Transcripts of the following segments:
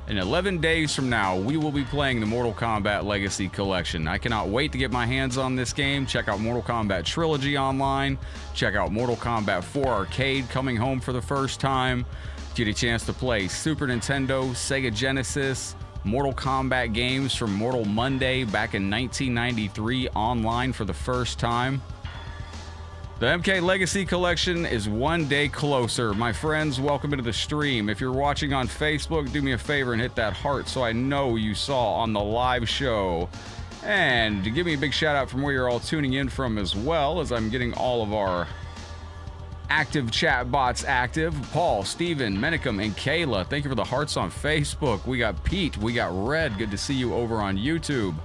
In 11 days from now, we will be playing the Mortal Kombat Legacy Collection. I cannot wait to get my hands on this game. Check out Mortal Kombat Trilogy online. Check out Mortal Kombat 4 Arcade coming home for the first time. Get a chance to play Super Nintendo, Sega Genesis, Mortal Kombat games from Mortal Monday back in 1993 online for the first time. The MK Legacy Collection is one day closer. My friends, welcome into the stream. If you're watching on Facebook, do me a favor and hit that heart so I know you saw on the live show. And give me a big shout out from where you're all tuning in from as well, as I'm getting all of our active chat bots active. Paul, Steven, Menicum, and Kayla, thank you for the hearts on Facebook. We got Pete, we got Red, good to see you over on YouTube.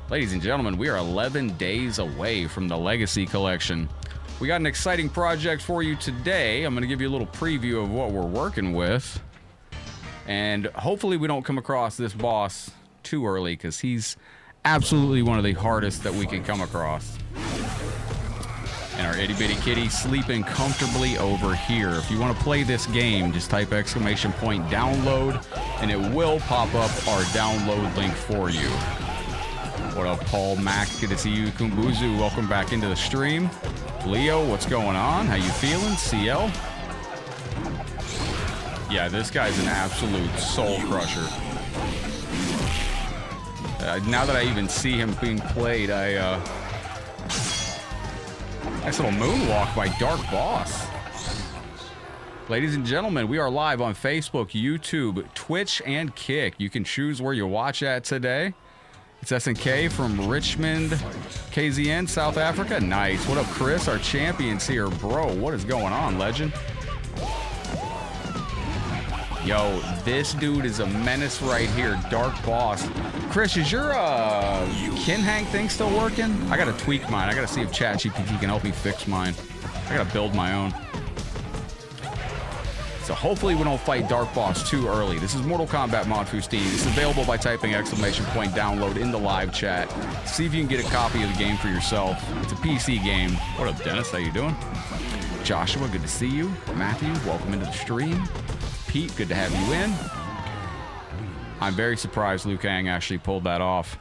Ladies and gentlemen, we are 11 days away from the Legacy Collection. We got an exciting project for you today. I'm going to give you a little preview of what we're working with. And hopefully we don't come across this boss too early, because he's absolutely one of the hardest that we can come across. And our itty bitty kitty sleeping comfortably over here. If you want to play this game, just type !download and it will pop up our download link for you. What up, Paul, Mac? Good to see you. Kumbuzu, welcome back into the stream. Leo, what's going on? How you feeling? CL? Yeah, this guy's an absolute soul crusher. Now that I even see him being played, nice little moonwalk by Dark Boss. Ladies and gentlemen, we are live on Facebook, YouTube, Twitch, and Kick. You can choose where you watch at today. It's SNK from Richmond, KZN, South Africa. Nice. What up, Chris? Our champion's here. Bro, what is going on, legend? Yo, this dude is a menace right here. Dark Boss. Chris, is your Kinhang thing still working? I gotta tweak mine. I gotta see if ChatGPT can help me fix mine. I gotta build my own. So hopefully we don't fight Dark Boss too early. This is Mortal Kombat Mod Fustine. It's available by typing !download in the live chat. See if you can get a copy of the game for yourself. It's a PC game. What up, Dennis? How you doing? Joshua, good to see you. Matthew, welcome into the stream. Pete, good to have you in. I'm very surprised Liu Kang actually pulled that off.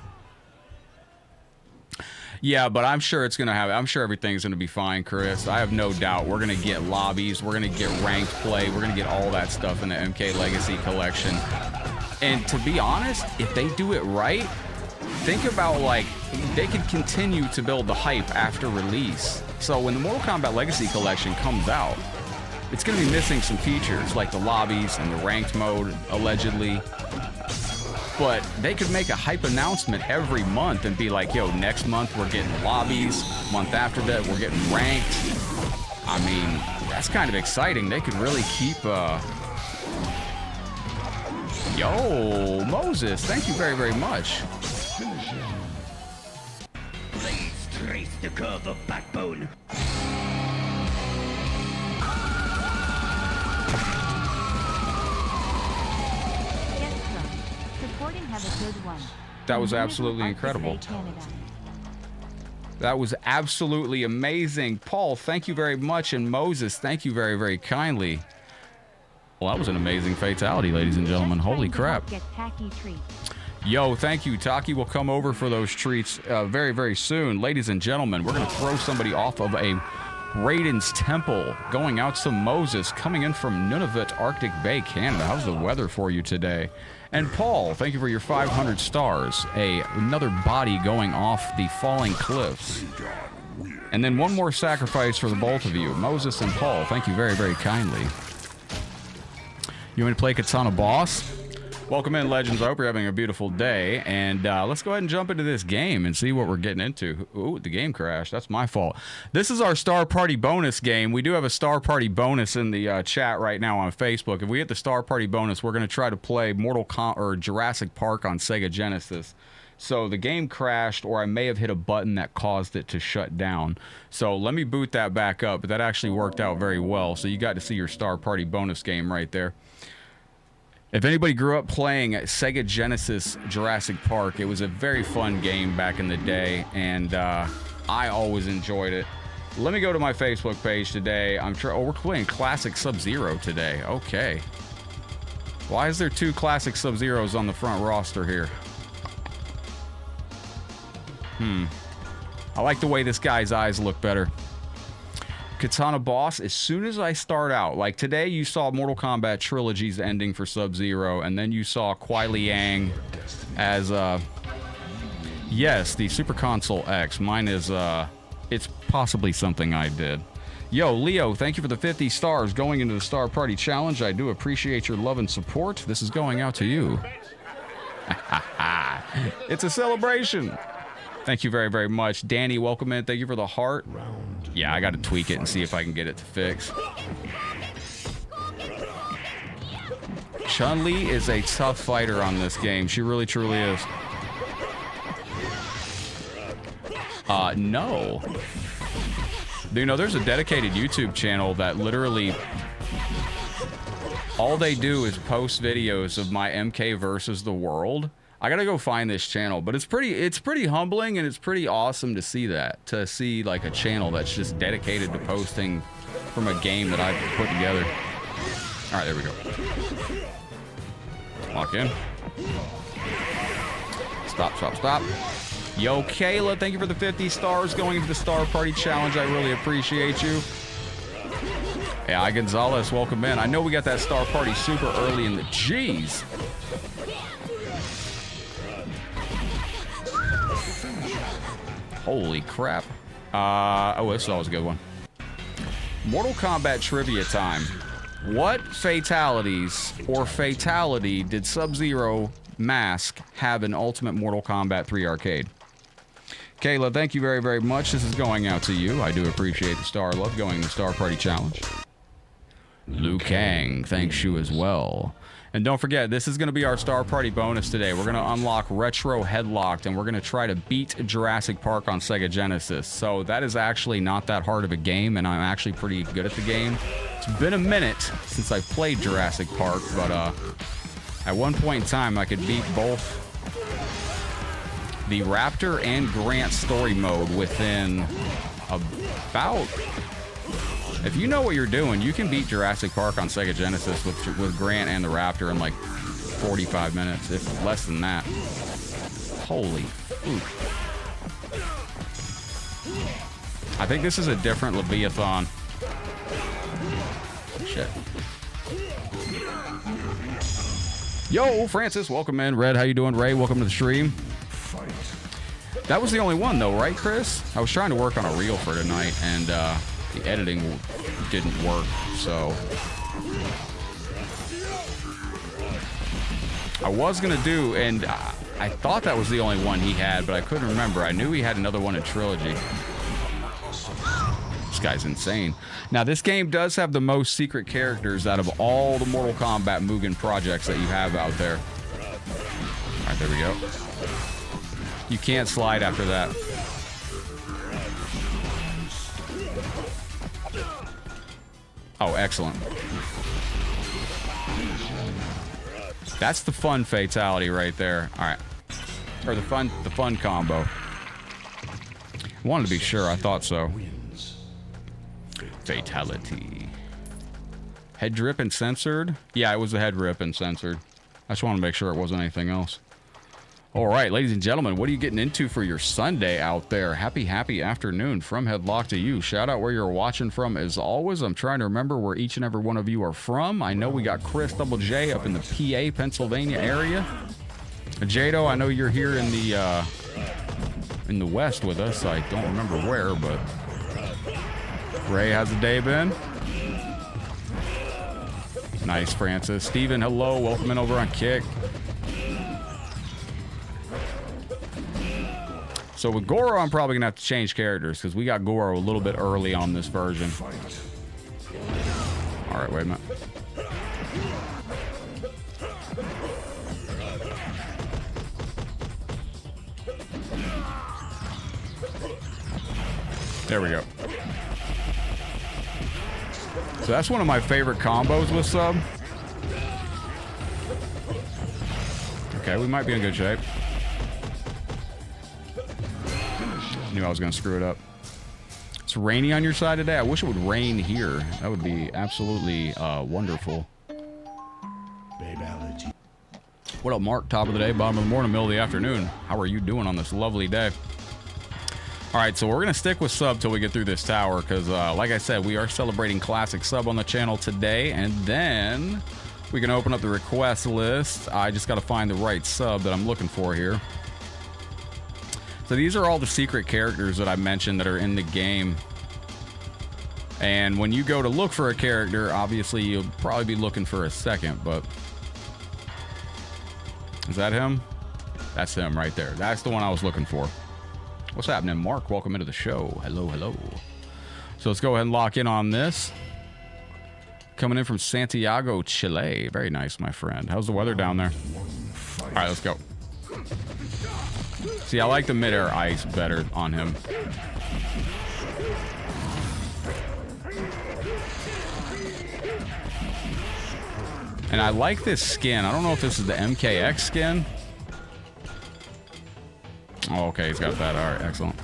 Yeah, but I'm sure it's gonna have. I'm sure everything's gonna be fine, Chris. I have no doubt. We're gonna get lobbies. We're gonna get ranked play. We're gonna get all that stuff in the MK Legacy Collection. And to be honest, if they do it right, think about like they could continue to build the hype after release. So when the Mortal Kombat Legacy Collection comes out, it's gonna be missing some features like the lobbies and the ranked mode, allegedly. But they could make a hype announcement every month and be like, yo, next month we're getting lobbies. Month after that, we're getting ranked. I mean, that's kind of exciting. They could really keep, Yo, Moses, thank you very, very much. Please trace the curve of backbone. That was absolutely incredible. That was absolutely amazing. Paul, thank you very much. And Moses, thank you very, very kindly. Well, that was an amazing fatality, ladies and gentlemen. Holy crap. Yo, thank you. Taki will come over for those treats very, very soon. Ladies and gentlemen, we're going to throw somebody off of a Raiden's Temple, going out to Moses, coming in from Nunavut, Arctic Bay, Canada. How's the weather for you today? And Paul, thank you for your 500 stars. Another body going off the falling cliffs. And then one more sacrifice for the both of you. Moses and Paul, thank you very, very kindly. You want me to play Katana Boss? Welcome in, Legends. I hope you're having a beautiful day. And let's go ahead and jump into this game and see what we're getting into. Ooh, the game crashed. That's my fault. This is our Star Party bonus game. We do have a Star Party bonus in the chat right now on Facebook. If we hit the Star Party bonus, we're going to try to play Jurassic Park on Sega Genesis. So the game crashed, or I may have hit a button that caused it to shut down. So let me boot that back up. But that actually worked out very well. So you got to see your Star Party bonus game right there. If anybody grew up playing Sega Genesis Jurassic Park, it was a very fun game back in the day, and I always enjoyed it. Let me go to my Facebook page today. We're playing Classic Sub-Zero today. Okay. Why is there 2 classic Sub-Zeros on the front roster here? I like the way this guy's eyes look better. Katana Boss, as soon as I start out, like today you saw Mortal Kombat Trilogy's ending for Sub-Zero, and then you saw Kuai Liang as, yes, the Super Console X. Mine is, it's possibly something I did. Yo, Leo, thank you for the 50 stars going into the Star Party Challenge. I do appreciate your love and support. This is going out to you. It's a celebration. Thank you very, very much. Danny, welcome in. Thank you for the heart. Yeah, I got to tweak it and see if I can get it to fix. Chun-Li is a tough fighter on this game. She really, truly is. No. You know, there's a dedicated YouTube channel that literally all they do is post videos of my MK versus the world. I gotta go find this channel, but it's pretty humbling, and it's pretty awesome to see that. To see like a channel that's just dedicated to posting from a game that I've put together. All right, there we go. Lock in. Stop, stop, stop. Yo, Kayla, thank you for the 50 stars going into the Star Party Challenge. I really appreciate you. Yeah, I Gonzalez, welcome in. I know we got that Star Party super early in the G's. Holy crap. Oh, this is always a good one. Mortal Kombat trivia time. What fatalities or fatality did Sub-Zero Mask have in Ultimate Mortal Kombat 3 Arcade? Kayla, thank you very, very much. This is going out to you. I do appreciate the star love going in the Star Party Challenge. Liu Kang, thanks you as well. And don't forget, this is going to be our Star Party bonus today. We're going to unlock Retro Headlocked, and we're going to try to beat Jurassic Park on Sega Genesis. So that is actually not that hard of a game, and I'm actually pretty good at the game. It's been a minute since I played Jurassic Park, but at one point in time, I could beat both the Raptor and Grant story mode within about... If you know what you're doing, you can beat Jurassic Park on Sega Genesis with Grant and the Raptor in like 45 minutes, if less than that. Holy food. I think this is a different Leviathan. Shit. Yo, Francis, welcome in. Red, how you doing? Ray, welcome to the stream. That was the only one though, right, Chris? I was trying to work on a reel for tonight, and the editing didn't work, so I was gonna do, and I thought that was the only one he had, but I couldn't remember. I knew he had another one in Trilogy. This guy's insane. Now, this game does have the most secret characters out of all the Mortal Kombat Mugen projects that you have out there. All right, there we go. You can't slide after that. Oh, excellent. That's the fun fatality right there. All right. Or the fun combo. I wanted to be sure. I thought so. Fatality. Head drip and censored? Yeah, it was the head rip and censored. I just want to make sure it wasn't anything else. All right, ladies and gentlemen, what are you getting into for your Sunday out there? Happy afternoon from Headlock to you. Shout out where you're watching from as always. I'm trying to remember where each and every one of you are from. I know we got Chris Double J up in the PA, Pennsylvania area. Jado, I know you're here in the West with us. I don't remember where, but Ray, how's the day been? Nice, Francis. Steven, hello. Welcome in over on Kick. So with Goro, I'm probably going to have to change characters because we got Goro a little bit early on this version. All right, wait a minute. There we go. So that's one of my favorite combos with Sub. Okay, we might be in good shape. Knew I was going to screw it up. It's rainy on your side today. I wish it would rain here. That would be absolutely wonderful. Babe Alice. What up, Mark? Top of the day, bottom of the morning, middle of the afternoon. How are you doing on this lovely day? All right, so we're going to stick with sub till we get through this tower because, like I said, we are celebrating classic sub on the channel today, and then we can open up the request list. I just got to find the right sub that I'm looking for here. So these are all the secret characters that I mentioned that are in the game. And when you go to look for a character, obviously you'll probably be looking for a second, but... Is that him? That's him right there. That's the one I was looking for. What's happening, Mark? Welcome into the show. Hello, hello. So let's go ahead and lock in on this. Coming in from Santiago, Chile. Very nice, my friend. How's the weather down there? All right, let's go. See, I like the mid-air ice better on him. And I like this skin. I don't know if this is the MKX skin. Oh, okay, he's got that. All right, excellent.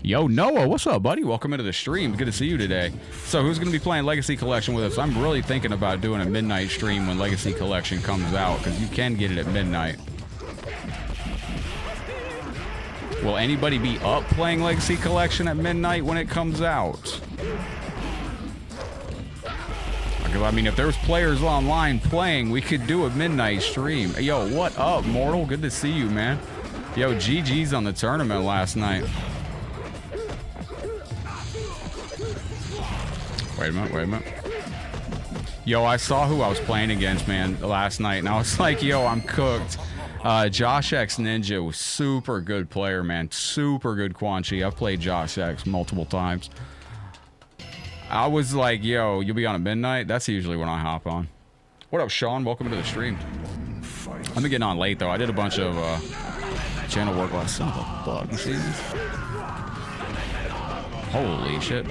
Yo, Noah, what's up, buddy? Welcome into the stream. Good to see you today. So who's going to be playing Legacy Collection with us? I'm really thinking about doing a midnight stream when Legacy Collection comes out, because you can get it at midnight. Will anybody be up playing Legacy Collection at midnight when it comes out? I mean, if there's players online playing, we could do a midnight stream. Yo, what up, Mortal? Good to see you, man. Yo, GG's on the tournament last night. Wait a minute. Yo, I saw who I was playing against, man, last night, and I was like, yo, I'm cooked. Josh X Ninja was super good player, man. Super good Quan Chi. I've played Josh X multiple times. I was like, yo, you'll be on at midnight? That's usually when I hop on. What up, Sean? Welcome to the stream. I've been getting on late, though. I did a bunch of channel work last son of a bug. You see this? Holy shit.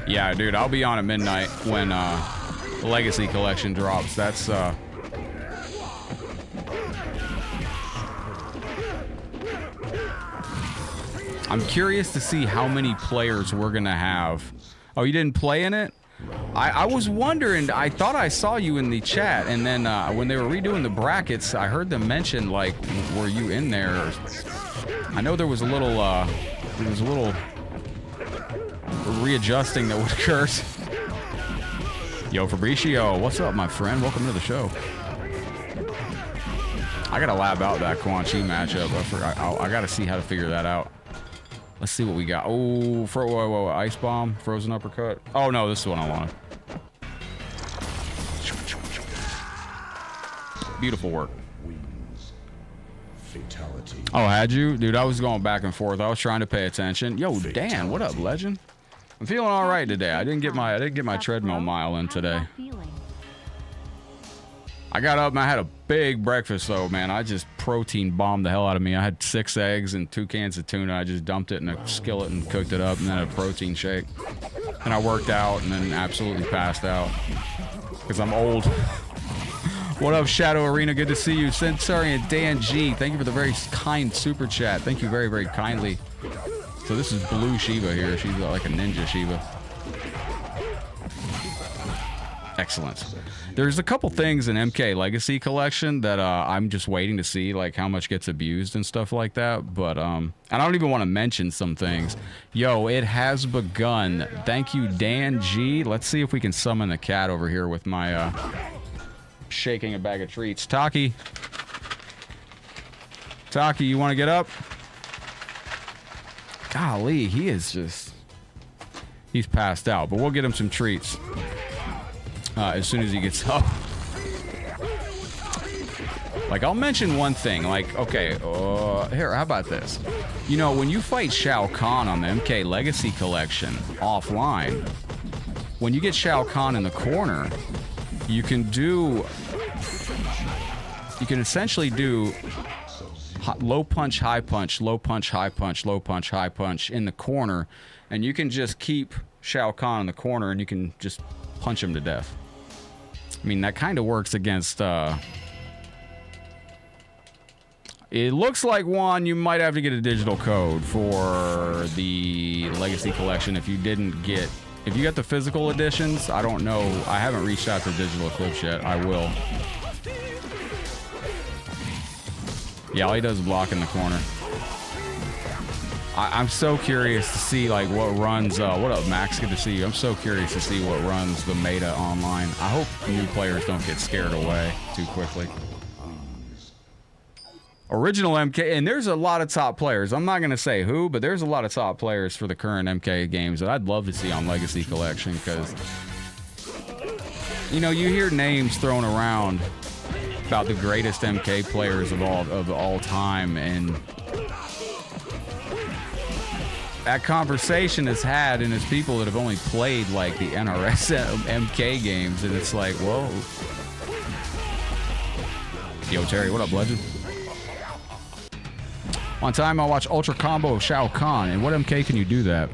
Yeah, dude, I'll be on at midnight when the Legacy Collection drops. That's... I'm curious to see how many players we're going to have. Oh, you didn't play in it? I was wondering. I thought I saw you in the chat, and then when they were redoing the brackets, I heard them mention, like, were you in there? I know there was a little readjusting that would occur. Yo, Fabricio, what's up, my friend? Welcome to the show. I got to lab out that Quan Chi matchup. I got to see how to figure that out. Let's see what we got. Oh, whoa, ice bomb, frozen uppercut. Oh no, this is what I wanted. Beautiful work. Fatality. Oh, had you, dude? I was going back and forth. I was trying to pay attention. Yo, Dan, what up, legend? I'm feeling all right today. I didn't get my treadmill mile in today. I got up and I had a big breakfast, though, man. I just protein bombed the hell out of me. I had 6 eggs and 2 cans of tuna. I just dumped it in a skillet and cooked it up, and then a protein shake. And I worked out and then absolutely passed out because I'm old. What up, Shadow Arena? Good to see you. Centaurian Dan G, thank you for the very kind super chat. Thank you very, very kindly. So this is Blue Shiva here. She's like a ninja Shiva. Excellent. There's a couple things in MK Legacy Collection that I'm just waiting to see, like how much gets abused and stuff like that. But I don't even want to mention some things. Yo, it has begun. Thank you, Dan G. Let's see if we can summon the cat over here with my shaking a bag of treats. Taki, you want to get up? Golly, he is just... He's passed out, but we'll get him some treats. As soon as he gets up. Like, I'll mention one thing. Like, okay, here, how about this? You know, when you fight Shao Kahn on the MK Legacy Collection offline, when you get Shao Kahn in the corner, you can essentially do low punch, high punch, low punch, high punch, low punch, high punch in the corner, and you can just keep Shao Kahn in the corner and you can just punch him to death. I mean, that kind of works against, it looks like, Juan, you might have to get a digital code for the Legacy Collection if you didn't get If you get the physical editions, I don't know. I haven't reached out to Digital Eclipse yet. I will. Yeah, all he does is block in the corner. I'm so curious to see like what runs. What up, Max? Good to see you. I'm so curious to see what runs the meta online. I hope new players don't get scared away too quickly. Original MK, and there's a lot of top players. I'm not gonna say who, but there's a lot of top players for the current MK games that I'd love to see on Legacy Collection, because you know, you hear names thrown around about the greatest MK players of all time, and that conversation is had, and it's people that have only played like the NRS MK games, and it's like, whoa. Yo, Terry, what up, legend? One time I watched Ultra Combo of Shao Kahn, and what MK can you do that?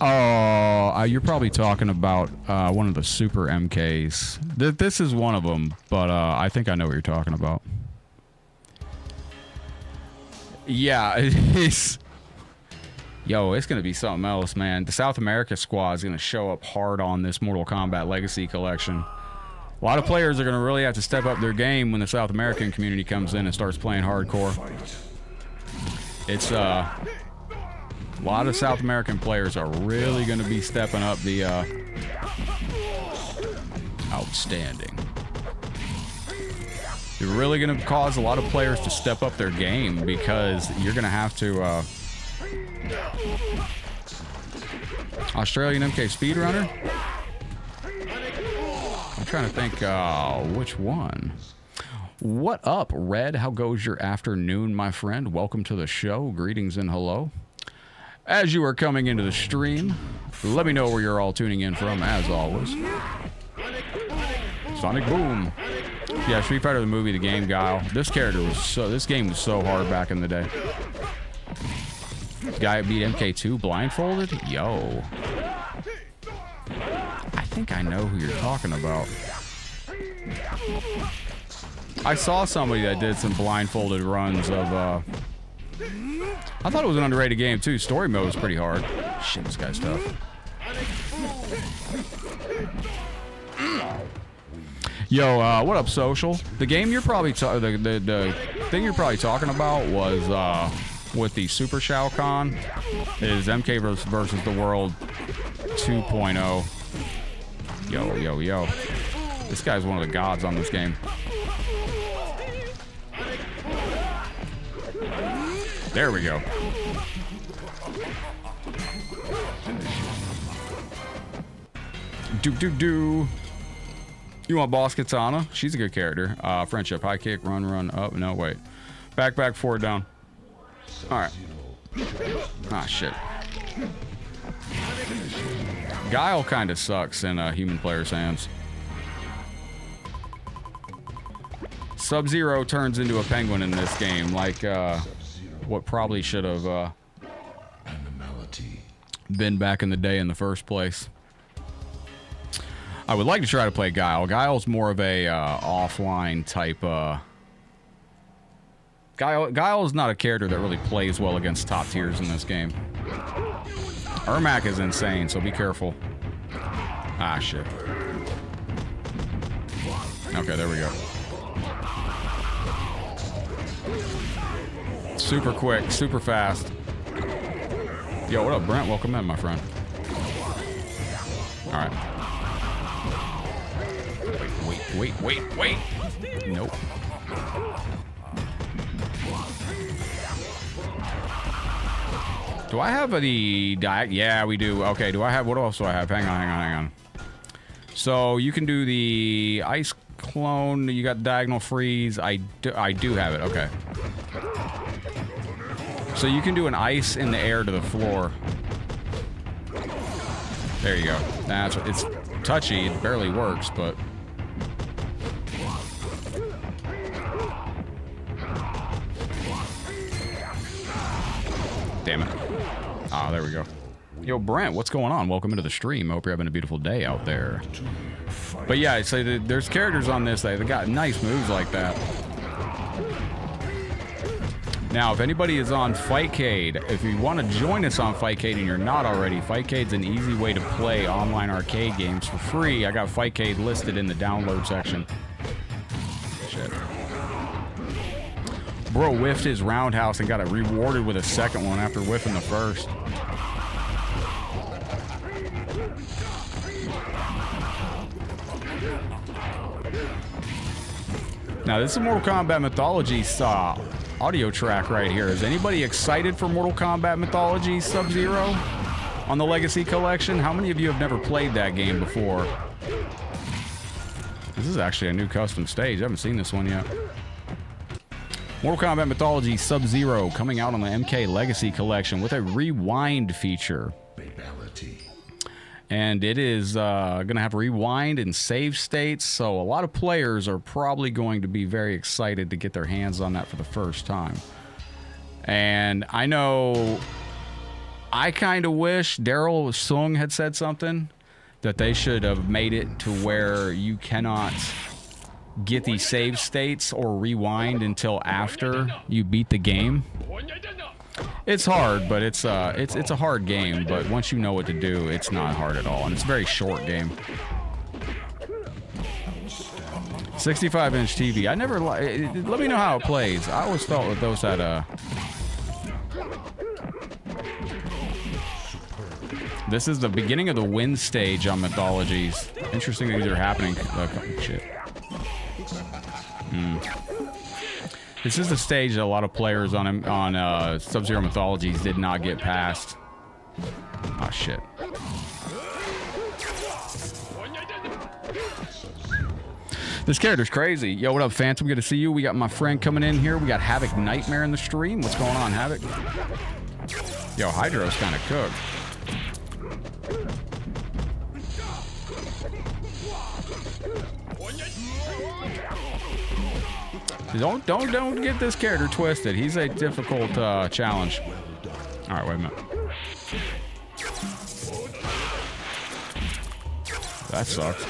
Oh, you're probably talking about one of the Super MKs. This is one of them, but I think I know what you're talking about. Yeah, it's... Yo, it's going to be something else, man. The South America squad is going to show up hard on this Mortal Kombat Legacy Collection. A lot of players are going to really have to step up their game when the South American community comes in and starts playing hardcore. It's, a lot of South American players are really going to be stepping up the, outstanding. They're really going to cause a lot of players to step up their game, because you're going to have to, Australian MK speedrunner? I'm trying to think which one. What up, Red? How goes your afternoon, my friend? Welcome to the show. Greetings and hello. As you are coming into the stream, let me know where you're all tuning in from, as always. Sonic Boom. Yeah, Street Fighter the movie, the game, Guile. This game was so hard back in the day. Guy beat MK2 blindfolded? Yo. I think I know who you're talking about. I saw somebody that did some blindfolded runs of, I thought it was an underrated game too. Story mode was pretty hard. Shit, this guy's tough. Yo, what up, Social? The game you're probably, the thing you're probably talking about was, with the Super Shao Kahn, is MK versus the World 2.0. Yo, yo, yo. This guy's one of the gods on this game. There we go. Do. You want Boss Katana? She's a good character. Friendship, high kick, run up. No, wait. Back, forward, down. Alright. Ah, shit. Guile kind of sucks in human players' hands. Sub-Zero turns into a penguin in this game, like what probably should have been back in the day in the first place. I would like to try to play Guile. Guile's more of a offline type. Guile is not a character that really plays well against top tiers in this game. Ermac is insane, so be careful. Ah, shit. Okay, there we go. Super quick, super fast. Yo, what up, Brent? Welcome in, my friend. All right. Wait. Nope. Do I have the diet? Yeah, we do. Okay, do I have, what else do I have? Hang on. So you can do the ice clone. You got diagonal freeze. I do have it. Okay. So you can do an ice in the air to the floor. There you go. That's what, it's touchy. It barely works, but. Damn it. Ah, there we go. Yo, Brent, what's going on? Welcome into the stream. Hope you're having a beautiful day out there. But yeah, I say there's characters on this that got nice moves like that. Now, if anybody is on Fightcade, if you want to join us on Fightcade and you're not already, Fightcade's an easy way to play online arcade games for free. I got Fightcade listed in the download section. Shit. Bro whiffed his roundhouse and got it rewarded with a second one after whiffing the first. Now, this is Mortal Kombat Mythologies audio track right here. Is anybody excited for Mortal Kombat Mythologies Sub-Zero on the Legacy Collection? How many of you have never played that game before? This is actually a new custom stage. I haven't seen this one yet. Mortal Kombat Mythologies Sub-Zero coming out on the MK Legacy Collection with a rewind feature. And it is going to have rewind and save states, so a lot of players are probably going to be very excited to get their hands on that for the first time. And I know I kind of wish Daryl Sung had said something, that they should have made it to where you cannot get the save states or rewind until after you beat the game. It's hard, but it's a hard game, but once you know what to do, it's not hard at all, and it's a very short game. 65-inch TV. I never let me know how it plays. I always felt that those had a... This is the beginning of the win stage on Mythologies. Interesting things are happening. Shit. This is the stage that a lot of players on Sub-Zero Mythologies did not get past. Oh, shit. This character's crazy. Yo, what up, Phantom? Good to see you. We got my friend coming in here. We got Havoc Nightmare in the stream. What's going on, Havoc? Yo, Hydro's kind of cooked. Don't get this character twisted. He's a difficult challenge. All right, wait a minute. That sucks.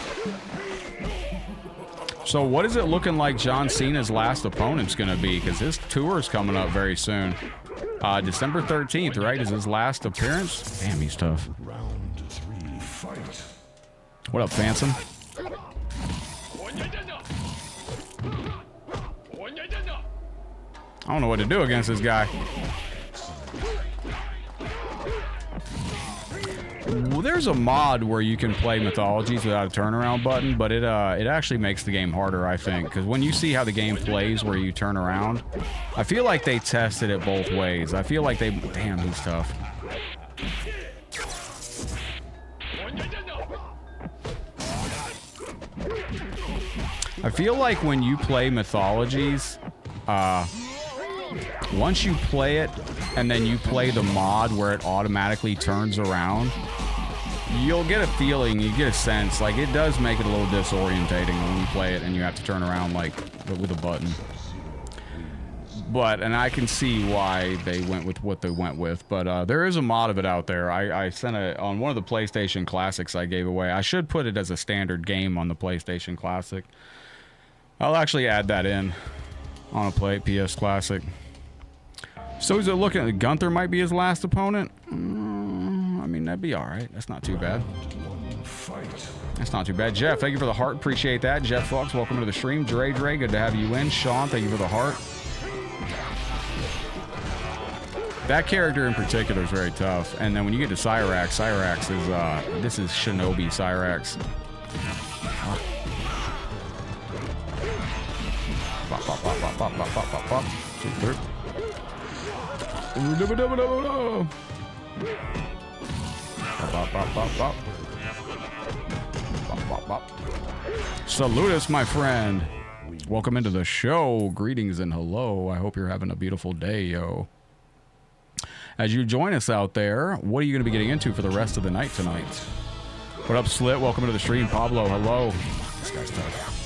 So what is it looking like John Cena's last opponent's going to be? Because his tour is coming up very soon. December 13th, right, is his last appearance? Damn, he's tough. What up, Phantom? I don't know what to do against this guy. Well, there's a mod where you can play Mythologies without a turnaround button, but it actually makes the game harder, I think, because when you see how the game plays where you turn around, I feel like they tested it both ways. I feel like they... Damn, he's tough. I feel like when you play Mythologies, once you play it and then you play the mod where it automatically turns around, you'll get a feeling, you get a sense, like it does make it a little disorientating when you play it and you have to turn around like with a button. But, and I can see why they went with what they went with, but there is a mod of it out there. I sent it on one of the PlayStation Classics I gave away. I should put it as a standard game on the PlayStation Classic. I'll actually add that in on a PS Classic. So is it looking like Gunther might be his last opponent? I mean, that'd be all right. That's not too bad. That's not too bad. Jeff, thank you for the heart. Appreciate that. Jeff Fox, welcome to the stream. Dre, good to have you in. Sean, thank you for the heart. That character in particular is very tough. And then when you get to Cyrax is, this is Shinobi Cyrax. Pop, pop, pop, pop, pop, pop, pop, pop, pop. Salutus, my friend. Welcome into the show. Greetings and hello. I hope you're having a beautiful day, yo. As you join us out there, what are you going to be getting into for the rest of the night tonight? What up, Slit? Welcome into the stream. Pablo, hello. This guy's tough.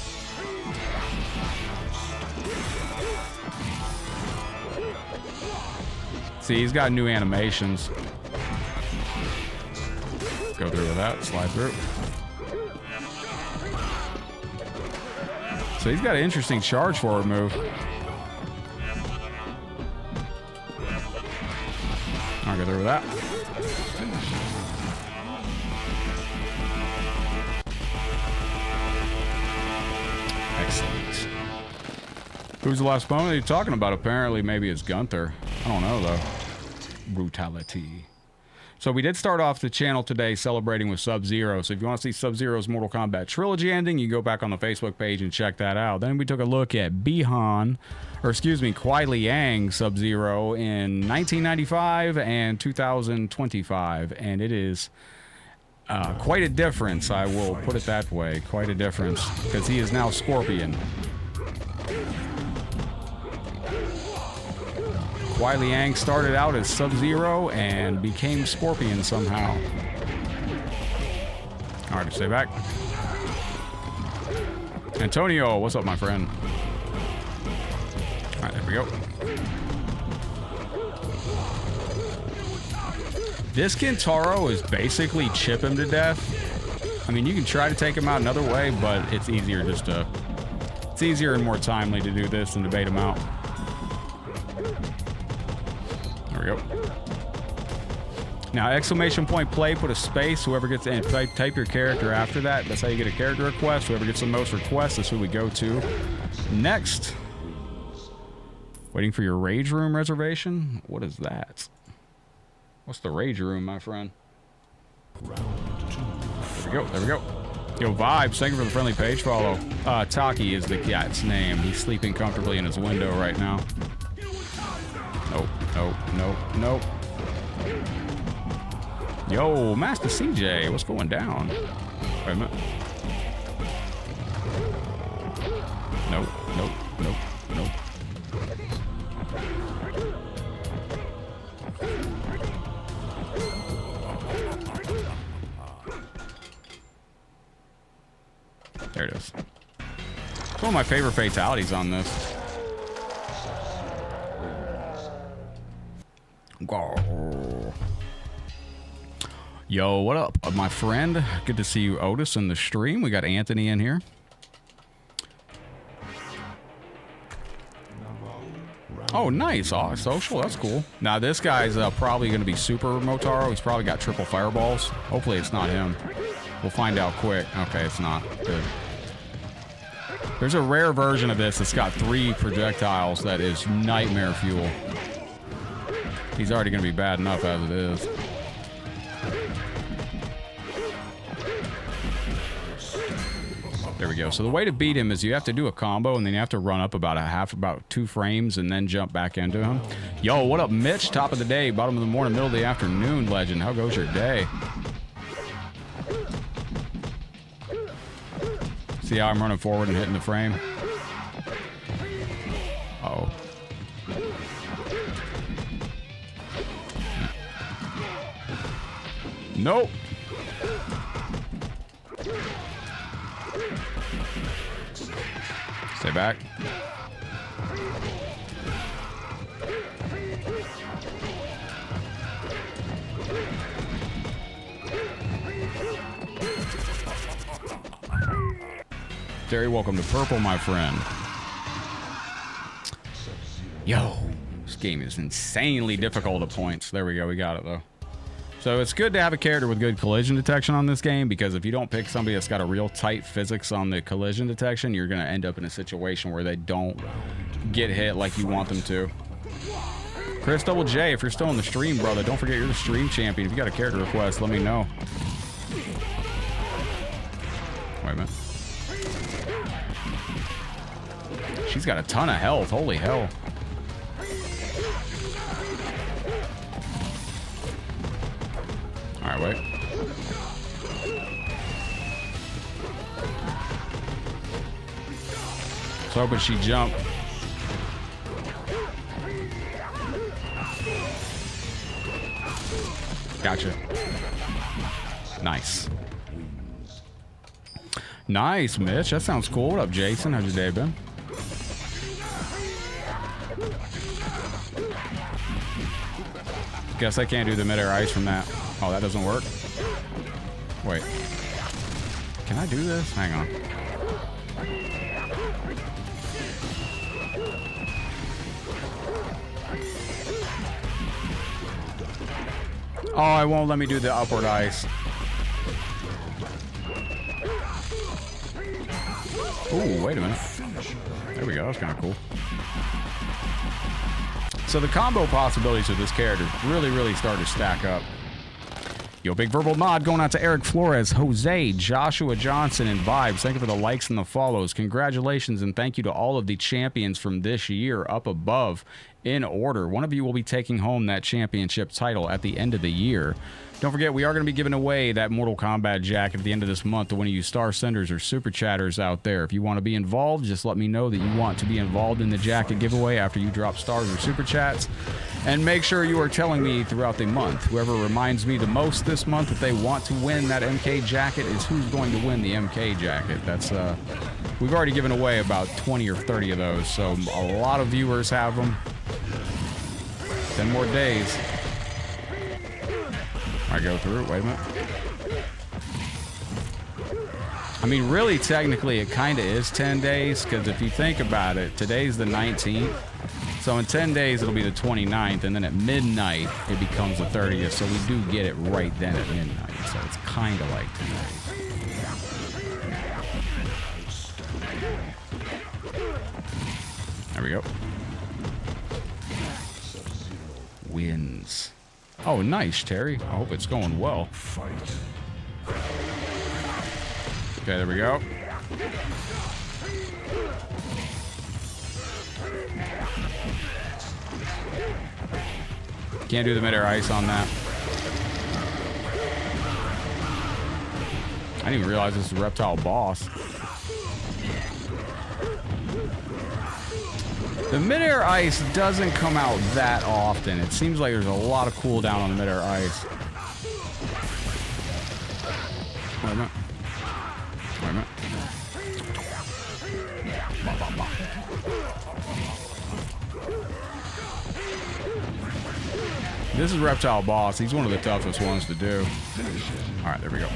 See, he's got new animations. Go through with that, slide through. So he's got an interesting charge forward move. I'll go through with that. Excellent. Who's the last opponent you're talking about? Apparently, maybe it's Gunther. I don't know, though. Brutality. So we did start off the channel today celebrating with Sub-Zero. So if you want to see Sub-Zero's Mortal Kombat Trilogy ending, you can go back on the Facebook page and check that out. Then we took a look at Kuai Liang Sub-Zero in 1995 and 2025. And it is quite a difference, I will put it that way. Quite a difference, because he is now Scorpion. Kuai Liang started out as Sub-Zero and became Scorpion somehow. All right, stay back. Antonio, what's up, my friend? All right, there we go. This Kintaro is basically chip him to death. I mean, you can try to take him out another way, but it's easier just to... It's easier and more timely to do this than to bait him out. There we go. Now, exclamation point play, put a space. Whoever gets in, type your character after that. That's how you get a character request. Whoever gets the most requests, that's who we go to. Next. Waiting for your Rage Room reservation? What is that? What's the Rage Room, my friend? There we go. There we go. Yo, Vibes, thank you for the friendly page follow. Taki is the cat's name. He's sleeping comfortably in his window right now. Nope, nope, nope, nope. Yo, Master CJ, what's going down? Wait a minute. Nope, nope, nope, nope. There it is. It's one of my favorite fatalities on this. Yo, what up, my friend? Good to see you, Otis, in the stream. We got Anthony in here. Oh, nice. Oh, social. That's cool. Now, this guy's probably going to be Super Motaro. He's probably got triple fireballs. Hopefully, it's not him. We'll find out quick. Okay, it's not. Good. There's a rare version of this that's got 3 projectiles that is nightmare fuel. He's already going to be bad enough as it is. There we go. So the way to beat him is you have to do a combo, and then you have to run up about 2 frames, and then jump back into him. Yo, what up, Mitch? Top of the day, bottom of the morning, middle of the afternoon, legend. How goes your day? See how I'm running forward and hitting the frame? Uh-oh. Nope. Stay back. Very welcome to purple, my friend. Yo, this game is insanely difficult at points. There we go, we got it though. So it's good to have a character with good collision detection on this game, because if you don't pick somebody that's got a real tight physics on the collision detection, you're going to end up in a situation where they don't get hit like you want them to. Chris Double J, if you're still in the stream, brother, don't forget you're the stream champion. If you got a character request, let me know. Wait a minute. She's got a ton of health. Holy hell. All right, wait. So hoping she jumped. Gotcha. Nice. Nice, Mitch. That sounds cool. What up, Jason? How's your day been? Guess I can't do the mid-air ice from that. Oh, that doesn't work? Wait. Can I do this? Hang on. Oh, it won't let me do the upward ice. Ooh, wait a minute. There we go. That's kind of cool. So the combo possibilities of this character really start to stack up. Yo, big verbal nod going out to Eric Flores, Jose, Joshua Johnson, and Vibes. Thank you for the likes and the follows. Congratulations and thank you to all of the champions from this year up above in order. One of you will be taking home that championship title at the end of the year. Don't forget, we are going to be giving away that Mortal Kombat jacket at the end of this month to one of you star senders or super chatters out there. If you want to be involved, just let me know that you want to be involved in the jacket giveaway after you drop stars or super chats. And make sure you are telling me throughout the month. Whoever reminds me the most this month that they want to win that MK jacket is who's going to win the MK jacket. That's we've already given away about 20 or 30 of those, so a lot of viewers have them. 10 more days. I go through it. Wait a minute. I mean, really, technically, it kind of is 10 days, because if you think about it, today's the 19th. So in 10 days, it'll be the 29th, and then at midnight, it becomes the 30th. So we do get it right then at midnight. So it's kind of like 10 days. There we go. Wins. Oh, nice, Terry. I hope it's going well. Okay, there we go. Can't do the mid-air ice on that. I didn't even realize this was a reptile boss. The mid-air ice doesn't come out that often. It seems like there's a lot of cooldown on the mid-air ice. Wait a minute. Wait a minute. Bah, bah, bah. This is Reptile Boss. He's one of the toughest ones to do. Alright, there we go.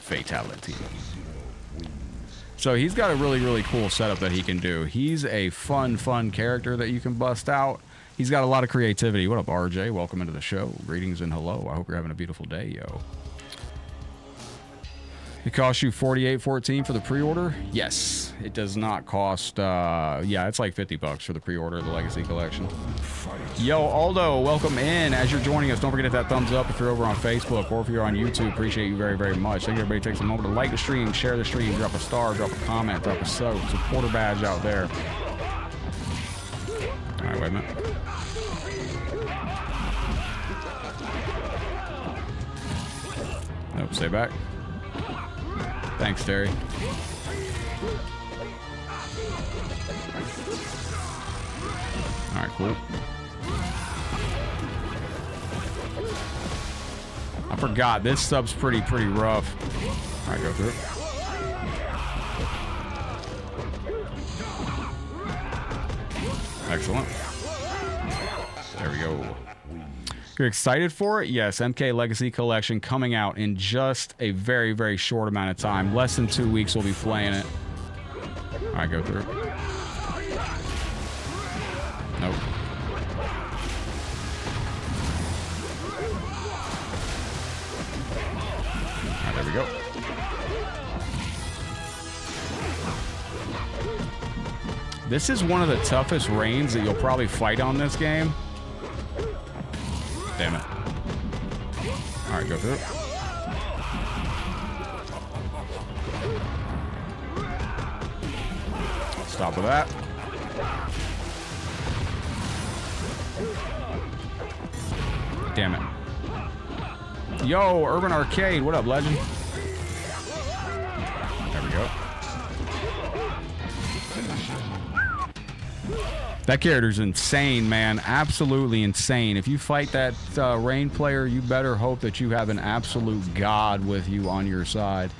Fatality. So he's got a really cool setup that he can do. He's a fun character that you can bust out. He's got a lot of creativity. What up, RJ? Welcome into the show. Greetings and hello. I hope you're having a beautiful day, yo. It costs you $48.14 for the pre-order? Yes. It does not cost, yeah, it's like $50 for the pre-order of the Legacy Collection. Yo, Aldo, welcome in. As you're joining us, don't forget to hit that thumbs up if you're over on Facebook or if you're on YouTube. Appreciate you very much. Thank you, everybody. Takes a moment to like the stream, share the stream, drop a star, drop a comment, drop a sub, supporter badge out there. All right, wait a minute. Nope, stay back. Thanks, Terry. All right, cool. I forgot this sub's pretty rough. All right, go through. Excellent. There we go. You're excited for it? Yes, MK Legacy Collection coming out in just a very short amount of time. Less than 2 weeks we'll be playing it. All right, go through. Nope. All right, there we go. This is one of the toughest reigns that you'll probably fight on this game. Damn it. All right, go through. Stop with that. Damn it. Yo, Urban Arcade, what up, legend? There we go. That character's insane, man. Absolutely insane. If you fight that Rain player, you better hope that you have an absolute god with you on your side.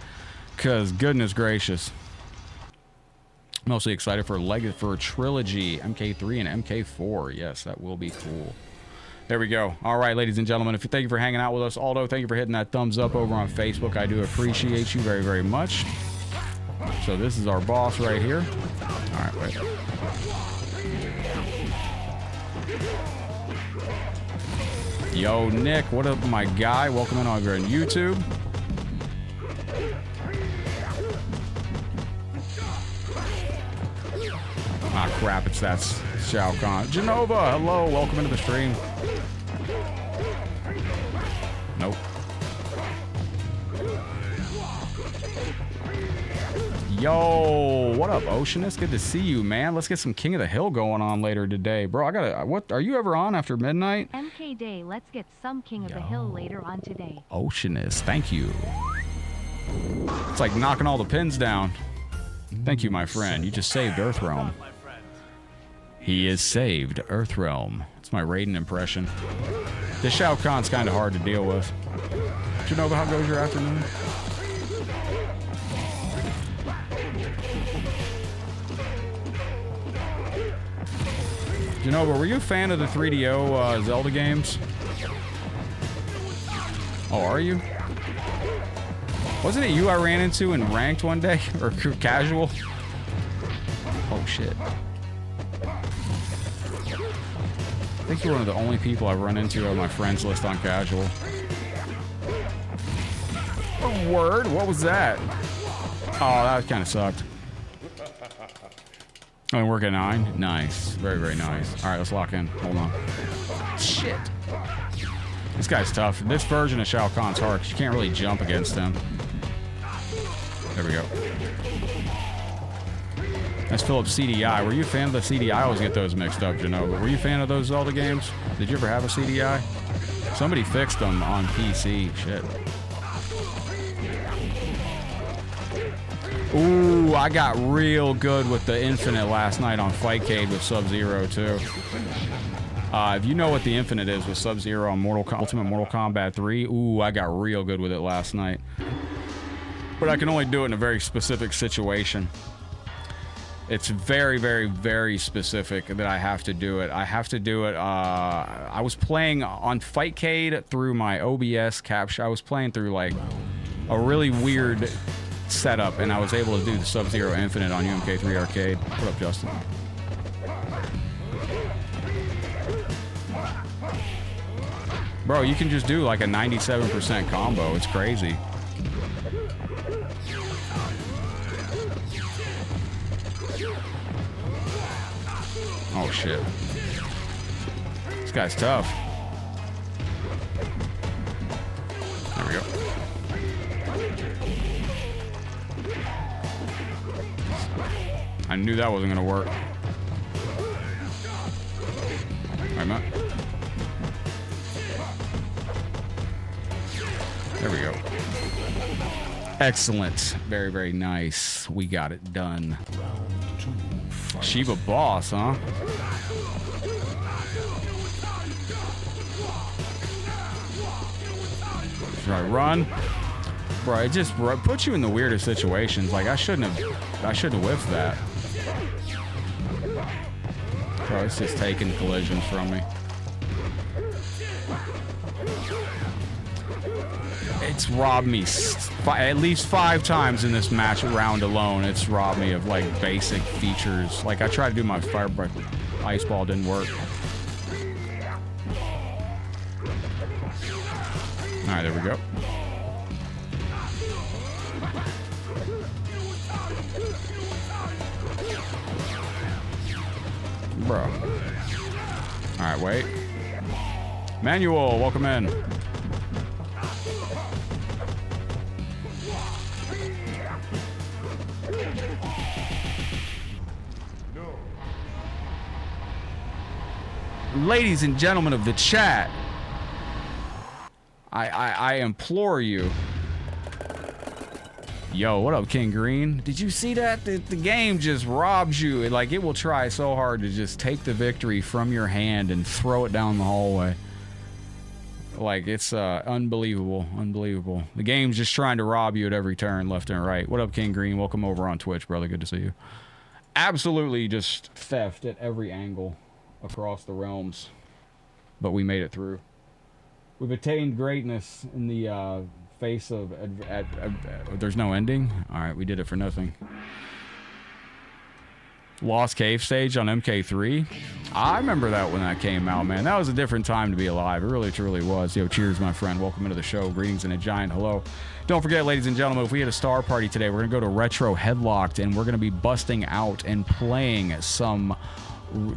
Because, goodness gracious. Mostly excited for a trilogy, MK3 and MK4. Yes, that will be cool. There we go. All right, ladies and gentlemen, thank you for hanging out with us. Aldo, thank you for hitting that thumbs up over on Facebook. I do appreciate you very much. So this is our boss right here. All right, wait. Yo, Nick, what up, my guy? Welcome in over on YouTube. Ah, crap, it's that Shao Kahn. Genova, hello, welcome into the stream. Nope. Yo, what up, Oceanist? Good to see you, man. Let's get some King of the Hill going on later today. Bro, I gotta, what, are you ever on after midnight? MK Day, let's get some King of the Hill later on today. Oceanist, thank you. It's like knocking all the pins down. Thank you, my friend. You just saved Earthrealm. He is saved Earthrealm. It's my Raiden impression. This Shao Kahn's kind of hard to deal with. Genova, how goes your afternoon? Genova, were you a fan of the 3DO Zelda games? Oh, are you? Wasn't it you I ran into in ranked one day? Or casual? Oh, shit. I think you're one of the only people I've run into on my friends list on casual. Oh, word? What was that? Oh, that kind of sucked. Oh, we're at 9? Nice. Very, very nice. Alright, let's lock in. Hold on. Shit. This guy's tough. This version of Shao Kahn's hard because you can't really jump against him. There we go. That's Philip CDI. Were you a fan of the CDI? I always get those mixed up, Genova. Were you a fan of those Zelda games? Did you ever have a CDI? Somebody fixed them on PC. Shit. Ooh, I got real good with the Infinite last night on Fightcade with Sub-Zero, too. If you know what the Infinite is with Sub-Zero on Ultimate Mortal Kombat 3, ooh, I got real good with it last night. But I can only do it in a very specific situation. It's very, very, very specific that I have to do it. I have to do it. I was playing on Fightcade through my OBS capture. I was playing through like a really weird setup, and I was able to do the Sub-Zero Infinite on UMK3 Arcade. What up, Justin? Bro, you can just do like a 97% combo. It's crazy. Oh, shit. This guy's tough. There we go. I knew that wasn't going to work. Wait, Matt. There we go. Excellent. Very, very nice. We got it done. Shiva boss, huh? Should I run? Bro, it just puts you in the weirdest situations. Like I shouldn't have whiffed that. Bro, it's just taking collisions from me. It's robbed me at least 5 times in this match round alone. It's robbed me of like basic features. Like I tried to do my fire breath, ice ball didn't work. All right, there we go. Bro. All right, wait. Manual, welcome in. Ladies and gentlemen of the chat, I implore you. Yo, what up, King Green? Did you see that? The game just robs you. It will try so hard to just take the victory from your hand and throw it down the hallway. Like, it's unbelievable, unbelievable. The game's just trying to rob you at every turn, left and right. What up, King Green? Welcome over on Twitch, brother. Good to see you. Absolutely just theft at every angle across the realms. But we made it through. We've attained greatness in the face of... there's no ending? Alright, we did it for nothing. Lost Cave stage on MK3. I remember that when that came out, man. That was a different time to be alive. It really, truly was. Yo, cheers, my friend. Welcome into the show. Greetings and a giant hello. Don't forget, ladies and gentlemen, if we had a star party today, we're going to go to Retro Headlocked, and we're going to be busting out and playing some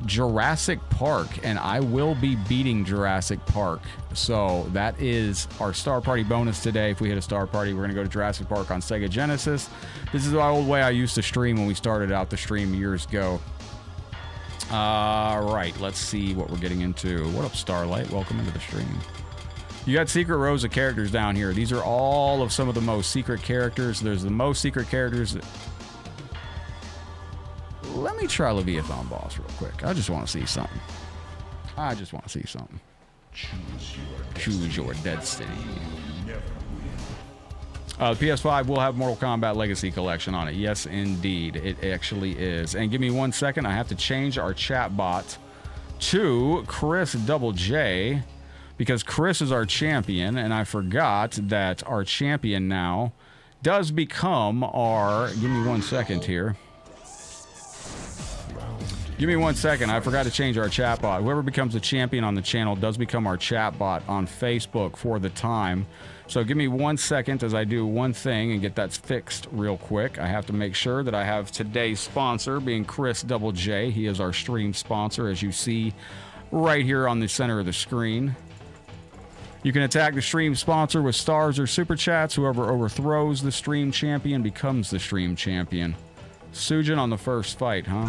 Jurassic Park, and I will be beating Jurassic Park. So that is our star party bonus today. If we hit a star party, we're going to go to Jurassic Park on Sega Genesis. This is the old way I used to stream when we started out the stream years ago. Right, let's see what we're getting into. What up, Starlight? Welcome into the stream. You got secret rows of characters down here. These are all of some of the most secret characters. There's the most secret characters. Let me try Leviathan boss real quick. I just want to see something. I just want to see something. Choose your destiny. PS5 will have Mortal Kombat Legacy Collection on it. Yes, indeed. It actually is. And give me 1 second. I have to change our chat bot to Chris Double J because Chris is our champion, and I forgot that our champion now does become our... Give me 1 second here. Give me 1 second. I forgot to change our chat bot. Whoever becomes a champion on the channel does become our chat bot on Facebook for the time. So give me 1 second as I do one thing and get that fixed real quick. I have to make sure that I have today's sponsor being Chris Double J. He is our stream sponsor, as you see right here on the center of the screen. You can attack the stream sponsor with stars or super chats. Whoever overthrows the stream champion becomes the stream champion. Sujin on the first fight, huh?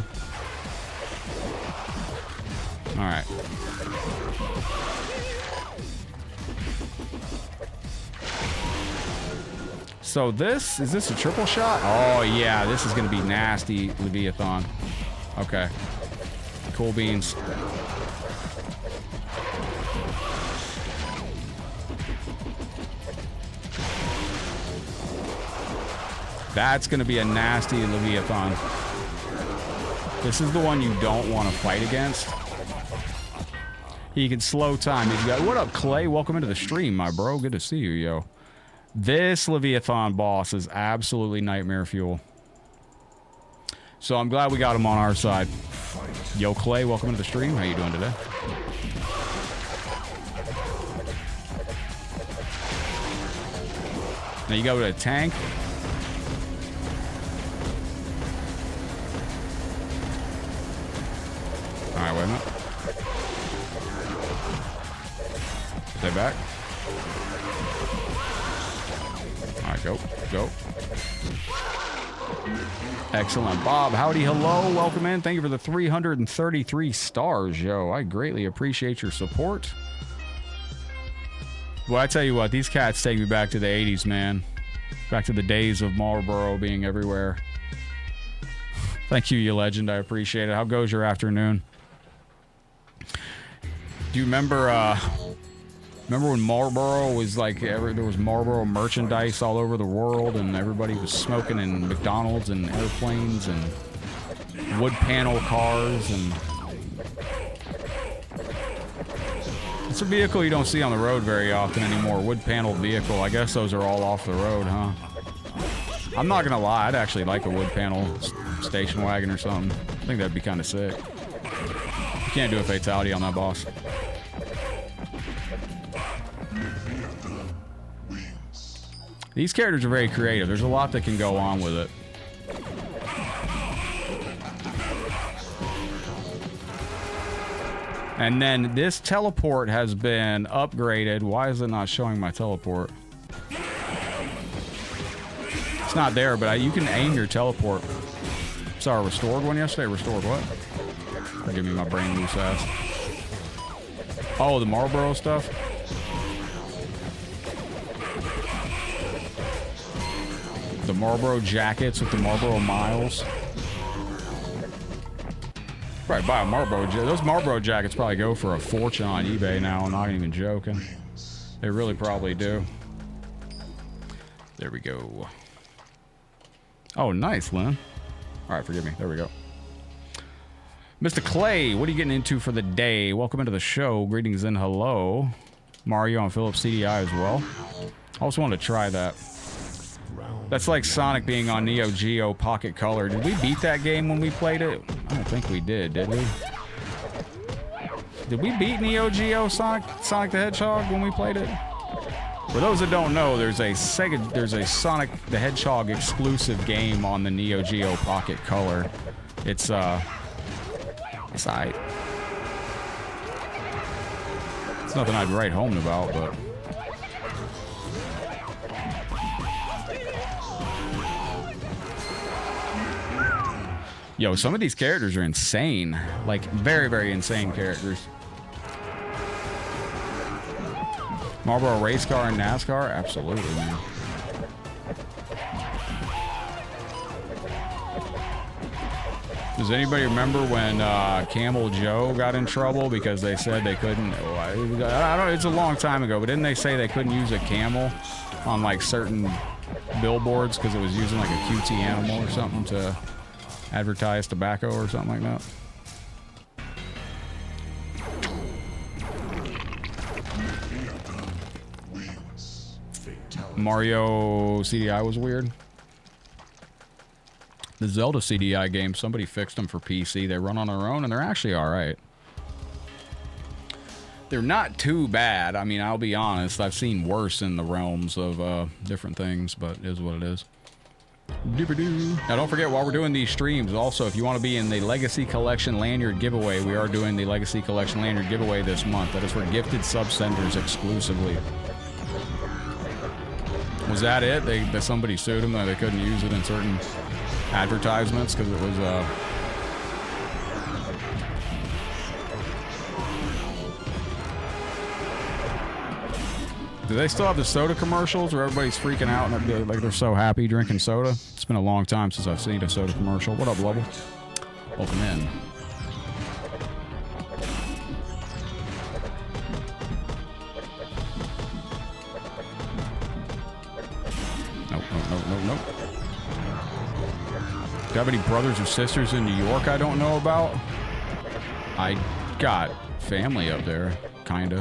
All right. So is this a triple shot? Oh yeah, this is gonna be nasty, Leviathan. Okay. Cool beans. That's gonna be a nasty Leviathan. This is the one you don't want to fight against. He can slow time. What up, Clay? Welcome into the stream, my bro. Good to see you, yo. This Leviathan boss is absolutely nightmare fuel. So I'm glad we got him on our side. Yo, Clay, welcome into the stream. How you doing today? Now you go to a tank. All right, wait a minute. Stay back. All right, go. Excellent. Bob, howdy, hello, welcome in. Thank you for the 333 stars, yo. I greatly appreciate your support. Well, I tell you what, these cats take me back to the 80s, man. Back to the days of Marlboro being everywhere. Thank you, you legend. I appreciate it. How goes your afternoon? Do you remember when Marlboro was like, there was Marlboro merchandise all over the world and everybody was smoking in McDonald's and airplanes and wood panel cars, and it's a vehicle you don't see on the road very often anymore. Wood panel vehicle. I guess those are all off the road, huh? I'm not gonna lie, I'd actually like a wood panel station wagon or something. I think that'd be kind of sick. You can't do a fatality on that boss. These characters are very creative. There's a lot that can go on with it. And then this teleport has been upgraded. Why is it not showing my teleport? It's not there, but you can aim your teleport. Saw a restored one yesterday. Restored what? Forgive me, my brain loose ass. Oh, the Marlboro stuff? The Marlboro jackets with the Marlboro miles. Probably buy a Marlboro jacket. Those Marlboro jackets probably go for a fortune on eBay now. I'm not even joking. They really probably do. There we go. Oh, nice, Lynn. All right, forgive me. There we go. Mr. Clay, what are you getting into for the day? Welcome into the show. Greetings and hello. Mario on Philips CDI as well. I also want to try that. That's like Sonic being on Neo Geo Pocket Color. Did we beat that game when we played it? I don't think we did we? Did we beat Neo Geo Sonic the Hedgehog when we played it? For those that don't know, there's a Sonic the Hedgehog exclusive game on the Neo Geo Pocket Color. It's alright. It's nothing I'd write home about, but yo, some of these characters are insane. Like, very, very insane characters. Marlboro race car and NASCAR? Absolutely, man. Does anybody remember when Camel Joe got in trouble because they said they couldn't... I don't know, it's a long time ago, but didn't they say they couldn't use a camel on, like, certain billboards because it was using, like, a QT animal or something to advertise tobacco or something like that? Mario CDI was weird. The Zelda CDI games, somebody fixed them for PC. They run on their own, and they're actually alright. They're not too bad. I mean, I'll be honest. I've seen worse in the realms of different things, but it is what it is. Now, don't forget, while we're doing these streams, also, if you want to be in the Legacy Collection Lanyard giveaway, we are doing the Legacy Collection Lanyard giveaway this month. That is for gifted sub-senders exclusively. Was that it? That somebody sued them that they couldn't use it in certain advertisements because it was do they still have the soda commercials where everybody's freaking out and like they're so happy drinking soda? It's been a long time since I've seen a soda commercial. What up, Lovell? Welcome in. Nope. Do you have any brothers or sisters in New York I don't know about? I got family up there, kinda.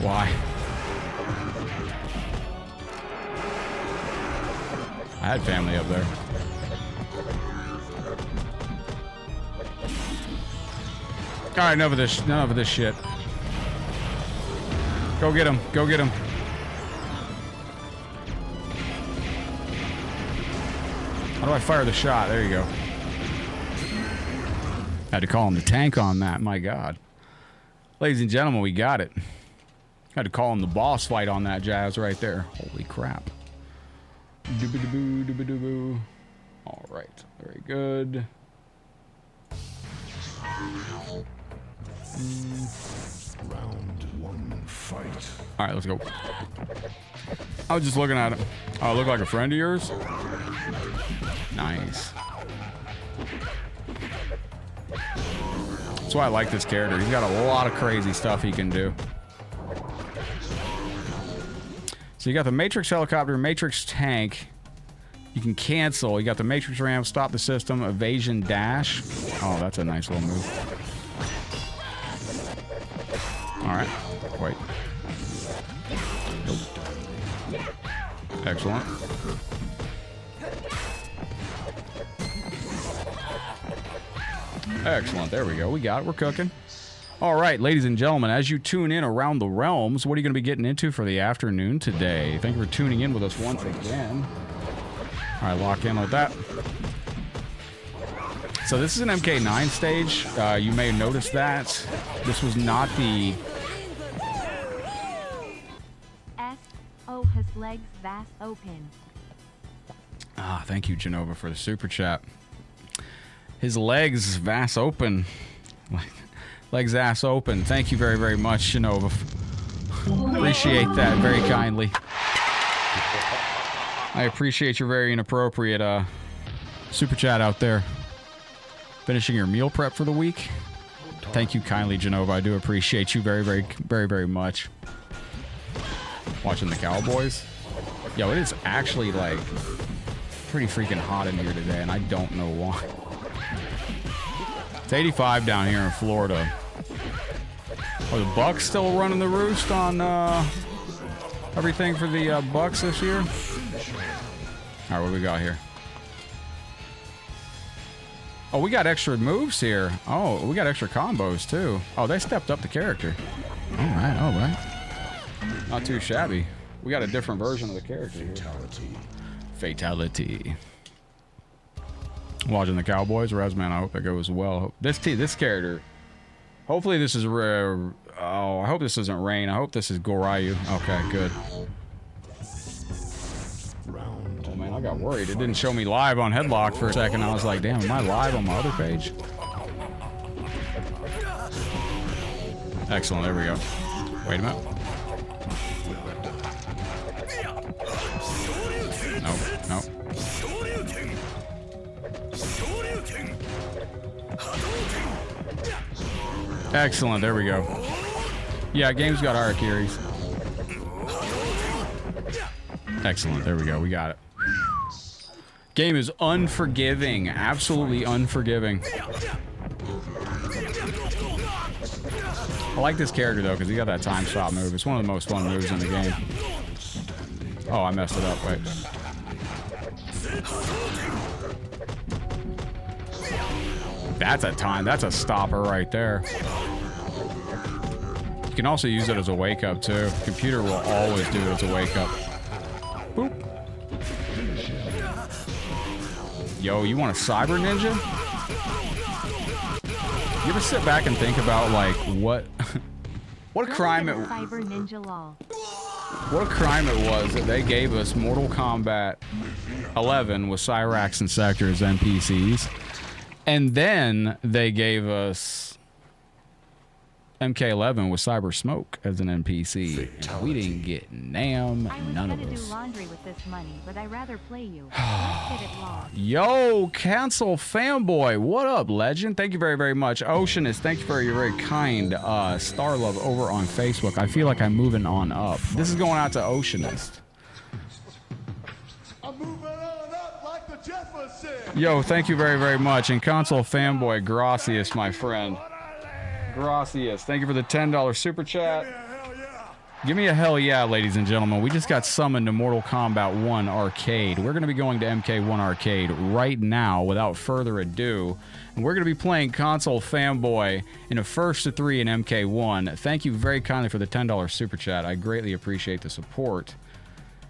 Why? I had family up there. Alright, enough of this shit. Go get him. Go get him. How do I fire the shot? There you go. Had to call him the tank on that. My God. Ladies and gentlemen, we got it. Had to call him the boss fight on that jazz right there. Holy crap. Dooba-doo-boo, dooba-doo-boo. All right. Very good. Round one, fight. All right, let's go. I was just looking at him. Oh, look like a friend of yours? Nice. That's why I like this character. He's got a lot of crazy stuff he can do. So you got the Matrix helicopter, Matrix tank. You can cancel. You got the Matrix ram, stop the system, evasion dash. Oh, that's a nice little move. All right. Wait. Nope. Excellent. Excellent. There we go. We got it. We're cooking. All right, ladies and gentlemen, as you tune in around the realms, what are you going to be getting into for the afternoon today? Thank you for tuning in with us once again. All right, lock in with that. So this is an MK9 stage. You may notice that. This was not the... S.O. his legs vast open. Ah, thank you, Genova, for the super chat. His legs vast open. Legs ass open. Thank you very, very much, Genova. Appreciate that very kindly. I appreciate your very inappropriate super chat out there. Finishing your meal prep for the week. Thank you kindly, Genova. I do appreciate you very, very, very, very much. Watching the Cowboys. Yo, it is actually like pretty freaking hot in here today, and I don't know why. It's 85 down here in Florida. Are the Bucks still running the roost on everything for the Bucks this year? All right, what do we got here? Oh, we got extra moves here. Oh, we got extra combos too. Oh, they stepped up the character. All right, all right. Not too shabby. We got a different version of the character here. Fatality. Watching the Cowboys, Resman. I hope that goes well. This character. Hopefully this is rare. Oh, I hope this isn't Rain. I hope this is Gorayu. Okay, good. Oh man, I got worried. It didn't show me live on Headlock for a second. I was like, damn, am I live on my other page? Excellent. There we go. Wait a minute. Nope. Nope. Excellent. There we go. Yeah, game's got Harakiris. Excellent. There we go. We got it. Game is unforgiving. Absolutely unforgiving. I like this character, though, because he got that time stop move. It's one of the most fun moves in the game. Oh, I messed it up. Wait. That's a time. That's a stopper right there. You can also use it as a wake-up, too. Computer will always do it as a wake-up. Boop. Yo, you want a cyber ninja? You ever sit back and think about, like, what a crime it... Cyber ninja law. What a crime it was that they gave us Mortal Kombat 11 with Cyrax and Sector as NPCs. And then they gave us MK11 with Cyber Smoke as an NPC. And we didn't get none of us. I was gonna do laundry with this money, but I'd rather play you. Let's get it lost. Yo, Cancel Fanboy. What up, legend? Thank you very, very much. Oceanist, thank you for your very kind star love over on Facebook. I feel like I'm moving on up. This is going out to Oceanist. I'm moving on up like the Jefferson. Yo, thank you very, very much. And Console Fanboy, gracias, my friend. Gracias. Thank you for the $10 super chat. Give me a hell yeah, ladies and gentlemen. We just got summoned to Mortal Kombat 1 Arcade. We're going to be going to MK1 Arcade right now without further ado. And we're going to be playing Console Fanboy in a first to 3 in MK1. Thank you very kindly for the $10 super chat. I greatly appreciate the support.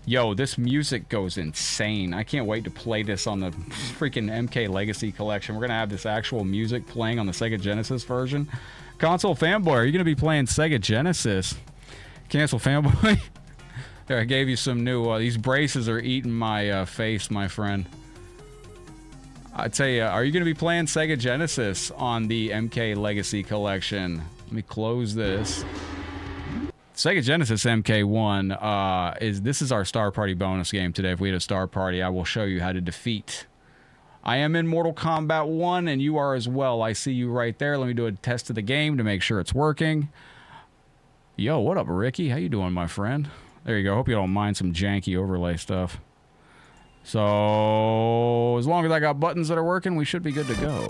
Yo, this music goes insane. I can't wait to play this on the freaking MK Legacy Collection. We're going to have this actual music playing on the Sega Genesis version. Console Fanboy, are you going to be playing Sega Genesis? Cancel Fanboy. There, I gave you some new... these braces are eating my face, my friend. I tell you, are you going to be playing Sega Genesis on the MK Legacy Collection? Let me close this. Sega Genesis MK1 this is our Star Party bonus game today. If we had a Star Party, I will show you how to defeat. I am in Mortal Kombat 1, and you are as well. I see you right there. Let me do a test of the game to make sure it's working. Yo, what up, Ricky? How you doing, my friend? There you go. Hope you don't mind some janky overlay stuff. So, as long as I got buttons that are working, we should be good to go.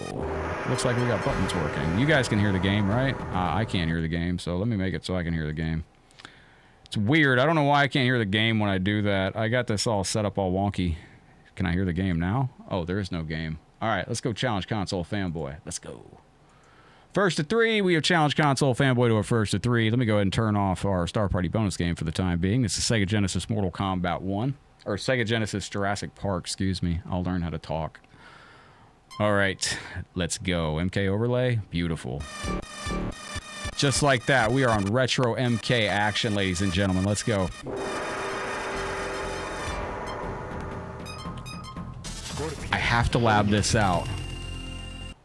Looks like we got buttons working. You guys can hear the game, right? I can't hear the game, so let me make it so I can hear the game. It's weird. I don't know why I can't hear the game when I do that. I got this all set up all wonky. Can I hear the game now? Oh, there is no game. All right, let's go challenge Console Fanboy. Let's go. First to 3, we have challenged Console Fanboy to a first to 3. Let me go ahead and turn off our Star Party bonus game for the time being. This is Sega Genesis Mortal Kombat 1. Or Sega Genesis Jurassic Park, excuse me. I'll learn how to talk. All right, let's go. MK overlay, beautiful. Just like that, we are on retro MK action, ladies and gentlemen. Let's go. I have to lab this out.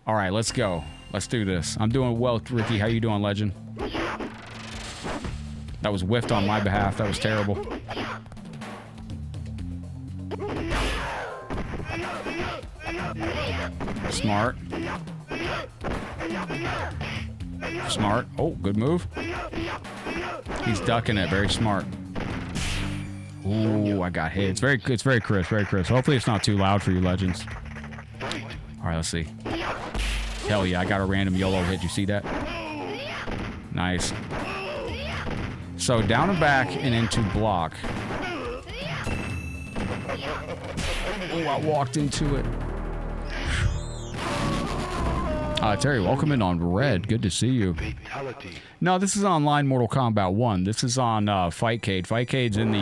All right, let's go. Let's do this. I'm doing well, Ricky. How you doing, legend? That was whiffed on my behalf. That was terrible. Smart. Smart. Oh, good move. He's ducking it. Very smart. Ooh, I got hit. It's very crisp, very crisp. Hopefully it's not too loud for you, legends. All right, let's see. Hell yeah, I got a random YOLO hit. You see that? Nice. So down and back and into block. Oh, I walked into it. Terry, welcome in on Red. Good to see you. No, this is online Mortal Kombat 1. This is on Fightcade. Fightcade's in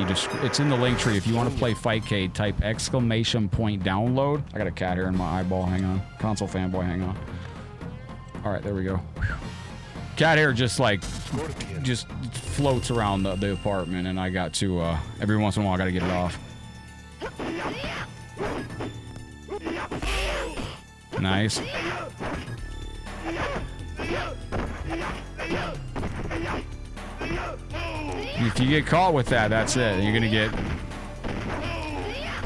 it's in the link tree. If you want to play Fightcade, type ! download. I got a cat here in my eyeball. Hang on. Console fanboy, hang on. All right, there we go. Cat hair just floats around the apartment, and I got to every once in a while I got to get it off. Nice. If you get caught with that, that's it. You're gonna get.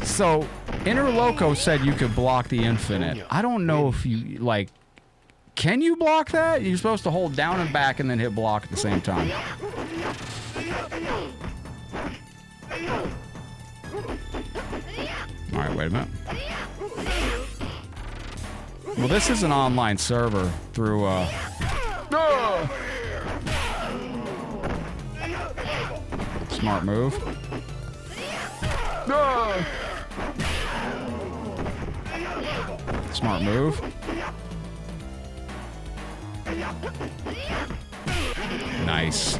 So, Inner Loco said you could block the infinite. I don't know if you like. Can you block that? You're supposed to hold down and back and then hit block at the same time. All right, wait a minute. Well, this is an online server through. Smart move. Smart move. Nice.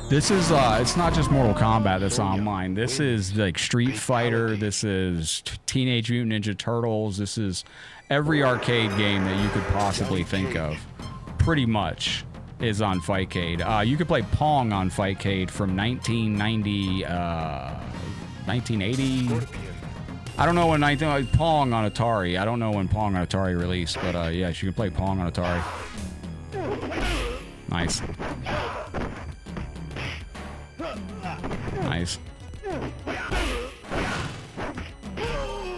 This is, it's not just Mortal Kombat that's online. This is like Street Fighter. This is Teenage Mutant Ninja Turtles. This is every arcade game that you could possibly think of. Pretty much is on Fightcade. You could play Pong on Fightcade from 1990, 1980. I don't know when Pong on Atari. I don't know when Pong on Atari released, but yes, you can play Pong on Atari. Nice. Nice.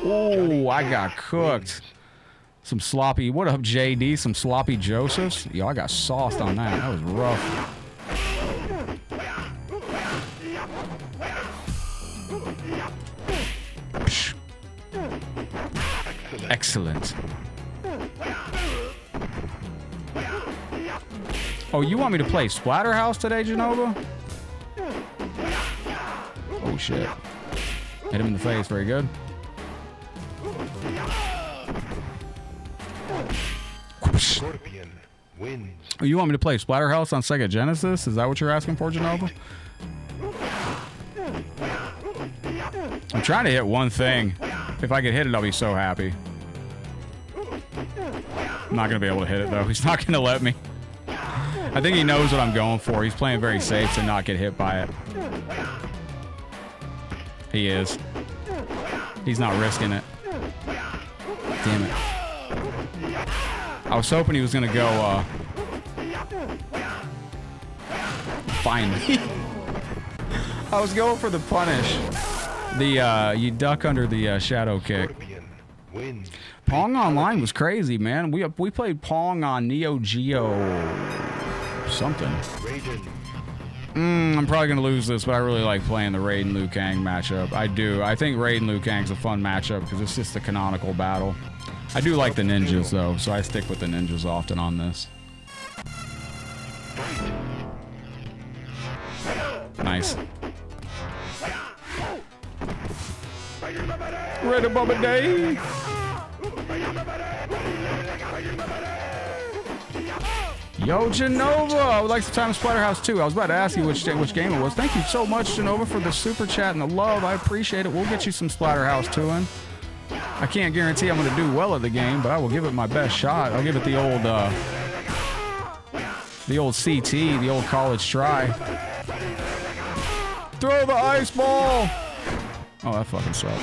Oh, I got cooked. Some sloppy. What up, JD? Some sloppy Josephs? Yo, I got sauced on that. That was rough. Excellent. Oh, you want me to play Splatterhouse today, Genova? Oh, shit. Hit him in the face. Very good. Scorpion wins. Oh, you want me to play Splatterhouse on Sega Genesis? Is that what you're asking for, Genova? I'm trying to hit one thing. If I could hit it, I'll be so happy. I'm not going to be able to hit it, though. He's not going to let me. I think he knows what I'm going for. He's playing very safe to not get hit by it. He is. He's not risking it. Damn it. I was hoping he was going to go, finally. I was going for the punish. You duck under the shadow kick. Pong Online was crazy, man. We played Pong on Neo Geo something. I'm probably going to lose this, but I really like playing the Raiden Liu Kang matchup. I do. I think Raiden Liu Kang's a fun matchup because it's just the canonical battle. I do like the ninjas, though, so I stick with the ninjas often on this. Nice. Ready, Bubba Day. Yo, Genova! I would like some time in Splatterhouse 2. I was about to ask you which game it was. Thank you so much, Genova, for the super chat and the love. I appreciate it. We'll get you some Splatterhouse 2 in. I can't guarantee I'm going to do well at the game, but I will give it my best shot. I'll give it the old CT, the old college try. Throw the ice ball! Oh, that fucking sucked.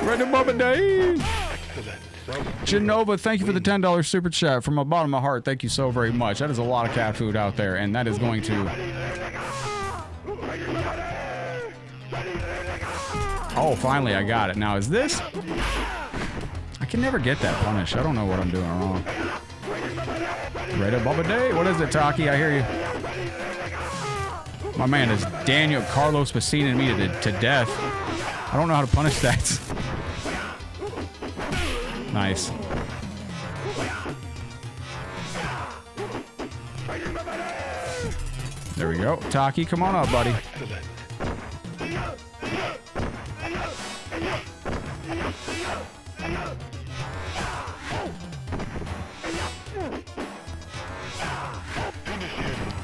Ready, Bubba Day! Genova, thank you for the $10 super chat from the bottom of my heart. Thank you so very much. That is a lot of cat food out there, and that is going to... Oh, finally I got it. Now, is this... I can never get that punish. I don't know what I'm doing wrong. Ready, Bubba Day? What is it, Taki? I hear you. My man is Daniel Carlos Pacino me to death. I don't know how to punish that. Nice. There we go. Taki, come on up, buddy.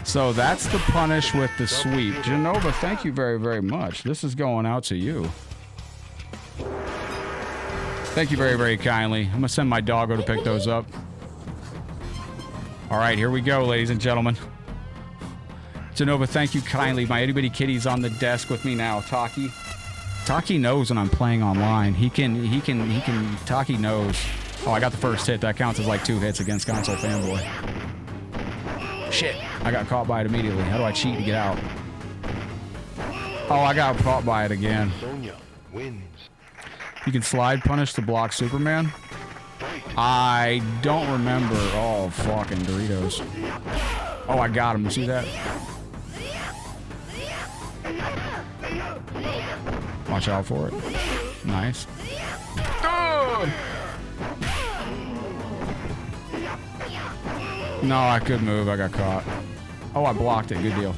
So that's the punish with the sweep. Genova, thank you very, very much. This is going out to you. Thank you very, very kindly. I'm going to send my doggo to pick those up. All right, here we go, ladies and gentlemen. Genova, thank you kindly. My itty-bitty kitty's on the desk with me now. Taki. Taki knows when I'm playing online. Taki knows. Oh, I got the first hit. That counts as like 2 hits against Console Fanboy. Shit. I got caught by it immediately. How do I cheat to get out? Oh, I got caught by it again. Sonya wins. You can slide punish to block Superman? I don't remember. Oh, fucking Doritos. Oh, I got him. You see that? Watch out for it. Nice. Oh! No, I could move. I got caught. Oh, I blocked it. Good deal.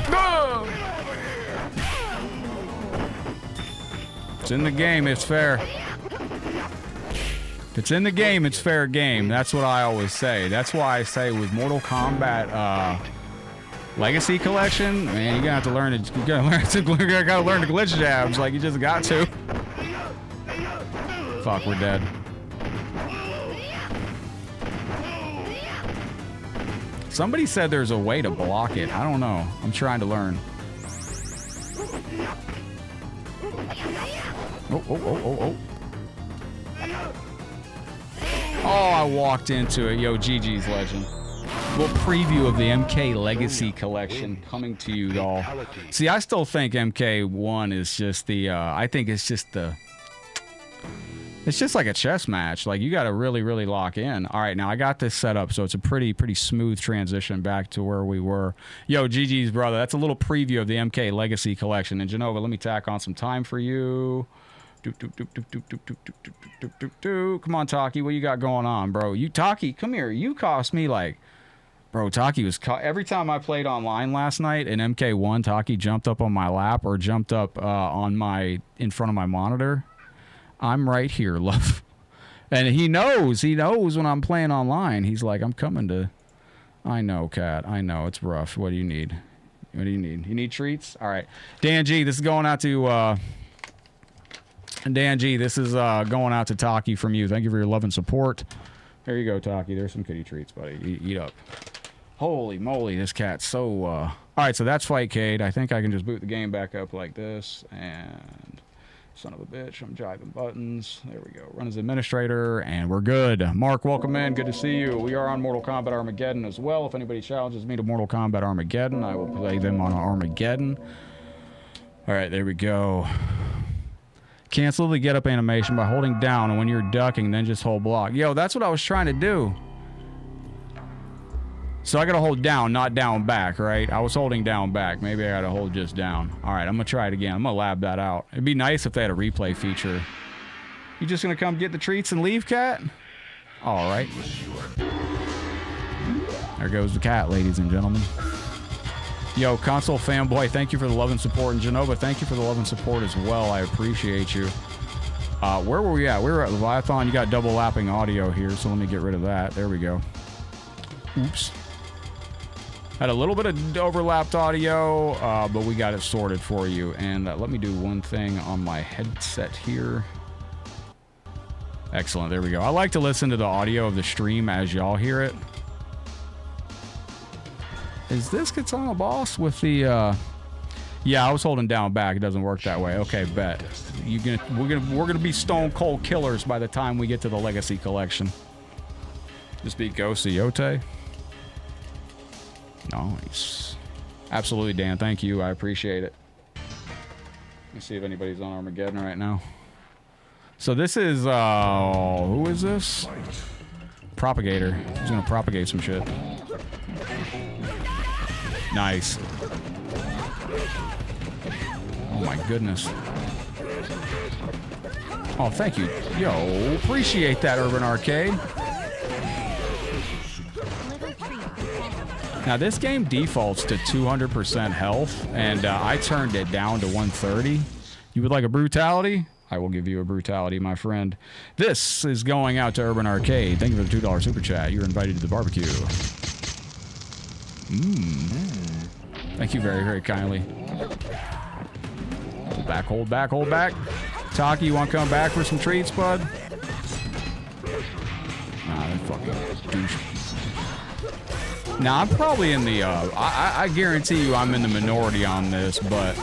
Oh! It's in the game. It's fair. If it's in the game, it's fair game. That's what I always say. That's why I say with Mortal Kombat Legacy Collection, man, you're gonna have to learn it. You gotta learn the glitch jabs. Like you just got to. Fuck, we're dead. Somebody said there's a way to block it. I don't know. I'm trying to learn. Oh. Oh, I walked into it. Yo, GG's legend. Little preview of the MK Legacy Collection coming to you all. See, I still think MK1 is just the, I think it's just the, it's just like a chess match. Like, you got to really, really lock in. All right, now I got this set up, so it's a pretty smooth transition back to where we were. Yo, GG's, brother. That's a little preview of the MK Legacy Collection. And Genova, let me tack on some time for you. Come on, Taki. What you got going on, bro? You, Taki, come here. You cost me like... Bro, Taki was... Every time I played online last night in MK1, Taki jumped up on my lap or jumped up in front of my monitor. I'm right here, love. And he knows when I'm playing online. He's like, I'm coming to... I know, Cat. I know. It's rough. What do you need? What do you need? You need treats? All right. Dan G, this is going out to... Dan G, this is going out to Taki from you. Thank you for your love and support. There you go, Taki. There's some kitty treats, buddy. Eat up. Holy moly, this cat's so... All right, so that's Fightcade. I think I can just boot the game back up like this. And son of a bitch, I'm jiving buttons. There we go. Run as administrator, and we're good. Mark, welcome in. Good to see you. We are on Mortal Kombat Armageddon as well. If anybody challenges me to Mortal Kombat Armageddon, I will play them on Armageddon. All right, there we go. Cancel the get up animation by holding down, and when you're ducking, then just hold block. Yo, that's what I was trying to do. So I gotta hold down, not down back, right? I was holding down back. Maybe I gotta hold just down. All right, I'm gonna try it again. I'm gonna lab that out. It'd be nice if they had a replay feature. You just gonna come get the treats and leave, Cat? All right. There goes the cat, ladies and gentlemen. Yo, Console Fanboy, thank you for the love and support. And Genova, thank you for the love and support as well. I appreciate you. Where were we at? We were at Leviathan. You got double lapping audio here, so let me get rid of that. There we go. Oops. Had a little bit of overlapped audio, but we got it sorted for you. And let me do one thing on my headset here. Excellent. There we go. I like to listen to the audio of the stream as y'all hear it. Is this Katana Boss with the yeah, I was holding down back. It doesn't work that way. Okay, bet. We're gonna be stone cold killers by the time we get to the Legacy Collection. Just beat Ghost Yote. Nice. Absolutely, Dan. Thank you. I appreciate it. Let me see if anybody's on Armageddon right now. So this is who is this? Propagator. He's gonna propagate some shit. Nice. Oh my goodness. Oh, thank you. Yo, appreciate that, Urban Arcade. Now, this game defaults to 200% health, and I turned it down to 130. You would like a brutality? I will give you a brutality, my friend. This is going out to Urban Arcade. Thank you for the $2 super chat. You're invited to the barbecue. Thank you very, very kindly. Hold back, hold back, hold back. Taki, you want to come back for some treats, bud? Nah, that fucking douche. Nah, I'm probably in the, I guarantee you I'm in the minority on this, but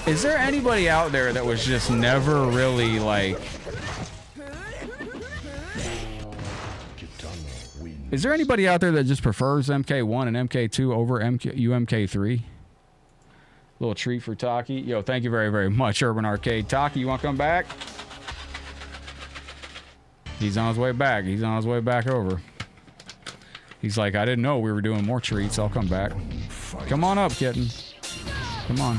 is there anybody out there that was just never really, like... Is there anybody out there that just prefers MK1 and MK2 over UMK3? Little treat for Taki. Yo, thank you very, very much, Urban Arcade. Taki, you want to come back? He's on his way back. He's on his way back over. He's like, I didn't know we were doing more treats. I'll come back. Come on up, kitten. Come on.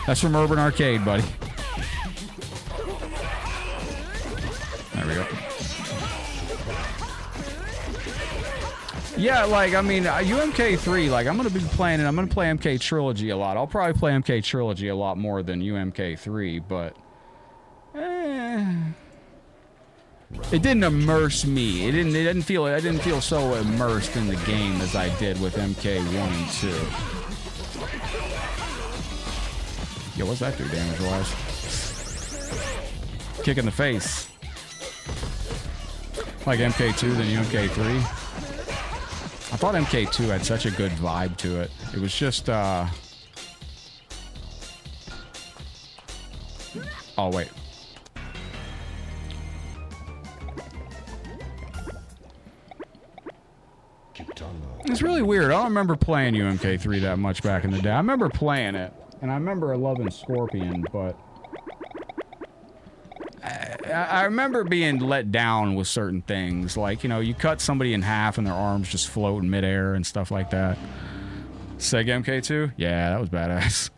That's from Urban Arcade, buddy. There we go. Yeah, like, I mean, UMK3, like, I'm going to be playing it. I'm going to play MK Trilogy a lot. I'll probably play MK Trilogy a lot more than UMK3, but... It didn't immerse me. I didn't feel so immersed in the game as I did with MK1 and 2. Yo, what's that do damage-wise? Kick in the face. Like MK2 than UMK3. I thought MK2 had such a good vibe to it. It was just, Oh, wait. It's really weird. I don't remember playing UMK3 that much back in the day. I remember playing it, and I remember loving Scorpion, but... I remember being let down with certain things. Like, you know, you cut somebody in half and their arms just float in midair and stuff like that. Sega MK2? Yeah, that was badass.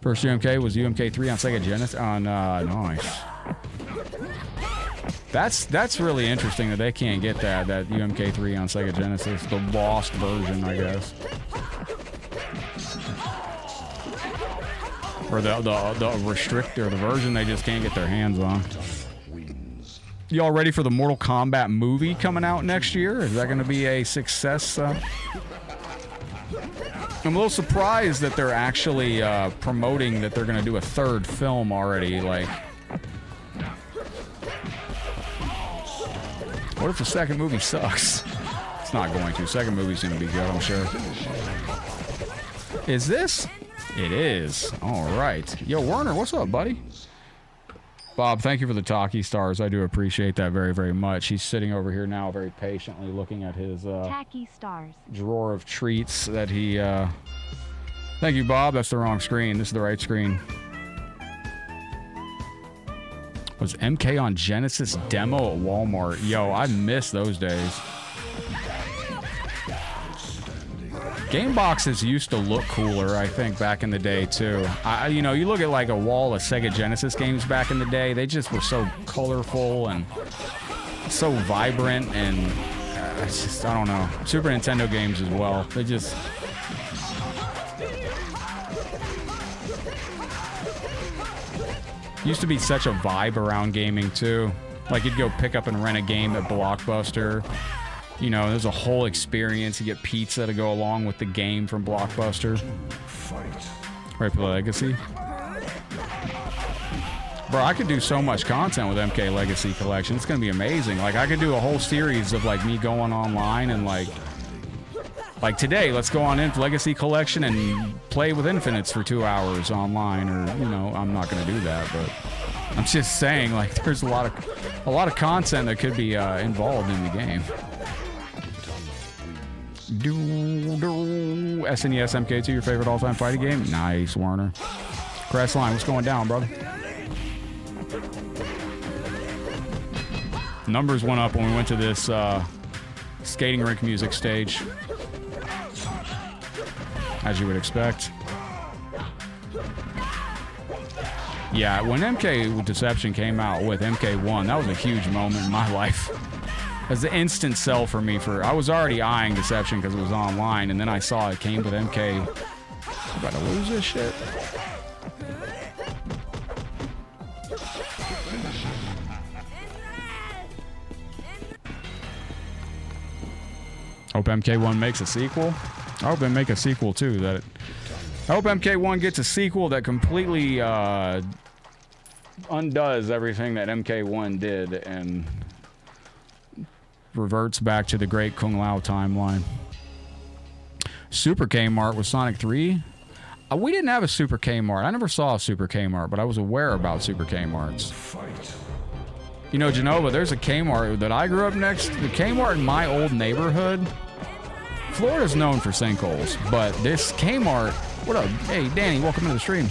First UMK was UMK3 on Sega Genesis. Nice. That's really interesting that they can't get that UMK3 on Sega Genesis. The lost version, I guess. Or the restrictor, the version they just can't get their hands on. Y'all ready for the Mortal Kombat movie coming out next year? Is that going to be a success? I'm a little surprised that they're actually promoting that they're going to do a third film already. Like, what if the second movie sucks? It's not going to. Second movie's going to be good, I'm sure. Is this? It is. All right. Yo, Werner, what's up, buddy? Bob, thank you for the Taki stars. I do appreciate that very, very much. He's sitting over here now very patiently looking at his Tacky stars. Drawer of treats that he... Thank you, Bob. That's the wrong screen. This is the right screen. Was MK on Genesis demo at Walmart? Yo, I miss those days. Game boxes used to look cooler, I think, back in the day, too. You know, you look at, like, a wall of Sega Genesis games back in the day, they just were so colorful and so vibrant, and it's just, I don't know. Super Nintendo games as well. They just... Used to be such a vibe around gaming, too. Like, you'd go pick up and rent a game at Blockbuster. You know, there's a whole experience. You get pizza to go along with the game from Blockbuster. Right for Legacy. Bro, I could do so much content with MK Legacy Collection. It's going to be amazing. Like, I could do a whole series of, like, me going online and, like today, let's go on Legacy Collection and play with Infinites for 2 hours online. Or, you know, I'm not going to do that, but I'm just saying, like, there's a lot of content that could be involved in the game. SNES MK2, your favorite all-time fighting game? Nice, Werner. Crestline, what's going down, brother? Numbers went up when we went to this skating rink music stage. As you would expect. Yeah, when MK Deception came out with MK1, that was a huge moment in my life. It was the instant sell for me. I was already eyeing Deception because it was online, and then I saw it came with MK. I'm about to lose this shit. Hope MK1 makes a sequel. I hope they make a sequel too. I hope MK1 gets a sequel that completely undoes everything that MK1 did and reverts back to the great Kung Lao timeline. Super Kmart with Sonic 3. We didn't have a Super Kmart. I never saw a Super Kmart, but I was aware about Super Kmarts. You know, Genova, there's a Kmart that I grew up next. The Kmart in my old neighborhood. Florida's known for sinkholes, but this Kmart... What up? Hey, Danny, welcome to the stream.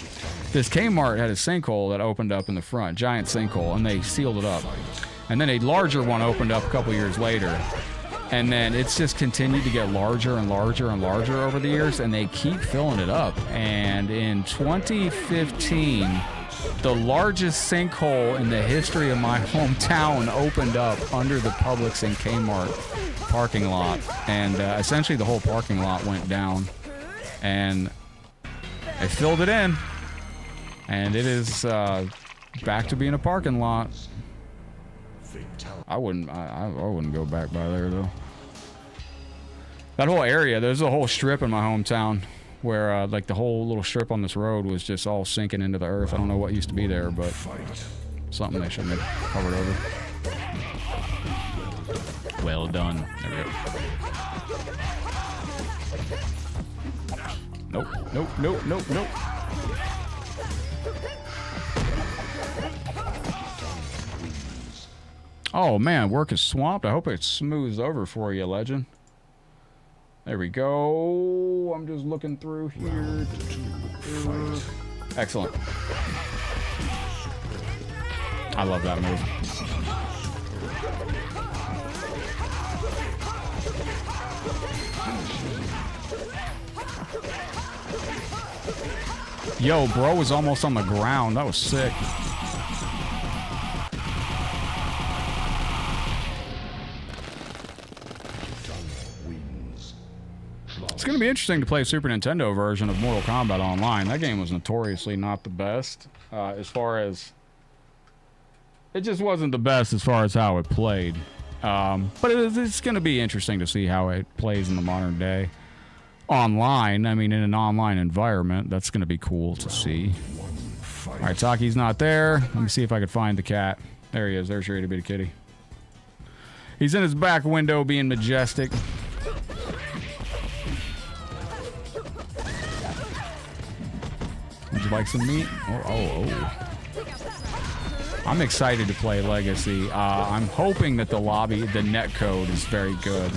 This Kmart had a sinkhole that opened up in the front. Giant sinkhole, and they sealed it up. And then a larger one opened up a couple years later. And then it's just continued to get larger and larger and larger over the years, and they keep filling it up. And in 2015, the largest sinkhole in the history of my hometown opened up under the Publix and Kmart parking lot. And essentially the whole parking lot went down. And they filled it in. And it is back to being a parking lot. I wouldn't go back by there though. That whole area, there's a whole strip in my hometown where like the whole little strip on this road was just all sinking into the earth. I don't know what used to be there, but something they shouldn't have covered over. Well done. There we go. Nope, nope, nope, nope, nope. Oh man, work is swamped. I hope it smooths over for you, legend. There we go. I'm just looking through here. Excellent. I love that move. Yo, bro was almost on the ground. That was sick. It's going to be interesting to play a Super Nintendo version of Mortal Kombat online. That game was notoriously not the best as far as... It just wasn't the best as far as how it played. But it's going to be interesting to see how it plays in the modern day. Online, I mean, in an online environment, that's going to be cool to see. All right, Taki's not there. Let me see if I can find the cat. There he is. There's your itty-bitty kitty. He's in his back window being majestic. Would you like some meat? Oh. I'm excited to play Legacy. I'm hoping that the lobby, the netcode is very good.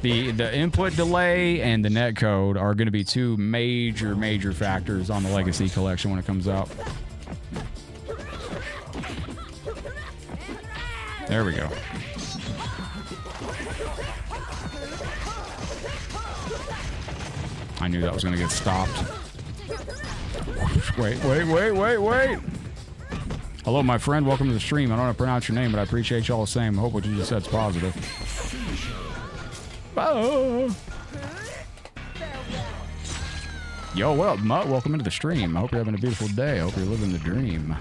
The input delay and the netcode are going to be two major factors on the Legacy collection when it comes out. There we go. I knew that was going to get stopped. Wait. Hello, my friend. Welcome to the stream. I don't know how to pronounce your name, but I appreciate you all the same. I hope what you just said is positive. Oh. Yo, what up, Mutt? Welcome into the stream. I hope you're having a beautiful day. I hope you're living the dream.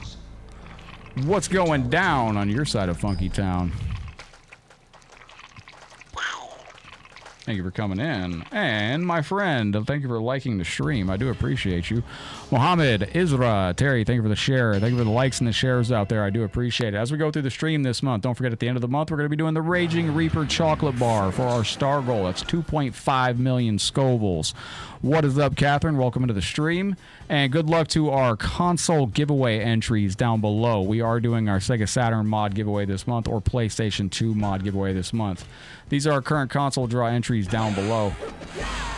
What's going down on your side of Funky Town? Thank you for coming in. And my friend, thank you for liking the stream. I do appreciate you. Mohammed, Isra, Terry, thank you for the share. Thank you for the likes and the shares out there. I do appreciate it. As we go through the stream this month, don't forget at the end of the month, we're going to be doing the Raging Reaper chocolate bar for our star goal. That's 2.5 million Scovilles. What is up, Catherine? Welcome into the stream. And good luck to our console giveaway entries down below. We are doing our Sega Saturn mod giveaway this month or PlayStation 2 mod giveaway this month. These are our current console draw entries down below.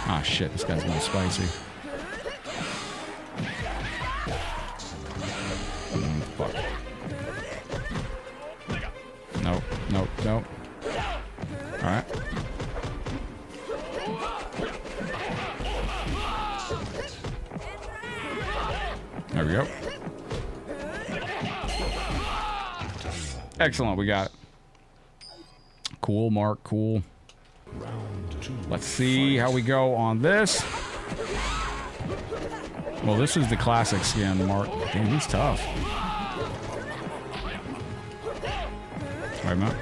Ah, shit. This guy's a little spicy. Fuck. Nope. All right. There we go. Excellent, we got it. Cool, Mark, cool. Let's see how we go on this. Well, this is the classic skin, Mark. Damn, he's tough. Wait a minute.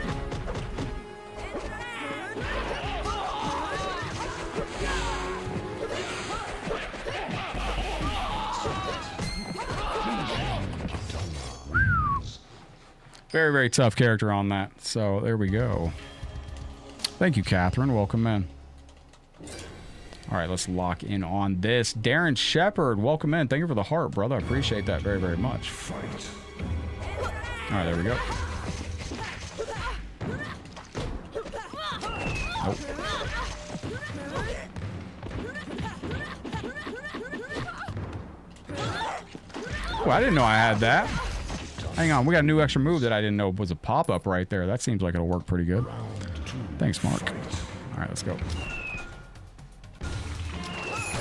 Very, very tough character on that. So there we go. Thank you, Catherine. Welcome in. All right, let's lock in on this. Darren Shepard, welcome in. Thank you for the heart, brother. I appreciate that very, very much. Fight. All right, there we go. Nope. Oh, I didn't know I had that. Hang on, we got a new extra move that I didn't know was a pop-up right there. That seems like it'll work pretty good. Thanks, Mark. All right, let's go.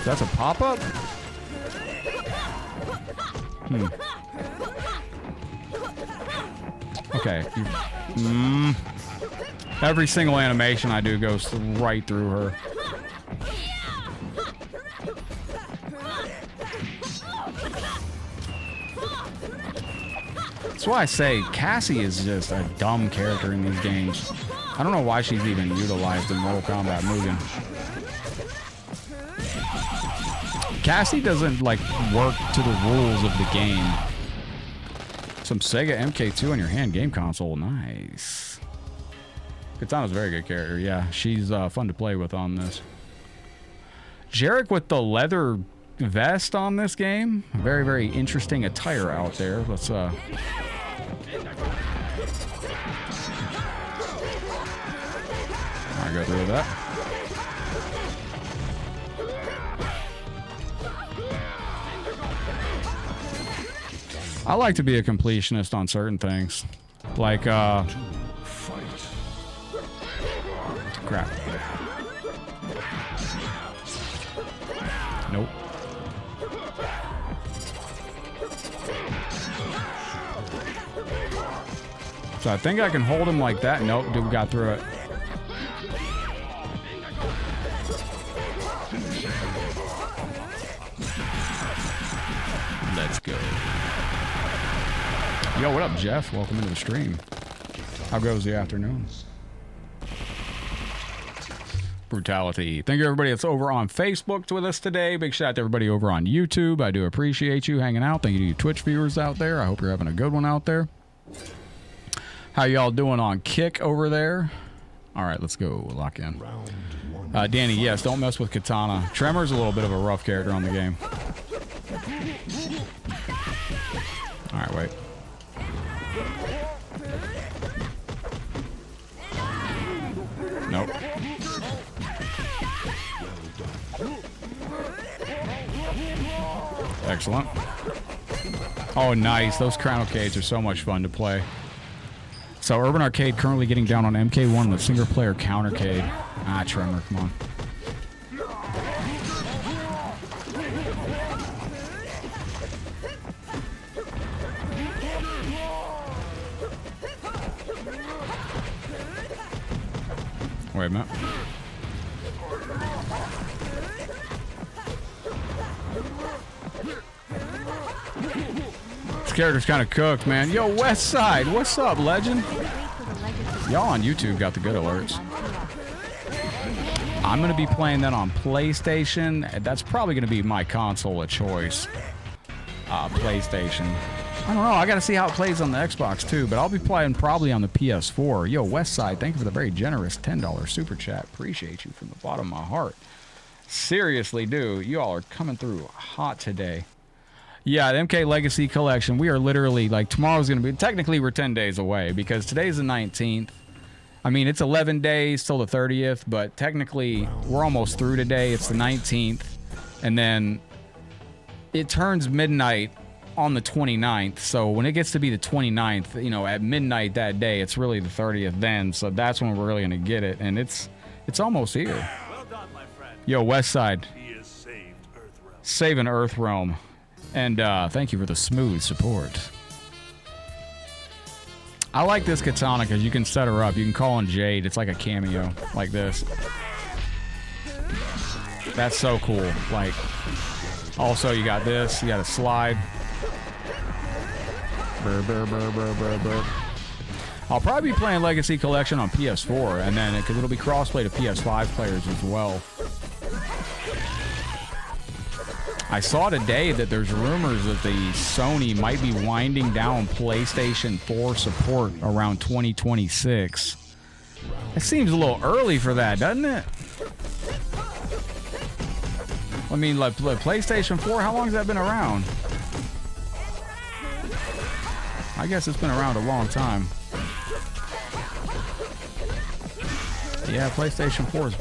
That's a pop-up? Okay. Every single animation I do goes right through her. That's why I say Cassie is just a dumb character in these games. I don't know why she's even utilized in Mortal Kombat Mugen. Cassie doesn't, like, work to the rules of the game. Some Sega MK2 on your hand game console. Nice. Katana's a very good character. Yeah, she's fun to play with on this. Jarek with the leather vest on this game. Very, very interesting attire out there. Let's, I go through that. I like to be a completionist on certain things. Like, crap. Nope. So I think I can hold him like that. Nope, dude got through it. Let's go. Yo, what up, Jeff? Welcome into the stream. How goes the afternoon? Brutality. Thank you, everybody that's over on Facebook with us today. Big shout out to everybody over on YouTube. I do appreciate you hanging out. Thank you to you Twitch viewers out there. I hope you're having a good one out there. How y'all doing on Kick over there? All right, let's go. Lock in. Danny, yes, don't mess with Katana. Tremor's a little bit of a rough character on the game. All right, wait. Nope. Excellent. Oh, nice. Those Crown Arcades are so much fun to play. So, Urban Arcade currently getting down on MK1 with single-player countercade. Ah, Tremor, come on. Wait a minute. This character's kind of cooked, man. Yo, West Side, what's up, legend? Y'all on YouTube got the good alerts. I'm going to be playing that on PlayStation. That's probably going to be my console of choice. PlayStation. I don't know. I got to see how it plays on the Xbox, too. But I'll be playing probably on the PS4. Yo, Westside, thank you for the very generous $10 super chat. Appreciate you from the bottom of my heart. Seriously, dude. You all are coming through hot today. Yeah, the MK Legacy Collection. We are literally, like, tomorrow's going to be... Technically, we're 10 days away because today's the 19th. I mean, it's 11 days till the 30th, but technically, we're almost through today. It's the 19th. And then it turns midnight on the 29th. So when it gets to be the 29th, you know, at midnight that day, it's really the 30th then. So that's when we're really going to get it. And it's almost here. Well done, my friend. Yo, Westside. He has saved Earthrealm. Saving Earthrealm. And thank you for the smooth support. I like this katana because you can set her up. You can call on Jade. It's like a cameo, like this. That's so cool. Like, Also, you got this. You got a slide. I'll probably be playing Legacy Collection on PS4, and then it'll be crossplay to PS5 players as well. I saw today that there's rumors that the Sony might be winding down PlayStation 4 support around 2026. It seems a little early for that, doesn't it? I mean, like PlayStation 4, how long has that been around? I guess it's been around a long time. Yeah, PlayStation 4 is...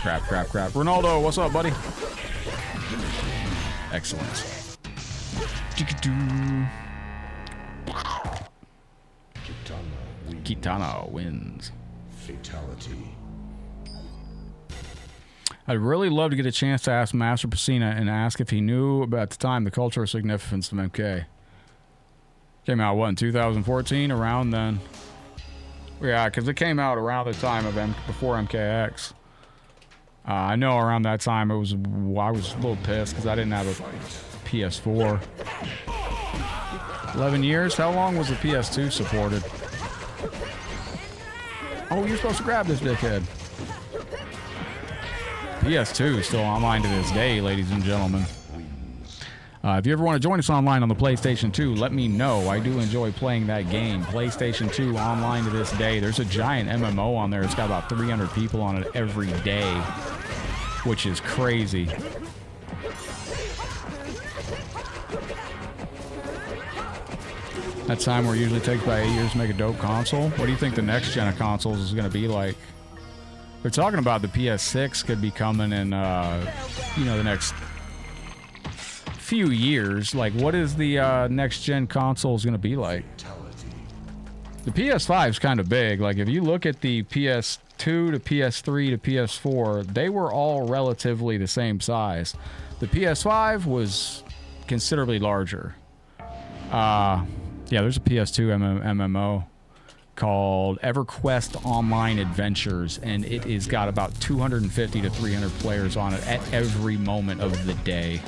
Crap. Ronaldo, what's up, buddy? Excellent. Kitana wins. Fatality. I'd really love to get a chance to ask Master Pacina and ask if he knew about the time the cultural significance of MK. Came out, what, in 2014? Around then. Yeah, because it came out around the time of before MKX. I know around that time I was a little pissed because I didn't have a PS4. 11 years? How long was the PS2 supported? Oh, you're supposed to grab this dickhead. PS2 is still online to this day, ladies and gentlemen. If you ever want to join us online on the PlayStation 2, let me know. I do enjoy playing that game. PlayStation 2 online to this day. There's a giant MMO on there. It's got about 300 people on it every day, which is crazy. That time where it usually takes about 8 years to make a dope console. What do you think the next gen of consoles is going to be like? They're talking about the PS6 could be coming in, the next few years. Like, what is the next gen consoles going to be like? The PS5 is kind of big. Like, if you look at the PS2 to PS3 to PS4, they were all relatively the same size. The PS5 was considerably larger. Yeah, there's a PS2 MMO called EverQuest Online Adventures, and it is got about 250 to 300 players on it at every moment of the day.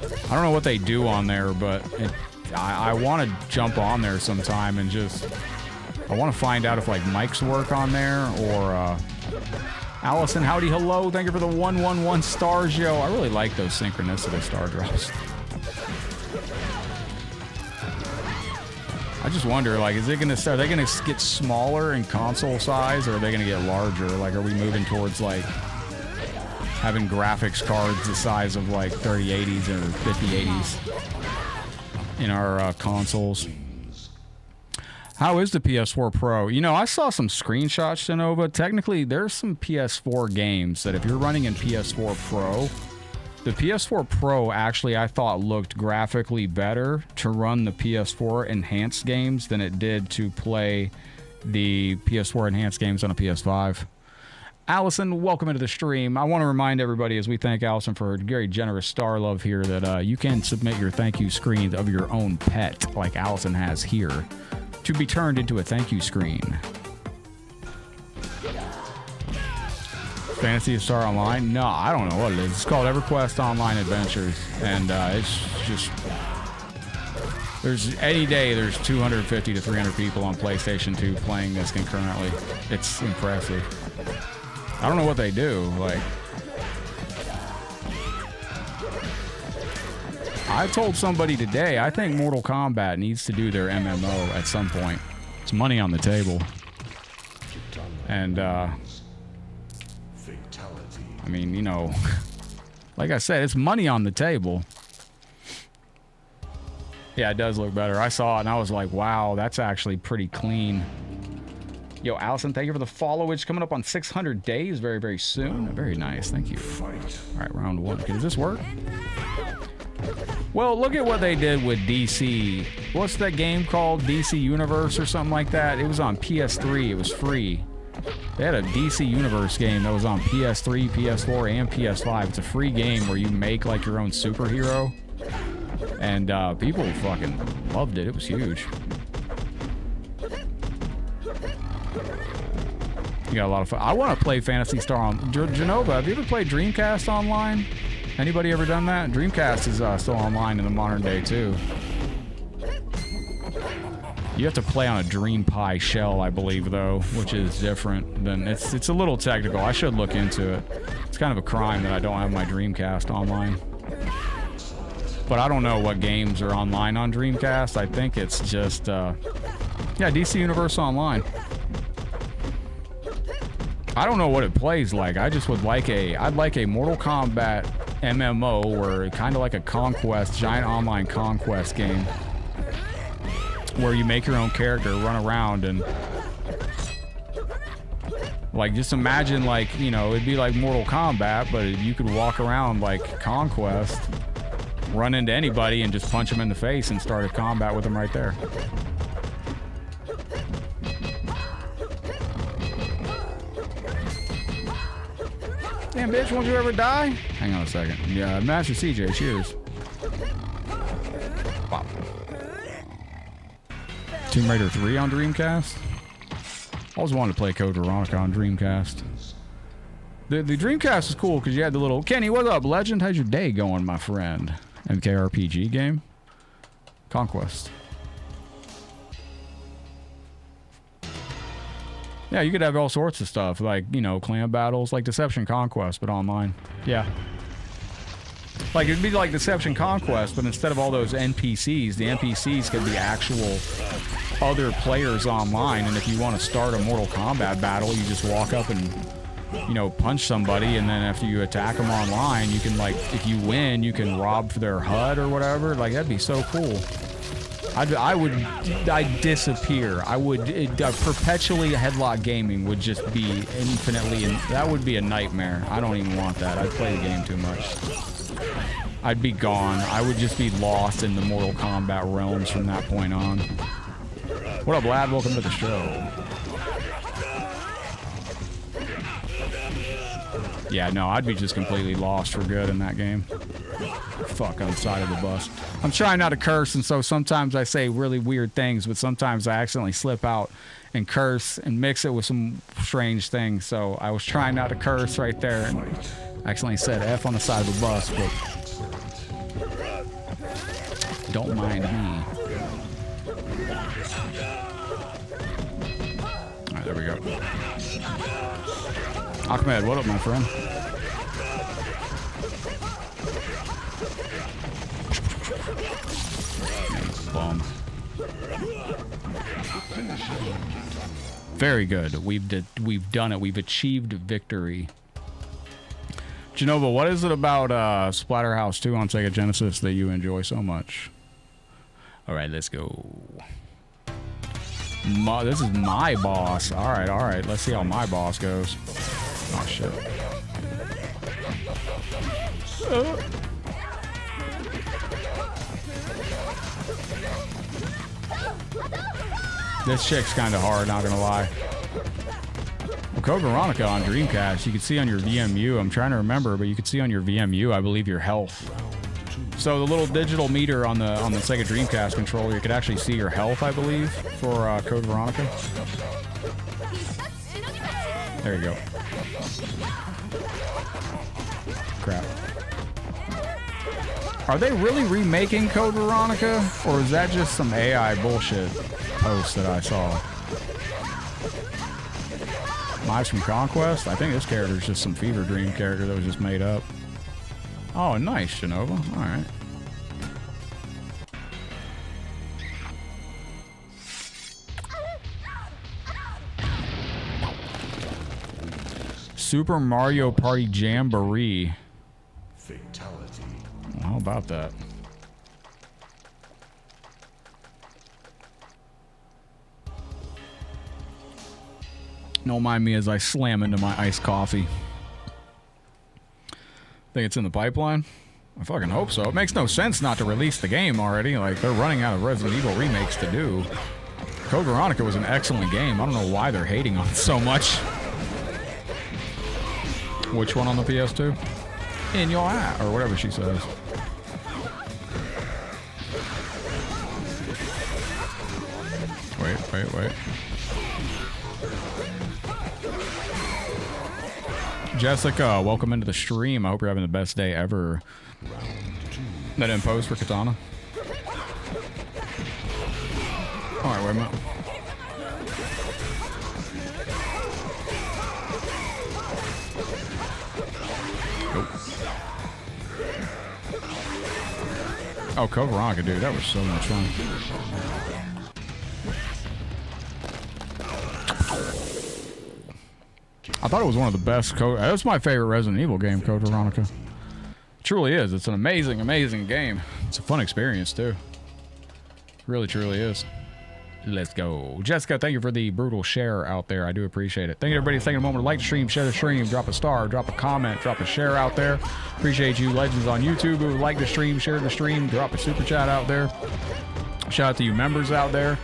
I don't know what they do on there, but I want to jump on there sometime and just... I want to find out if, like, mics work on there, or... Allison, howdy, hello. Thank you for the 111 stars, yo. I really like those synchronicity star drops. I just wonder, like, is it going to start... Are they going to get smaller in console size, or are they going to get larger? Like, are we moving towards, like... having graphics cards the size of like 3080s or 5080s in our consoles. How is the PS4 Pro? You know, I saw some screenshots, Shinova. Technically, there's some PS4 games that if you're running in PS4 Pro, the PS4 Pro actually I thought looked graphically better to run the PS4 enhanced games than it did to play the PS4 enhanced games on a PS5. Allison, welcome into the stream. I want to remind everybody as we thank Allison for her very generous star love here that you can submit your thank you screens of your own pet, like Allison has here, to be turned into a thank you screen. Fantasy Star Online? No, I don't know what it is. It's called EverQuest Online Adventures, and it's just... There's any day there's 250 to 300 people on PlayStation 2 playing this concurrently. It's impressive. I don't know what they do. Like, I told somebody today, I think Mortal Kombat needs to do their MMO at some point. It's money on the table. And, I mean, you know, like I said, it's money on the table. Yeah, it does look better. I saw it and I was like, wow, that's actually pretty clean. Yo, Allison, thank you for the followage. Coming up on 600 days very, very soon. Very nice. Thank you. All right, round one. Okay, does this work? Well, look at what they did with DC. What's that game called? DC Universe or something like that? It was on PS3. It was free. They had a DC Universe game that was on PS3, PS4, and PS5. It's a free game where you make, like, your own superhero. And people fucking loved it. It was huge. You got a lot of fun. I want to play Phantasy Star on Genova. Have you ever played Dreamcast online? Anybody ever done that? Dreamcast is still online in the modern day too. You have to play on a Dream Pi shell, I believe, though, which is different than it's a little technical. I should look into it. It's kind of a crime that I don't have my Dreamcast online. But I don't know what games are online on Dreamcast. I think it's just yeah, DC Universe Online. I don't know what it plays like. I just would like I'd like a Mortal Kombat MMO where kind of like a conquest, giant online conquest game where you make your own character, run around, and like just imagine like, you know, it'd be like Mortal Kombat, but you could walk around like Conquest, run into anybody and just punch them in the face and start a combat with them right there. Damn, bitch, won't you ever die? Hang on a second. Yeah, Master CJ, cheers. Wow. Tomb Raider 3 on Dreamcast? I always wanted to play Code Veronica on Dreamcast. The Dreamcast is cool because you had the little... Kenny, what's up, Legend? How's your day going, my friend? MKRPG game? Conquest. Yeah, you could have all sorts of stuff, like, you know, clan battles, like Deception Conquest, but online. Yeah. Like, it'd be like Deception Conquest, but instead of all those NPCs, the NPCs could be actual other players online, and if you want to start a Mortal Kombat battle, you just walk up and, you know, punch somebody, and then after you attack them online, you can, like, if you win, you can rob their HUD or whatever. Like, that'd be so cool. I'd disappear. Perpetually Headlockedgaming would just be infinitely, that would be a nightmare. I don't even want that. I'd play the game too much. I'd be gone. I would just be lost in the Mortal Kombat realms from that point on. What up, lad? Welcome to the show. Yeah, no, I'd be just completely lost for good in that game. Fuck on the side of the bus. I'm trying not to curse, and so sometimes I say really weird things, but sometimes I accidentally slip out and curse and mix it with some strange things. So I was trying not to curse right there and accidentally said F on the side of the bus, but don't mind me. Alright, there we go. Ahmed, what up, my friend? Bomb. Very good. We've done it. We've achieved victory. Genova, what is it about Splatterhouse 2 on Sega Genesis that you enjoy so much? All right, let's go. This is my boss. All right. Let's see how my boss goes. Oh, shit. This chick's kind of hard, not gonna lie. Well, Code Veronica on Dreamcast, you can see on your VMU, I'm trying to remember, but you can see on your VMU, I believe, your health. So the little digital meter on the Sega Dreamcast controller, you could actually see your health, I believe, for Code Veronica. There you go. Crap. Are they really remaking Code Veronica, or is that just some AI bullshit post that I saw? Mice from Conquest? I think this character is just some Fever Dream character that was just made up. Oh, nice, Genova. All right. Super Mario Party Jamboree. Fatality. Well, how about that? Don't mind me as I slam into my iced coffee. Think it's in the pipeline? I fucking hope so. It makes no sense not to release the game already. Like, they're running out of Resident Evil remakes to do. Code Veronica was an excellent game. I don't know why they're hating on it so much. Which one on the PS2? In your eye, or whatever she says. Wait. Jessica, welcome into the stream. I hope you're having the best day ever. That in post for Katana. Alright, wait a minute. Oh, Code Veronica, dude, that was so much fun. I thought it was one of the best Code. That's my favorite Resident Evil game, Code Veronica. It truly is. It's an amazing, amazing game. It's a fun experience too. It really, truly is. Let's go. Jessica, thank you for the brutal share out there. I do appreciate it. Thank you, everybody, for taking a moment to like the stream, share the stream, drop a star, drop a comment, drop a share out there. Appreciate you, legends on YouTube who like the stream, share the stream, drop a super chat out there. Shout out to you members out there.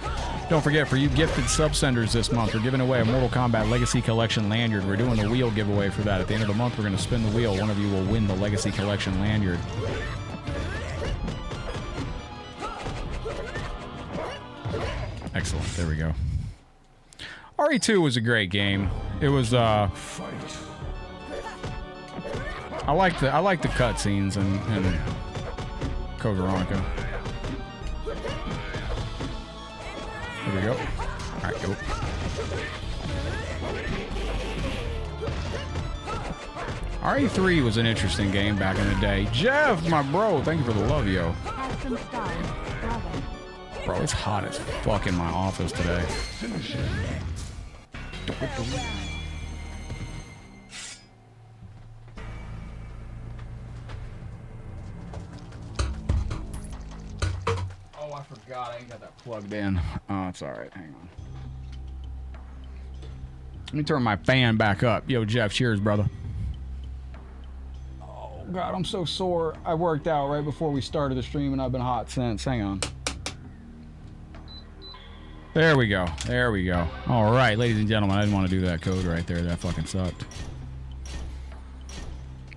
Don't forget, for you gifted sub-senders this month, we're giving away a Mortal Kombat Legacy Collection lanyard. We're doing the wheel giveaway for that. At the end of the month, we're going to spin the wheel. One of you will win the Legacy Collection lanyard. Excellent. There we go. RE2 was a great game. It was I like the cutscenes and Code Veronica. There we go. All right, go. RE3 was an interesting game back in the day. Jeff, my bro, thank you for the love, yo. Have some stars. Bravo. Bro, it's hot as fuck in my office today. Oh, I forgot. I ain't got that plugged in. Oh, it's all right. Hang on. Let me turn my fan back up. Yo, Jeff, cheers, brother. Oh, God, I'm so sore. I worked out right before we started the stream, and I've been hot since. Hang on. There we go. There we go. All right, ladies and gentlemen, I didn't want to do that code right there. That fucking sucked.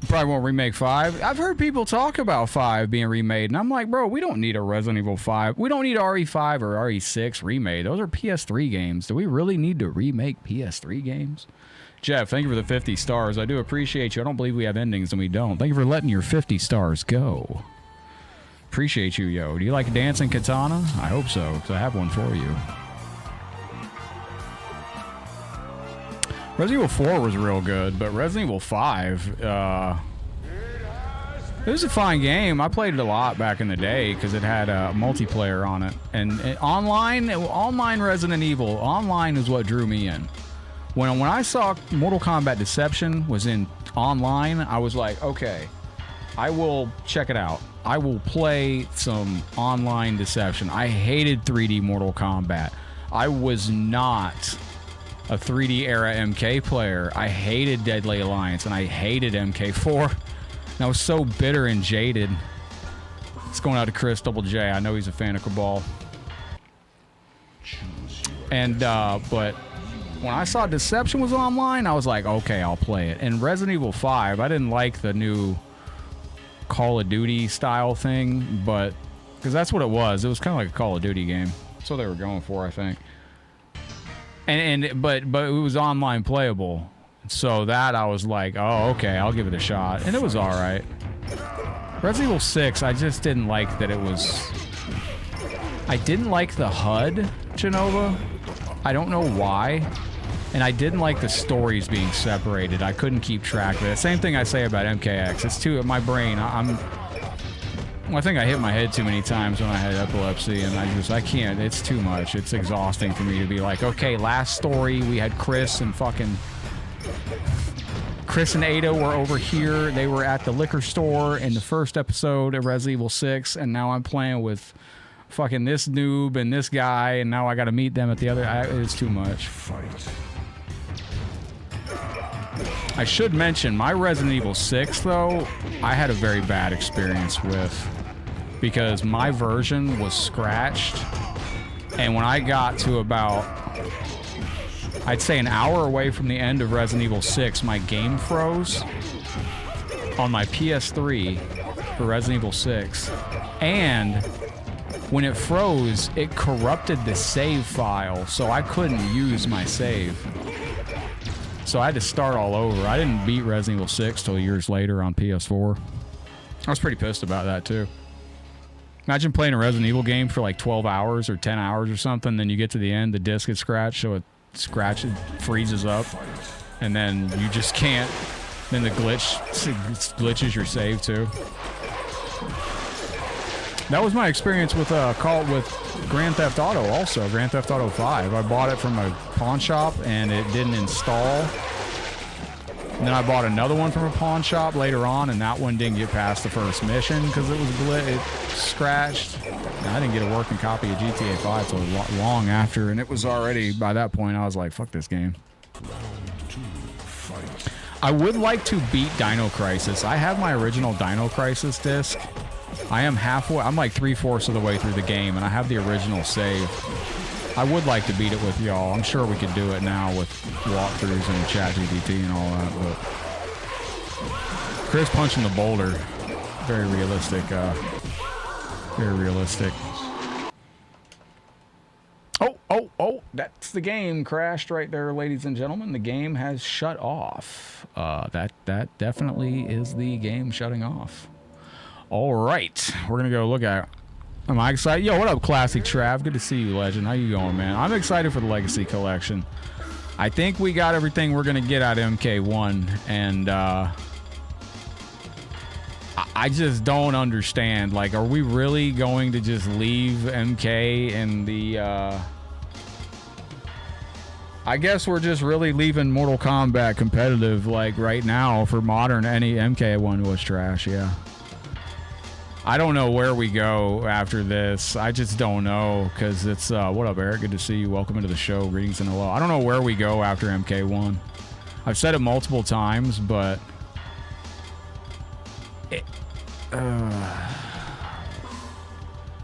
Probably won't remake 5. I've heard people talk about 5 being remade, and I'm like, bro, we don't need a Resident Evil 5. We don't need RE5 or RE6 remade. Those are PS3 games. Do we really need to remake PS3 games? Jeff, thank you for the 50 stars. I do appreciate you. I don't believe we have endings, and we don't. Thank you for letting your 50 stars go. Appreciate you, yo. Do you like dancing katana? I hope so, because I have one for you. Resident Evil 4 was real good, but Resident Evil 5, it was a fine game. I played it a lot back in the day because it had multiplayer on it. And online Resident Evil, online is what drew me in. When I saw Mortal Kombat Deception was in online, I was like, okay, I will check it out. I will play some online Deception. I hated 3D Mortal Kombat. I was not a 3D era MK player. I hated Deadly Alliance and I hated MK4. And I was so bitter and jaded. It's going out to Chris Double J. I know he's a fan of Cabal. And but when I saw Deception was online, I was like, okay, I'll play it. And Resident Evil 5, I didn't like the new Call of Duty style thing, but because that's what it was. It was kind of like a Call of Duty game. That's what they were going for, I think. But it was online playable, so that I was like, oh, okay, I'll give it a shot, and it was all right. Resident Evil 6, I just didn't like that it was. I didn't like the HUD, Genova. I don't know why, and I didn't like the stories being separated. I couldn't keep track of it. Same thing I say about MKX. It's too my brain. I think I hit my head too many times when I had epilepsy, and I can't. It's too much. It's exhausting for me to be like, okay, last story, we had Chris and Ada were over here. They were at the liquor store in the first episode of Resident Evil 6, and now I'm playing with fucking this noob and this guy, and now I got to meet them at the other. It's too much. I should mention, my Resident Evil 6, though, I had a very bad experience with, because my version was scratched, and when I got to about, I'd say an hour away from the end of Resident Evil 6, my game froze on my PS3 for Resident Evil 6, and when it froze, it corrupted the save file, so I couldn't use my save. So I had to start all over. I didn't beat Resident Evil 6 till years later on PS4. I was pretty pissed about that too. Imagine playing a Resident Evil game for like 12 hours or 10 hours or something, then you get to the end, the disc gets scratched, so it freezes up, and then you just can't. Then the glitches your save too. That was my experience with Grand Theft Auto also, Grand Theft Auto 5. I bought it from a pawn shop and it didn't install. And then I bought another one from a pawn shop later on, and that one didn't get past the first mission because it scratched. And I didn't get a working copy of GTA 5 until long after, and it was already, by that point, I was like, fuck this game. I would like to beat Dino Crisis. I have my original Dino Crisis disc. I am halfway, I'm like 3/4 of the way through the game, and I have the original save. I would like to beat it with y'all. I'm sure we could do it now with walkthroughs and ChatGPT and all that, but Chris punching the boulder. Very realistic, very realistic. Oh, that's the game crashed right there, ladies and gentlemen. The game has shut off. That definitely is the game shutting off. All right, we're gonna go look at. Am I excited? Yo, what up, Classic Trav? Good to see you, Legend. How you going, man? I'm excited for the Legacy Collection. I think we got everything we're gonna get out of MK1, and I just don't understand. Like, are we really going to just leave MK in the? I guess we're just really leaving Mortal Kombat competitive, like right now for modern. Any MK1 was trash, yeah. I don't know where we go after this. I just don't know, because it's, what up, Eric? Good to see you. Welcome into the show. Greetings and hello. I don't know where we go after MK1. I've said it multiple times, but...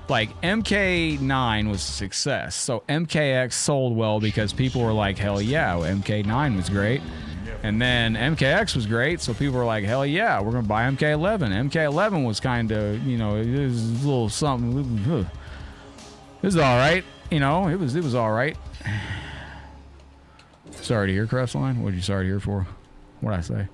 like, MK9 was a success. So MKX sold well because people were like, hell yeah, MK9 was great. And then MKX was great, so people were like, hell yeah, we're going to buy MK11. MK11 was kind of, you know, it was a little something. It was all right. You know, it was all right. Sorry to hear, Crestline. What did you sorry to hear for? What'd I say?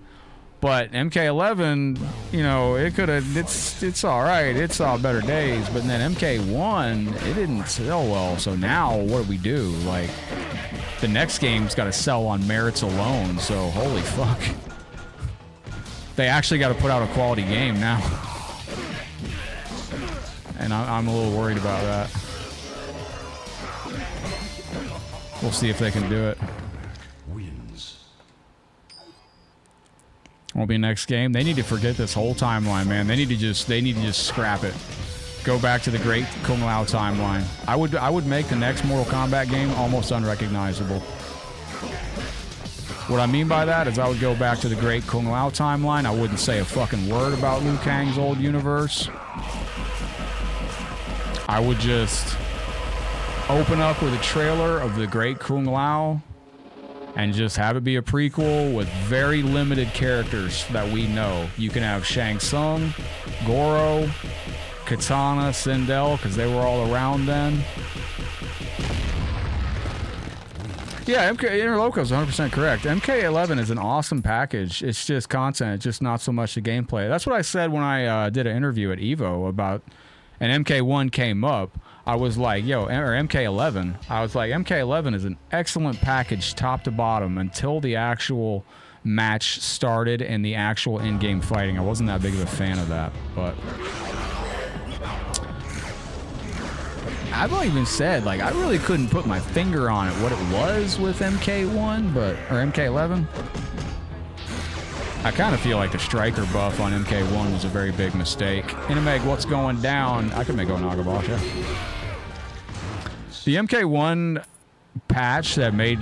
But MK11, you know, it could have, it's all right. It saw better days. But then MK1, it didn't sell well. So now what do we do? Like, the next game's got to sell on merits alone, so holy fuck. They actually got to put out a quality game now. And I'm a little worried about that. We'll see if they can do it. Won't be next game. They need to forget this whole timeline, man. They need to just scrap it. Go back to the great Kung Lao timeline. I would make the next Mortal Kombat game almost unrecognizable. What I mean by that is I would go back to the great Kung Lao timeline. I wouldn't say a fucking word about Liu Kang's old universe. I would just open up with a trailer of the great Kung Lao and just have it be a prequel with very limited characters that we know. You can have Shang Tsung, Goro, Katana, Sindel, because they were all around then. Yeah, Interloco's 100% correct. MK11 is an awesome package. It's just content, just not so much the gameplay. That's what I said when I did an interview at EVO about, and MK1 came up. I was like, yo, or MK11. I was like, MK11 is an excellent package top to bottom until the actual match started and the actual in-game fighting. I wasn't that big of a fan of that, but... I've even said, like, I really couldn't put my finger on it, what it was with MK1, or MK11. I kind of feel like the striker buff on MK1 was a very big mistake. Inameg, what's going down? I could make Onagabash, yeah. The MK1 patch that made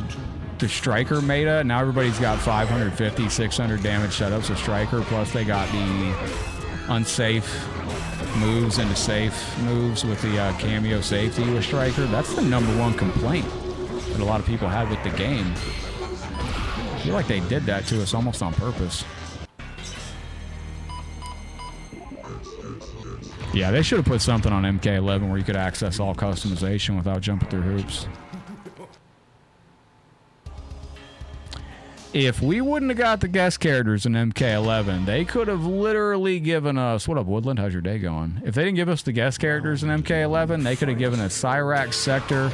the striker meta, now everybody's got 550, 600 damage setups with striker, plus they got the unsafe moves into safe moves with the cameo safety with striker. That's the #1 complaint that a lot of people had with the game. I feel like they did that to us almost on purpose. Yeah, they should have put something on MK11 where you could access all customization without jumping through hoops. If we wouldn't have got the guest characters in MK11, they could have literally given us... What up, Woodland? How's your day going? If they didn't give us the guest characters in MK11, they could have given us Cyrax, Sector,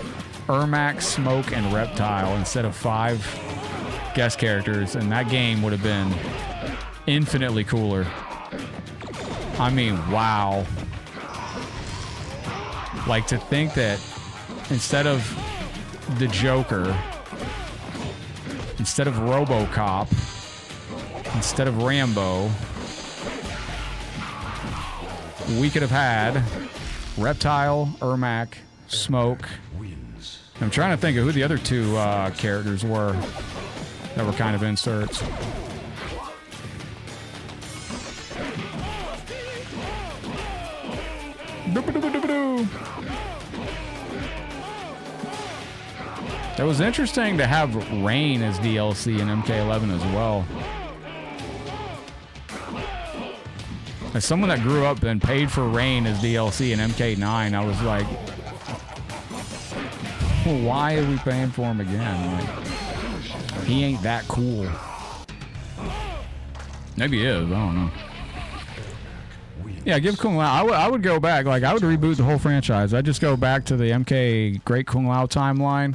Ermac, Smoke, and Reptile instead of 5 guest characters, and that game would have been infinitely cooler. I mean, wow. Like, to think that instead of the Joker... Instead of RoboCop, instead of Rambo, we could have had Reptile, Ermac, Smoke. I'm trying to think of who the other 2 characters were that were kind of inserts. It was interesting to have Rain as DLC in MK11 as well. As someone that grew up and paid for Rain as DLC in MK9, I was like, well, why are we paying for him again? Like, he ain't that cool. Maybe he is, I don't know. Yeah, give Kung Lao. I would go back. Like, I would reboot the whole franchise. I'd just go back to the MK Great Kung Lao timeline.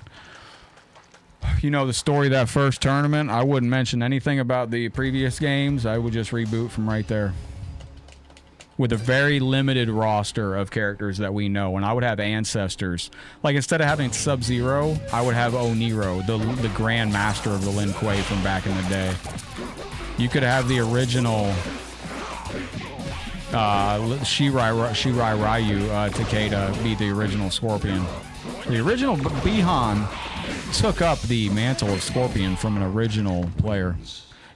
You know, the story of that first tournament, I wouldn't mention anything about the previous games. I would just reboot from right there. With a very limited roster of characters that we know. And I would have ancestors. Like, instead of having Sub-Zero, I would have Oniro, the Grand Master of the Lin Kuei from back in the day. You could have the original Shirai Ryu Takeda be the original Scorpion. The original Bihan took up the mantle of Scorpion from an original player.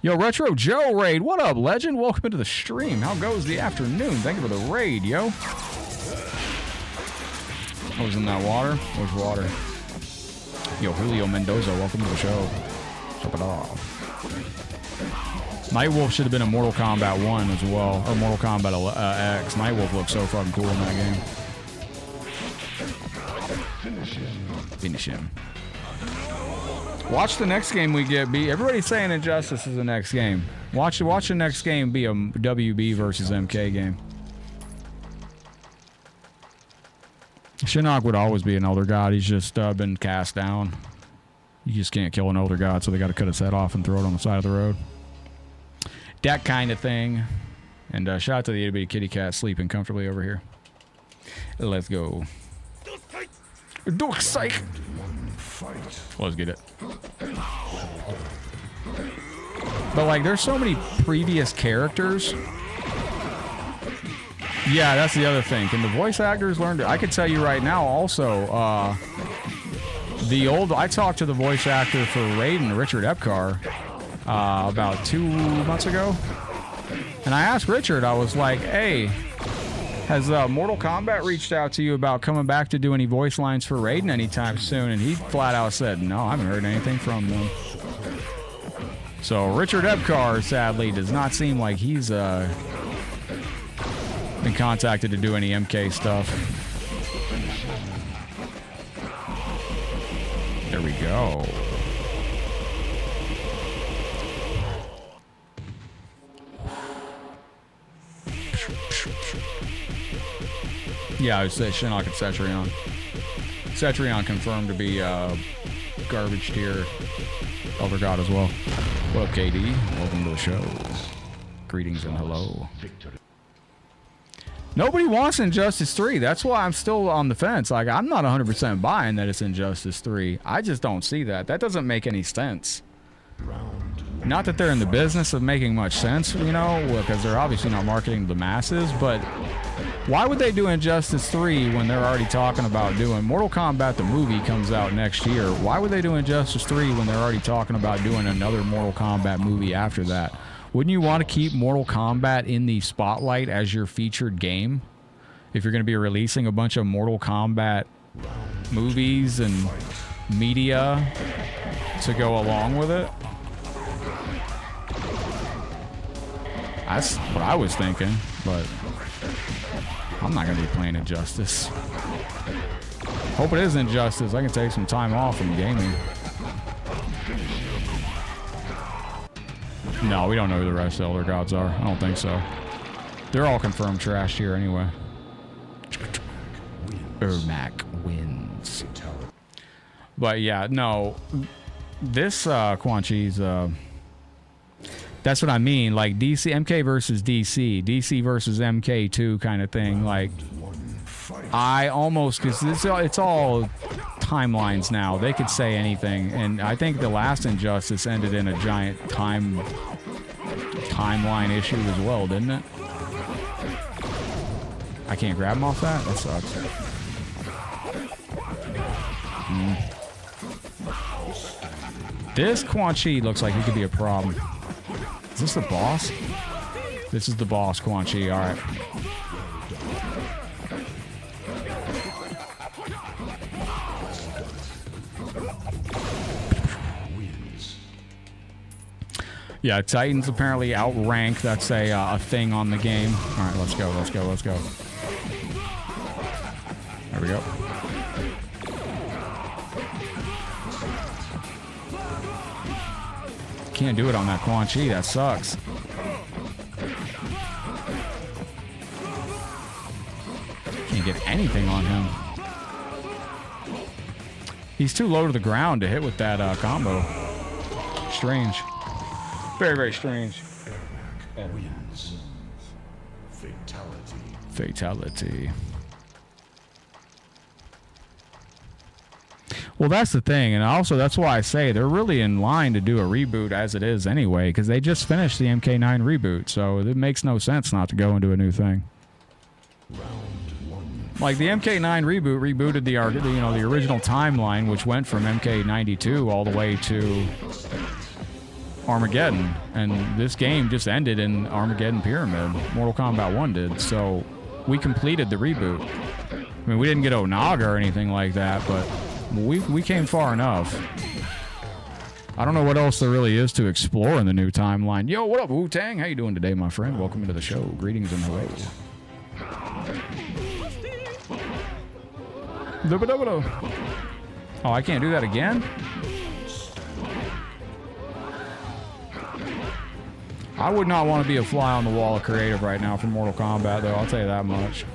Yo, Retro Joe raid. What up, legend? Welcome into the stream. How goes the afternoon? Thank you for the raid, yo. What was in that water? Where's water? Yo, Julio Mendoza, welcome to the show. Chop it off. Nightwolf should have been a Mortal Kombat 1 as well. Or Mortal Kombat X. Nightwolf looks so fucking cool in that game. Finish him. Watch the next game we get be. Everybody's saying Injustice is the next game. Watch the next game be a WB versus MK game. Shinnok would always be an Elder God. He's just been cast down. You just can't kill an Elder God, so they got to cut his head off and throw it on the side of the road. That kind of thing. And shout out to the itty bitty kitty cat sleeping comfortably over here. Let's go. Dork psych. Let's get it. But like, there's so many previous characters. Yeah, that's the other thing. Can the voice actors learn to... I could tell you right now also, I talked to the voice actor for Raiden, Richard Epcar, about 2 months ago. And I asked Richard, I was like, hey, has Mortal Kombat reached out to you about coming back to do any voice lines for Raiden anytime soon? And he flat out said, no, I haven't heard anything from them. So Richard Epcar, sadly, does not seem like he's been contacted to do any MK stuff. There we go. Yeah, I would say Shinnok and Cetrion. Cetrion confirmed to be garbage tier Elder God as well. What up, KD? Welcome to the show. Greetings and hello. Nobody wants Injustice 3. That's why I'm still on the fence. Like, I'm not 100% buying that it's Injustice 3. I just don't see that. That doesn't make any sense. Not that they're in the business of making much sense, you know, because they're obviously not marketing to the masses, but why would they do Injustice 3 when they're already talking about doing Mortal Kombat the movie comes out next year? Why would they do Injustice 3 when they're already talking about doing another Mortal Kombat movie after that? Wouldn't you want to keep Mortal Kombat in the spotlight as your featured game? If you're going to be releasing a bunch of Mortal Kombat movies and media to go along with it? That's what I was thinking, but I'm not going to be playing Injustice. Hope it is Injustice. I can take some time off from gaming. No, we don't know who the rest of the Elder Gods are. I don't think so. They're all confirmed trashed here anyway. Ermac wins. But yeah, no. This Quan Chi's... that's what I mean. Like DC, MK versus DC. DC versus MK2 kind of thing. Like, I almost... Because it's all timelines now. They could say anything. And I think the last Injustice ended in a giant timeline issue as well, didn't it? I can't grab him off that? That sucks. This Quan Chi looks like he could be a problem. Is this the boss? This is the boss, Quan Chi. All right. Yeah, Titans apparently outrank. That's a thing on the game. All right, let's go, let's go, let's go. There we go. Can't do it on that Quan Chi. That sucks. Can't get anything on him. He's too low to the ground to hit with that combo. Strange. Very, very strange. Wins. Fatality. Fatality. Well, that's the thing, and also that's why I say they're really in line to do a reboot as it is anyway, because they just finished the MK9 reboot, so it makes no sense not to go into a new thing. Like the MK9 reboot rebooted the original timeline, which went from MK92 all the way to Armageddon, and this game just ended in Armageddon Pyramid. Mortal Kombat 1 did, so we completed the reboot. I mean, we didn't get Onaga or anything like that, but we came far enough. I don't know what else there really is to explore in the new timeline. Yo, what up, Wu-Tang? How you doing today, my friend? Welcome into the show. Greetings and hello. Oh, I can't do that again? I would not want to be a fly on the wall of creative right now for Mortal Kombat, though. I'll tell you that much.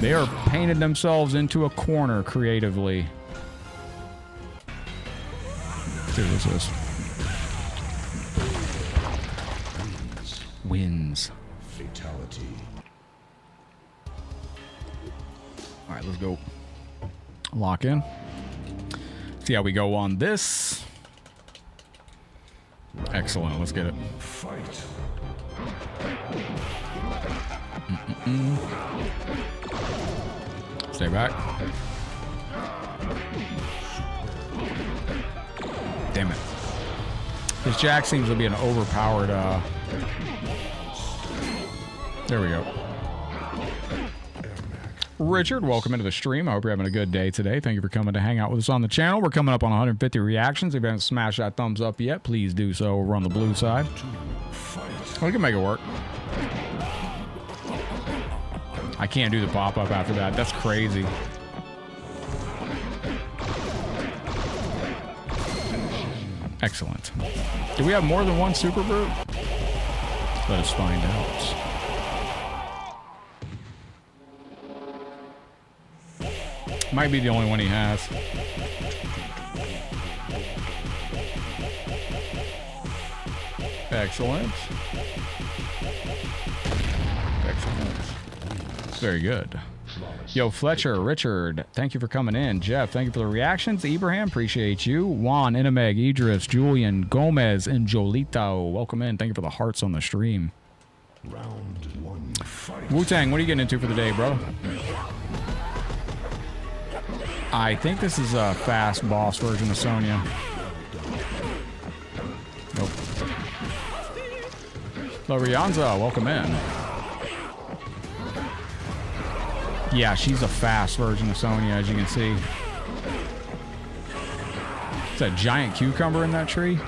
They are painted themselves into a corner creatively. Dude, what's this? Wins. Fatality. All right, let's go. Lock in. See how we go on this. Excellent. Let's get it. Fight. Stay back. Damn it. This Jack seems to be an overpowered, There we go. Richard, welcome into the stream. I hope you're having a good day today. Thank you for coming to hang out with us on the channel. We're coming up on 150 reactions. If you haven't smashed that thumbs up yet, please do so over on the blue side. We can make it work. I can't do the pop-up after that. That's crazy. Excellent. Do we have more than one Super Brute? Let us find out. Might be the only one he has. Excellent. Excellent. Very good. Yo, Fletcher, Richard, thank you for coming in. Jeff, thank you for the reactions. Ibrahim, appreciate you. Juan, Inameg, Idris, Julian, Gomez, and Jolito, welcome in. Thank you for the hearts on the stream. Round one. Fight. Wu-Tang, what are you getting into for the day, bro? I think this is a fast boss version of Sonya. Nope. Lorianza, welcome in. Yeah, she's a fast version of Sonya, as you can see. Is that a giant cucumber in that tree?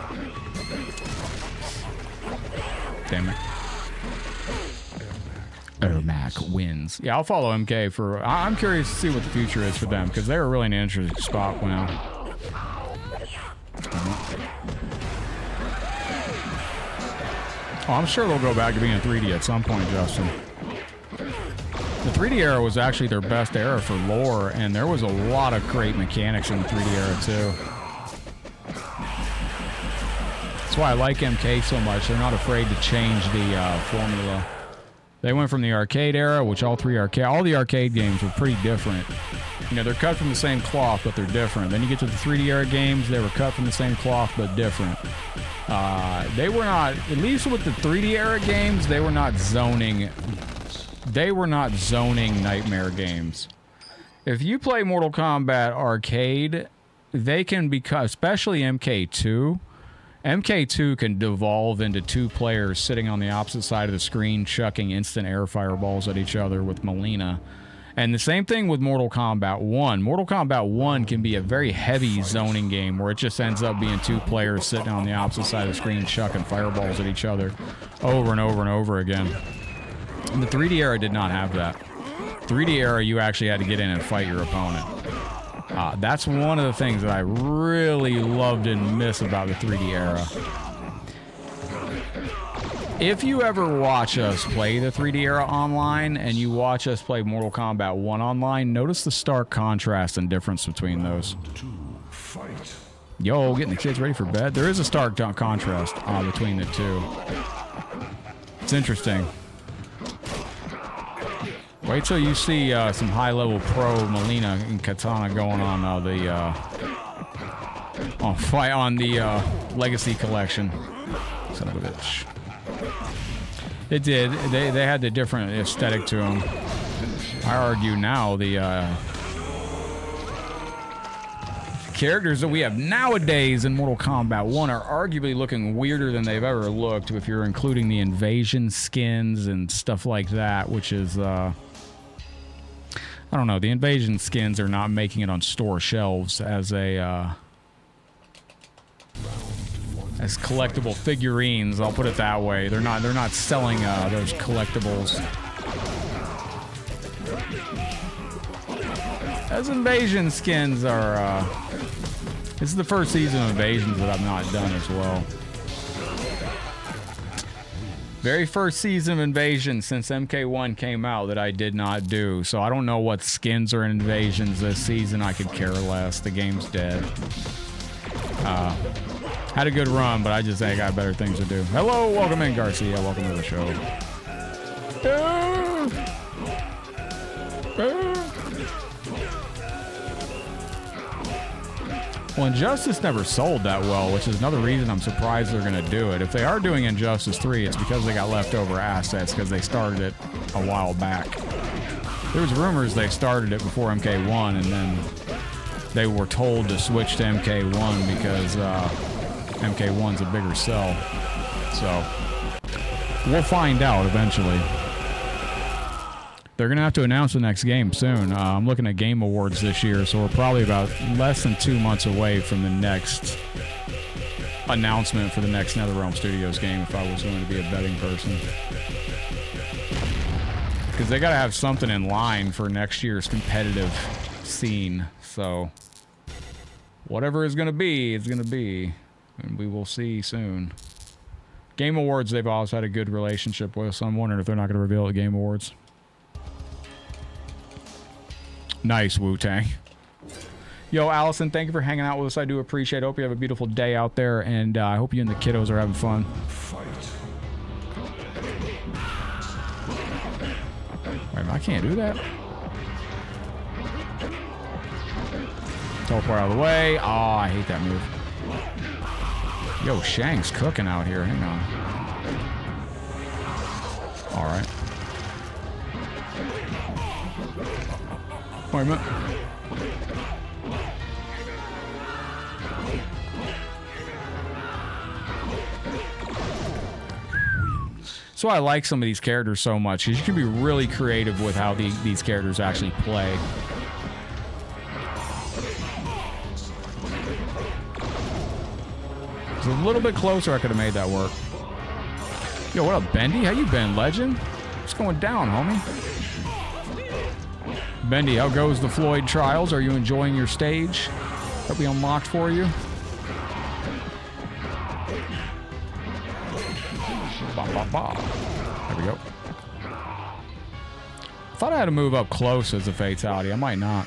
Damn it. Ermac wins. Yeah, I'll follow MK for... I'm curious to see what the future is for them, because they're really in an interesting spot now. Oh, I'm sure they'll go back to being 3D at some point, Justin. The 3D era was actually their best era for lore, and there was a lot of great mechanics in the 3D era, too. That's why I like MK so much. They're not afraid to change the formula. They went from the arcade era, which all the arcade games were pretty different. You know, they're cut from the same cloth, but they're different. Then you get to the 3D era games, they were cut from the same cloth, but different. They were not, at least with the 3D era games, they were not zoning nightmare games. If you play Mortal Kombat Arcade, they can become, especially MK2, MK2 can devolve into two players sitting on the opposite side of the screen, chucking instant air fireballs at each other with Melina. And the same thing with Mortal Kombat 1. Mortal Kombat 1 can be a very heavy zoning game where it just ends up being two players sitting on the opposite side of the screen, chucking fireballs at each other over and over and over again. And the 3D era did not have that. 3D era, you actually had to get in and fight your opponent. That's one of the things that I really loved and miss about the 3D era. If you ever watch us play the 3D era online and you watch us play Mortal Kombat 1 online, notice the stark contrast and difference between those. Yo, getting the kids ready for bed. There is a stark contrast between the two. It's interesting. Wait till you see some high-level pro Melina and Katana going on the Legacy Collection. Son of a bitch. It did. They had the different aesthetic to them. I argue now the characters that we have nowadays in Mortal Kombat 1 are arguably looking weirder than they've ever looked, if you're including the invasion skins and stuff like that, which is I don't know. The invasion skins are not making it on store shelves as a as collectible figurines. I'll put it that way. They're not selling those collectibles as invasion skins are. This is the first season of Invasions that I've not done as well. Very first season of Invasion since MK1 came out that I did not do. So I don't know what skins are in Invasions this season. I could care less. The game's dead. Had a good run, but I just think I got better things to do. Hello, welcome in, Garcia. Welcome to the show. Well, Injustice never sold that well, which is another reason I'm surprised they're going to do it. If they are doing Injustice 3, it's because they got leftover assets, because they started it a while back. There was rumors they started it before MK1, and then they were told to switch to MK1 because MK1's a bigger sell. So we'll find out eventually. They're going to have to announce the next game soon. I'm looking at Game Awards this year, so we're probably about less than 2 months away from the next announcement for the next NetherRealm Studios game if I was going to be a betting person. Because they got to have something in line for next year's competitive scene. So whatever it's going to be, it's going to be. And we will see soon. Game Awards, they've always had a good relationship with, so I'm wondering if they're not going to reveal it at Game Awards. Nice, Wu-Tang. Yo, Allison, thank you for hanging out with us. I do appreciate it. Hope you have a beautiful day out there, and I hope you and the kiddos are having fun. Wait, I can't do that. Teleport out of the way. Oh, I hate that move. Yo, Shang's cooking out here. Hang on. All right. Wait a minute. So I like some of these characters so much, because you can be really creative with how these characters actually play. It's a little bit closer, I could have made that work. Yo, what up, Bendy? How you been, legend? What's going down, homie? Bendy, how goes the Floyd trials? Are you enjoying your stage that we unlocked for you? Ba, ba, ba. There we go. Thought I had to move up close as a fatality. I might not.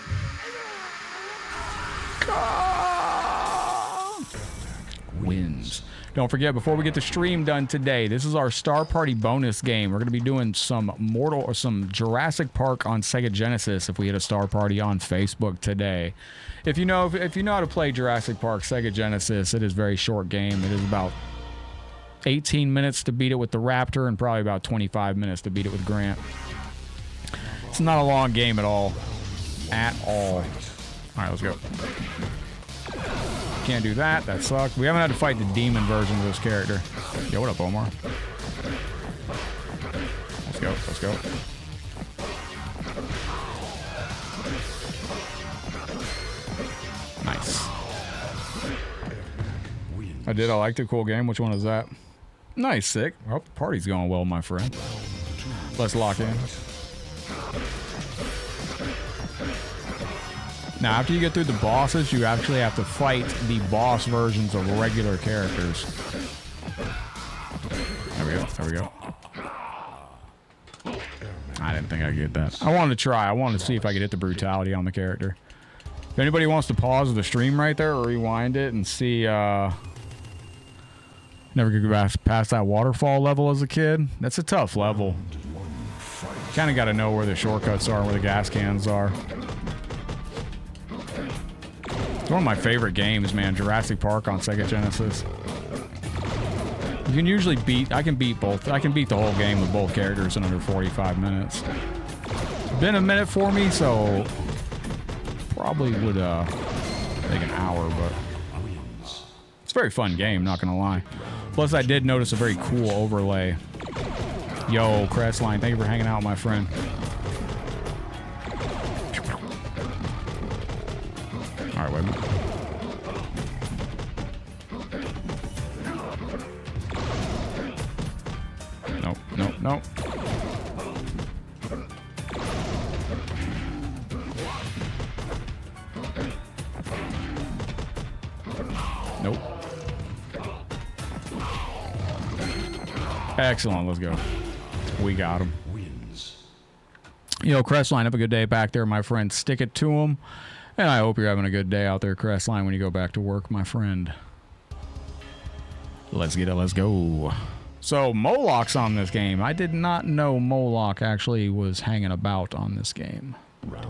Wins. Don't forget, before we get the stream done today, this is our Star Party bonus game. We're going to be doing some Jurassic Park on Sega Genesis if we hit a Star Party on Facebook today. If you know how to play Jurassic Park Sega Genesis, it is a very short game. It is about 18 minutes to beat it with the Raptor and probably about 25 minutes to beat it with Grant. It's not a long game at all. At all. All right, let's go. Can't do that. That sucks. We haven't had to fight the demon version of this character. Yo, what up, Omar? Let's go. Let's go. Nice. I did. I liked it. Cool game. Which one is that? Nice. Sick. Oh, the party's going well, my friend. Let's lock in. Now, after you get through the bosses, you actually have to fight the boss versions of regular characters. There we go. There we go. I didn't think I'd get that. I wanted to try. I wanted to see if I could hit the brutality on the character. If anybody wants to pause the stream right there or rewind it and see... Never could go past that waterfall level as a kid. That's a tough level. Kind of got to know where the shortcuts are and where the gas cans are. It's one of my favorite games, man. Jurassic Park on Sega Genesis. You can usually beat... I can beat both. I can beat the whole game with both characters in under 45 minutes. It's been a minute for me, so... Probably would take an hour, but... It's a very fun game, not gonna lie. Plus, I did notice a very cool overlay. Yo, Crestline, thank you for hanging out, my friend. Alright, wait a minute. Nope, nope, nope. Nope. Excellent, let's go. We got him. Yo, Crestline, have a good day back there, my friend. Stick it to him. And I hope you're having a good day out there, Crestline, when you go back to work, my friend. Let's get it. Let's go. So, Moloch's on this game. I did not know Moloch actually was hanging about on this game.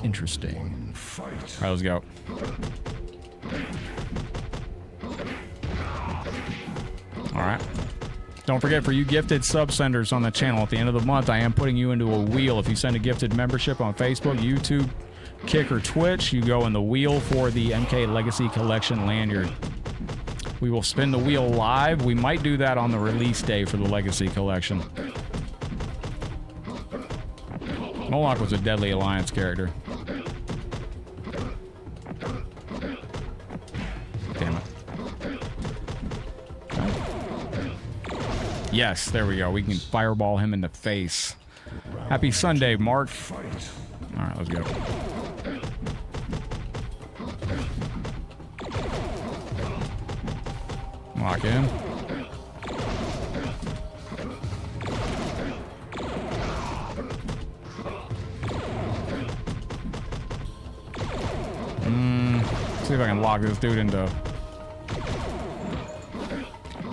Interesting. All right, let's go. All right. Don't forget, for you gifted sub-senders on the channel, at the end of the month, I am putting you into a wheel. If you send a gifted membership on Facebook, YouTube, Kick, or Twitch, you go in the wheel for the MK Legacy Collection lanyard. We will spin the wheel live. We might do that on the release day for the Legacy Collection. Moloch was a Deadly Alliance character. Damn it. Yes, there we go. We can fireball him in the face. Happy Sunday, Mark. All right, let's go. Lock in. See if I can lock this dude into...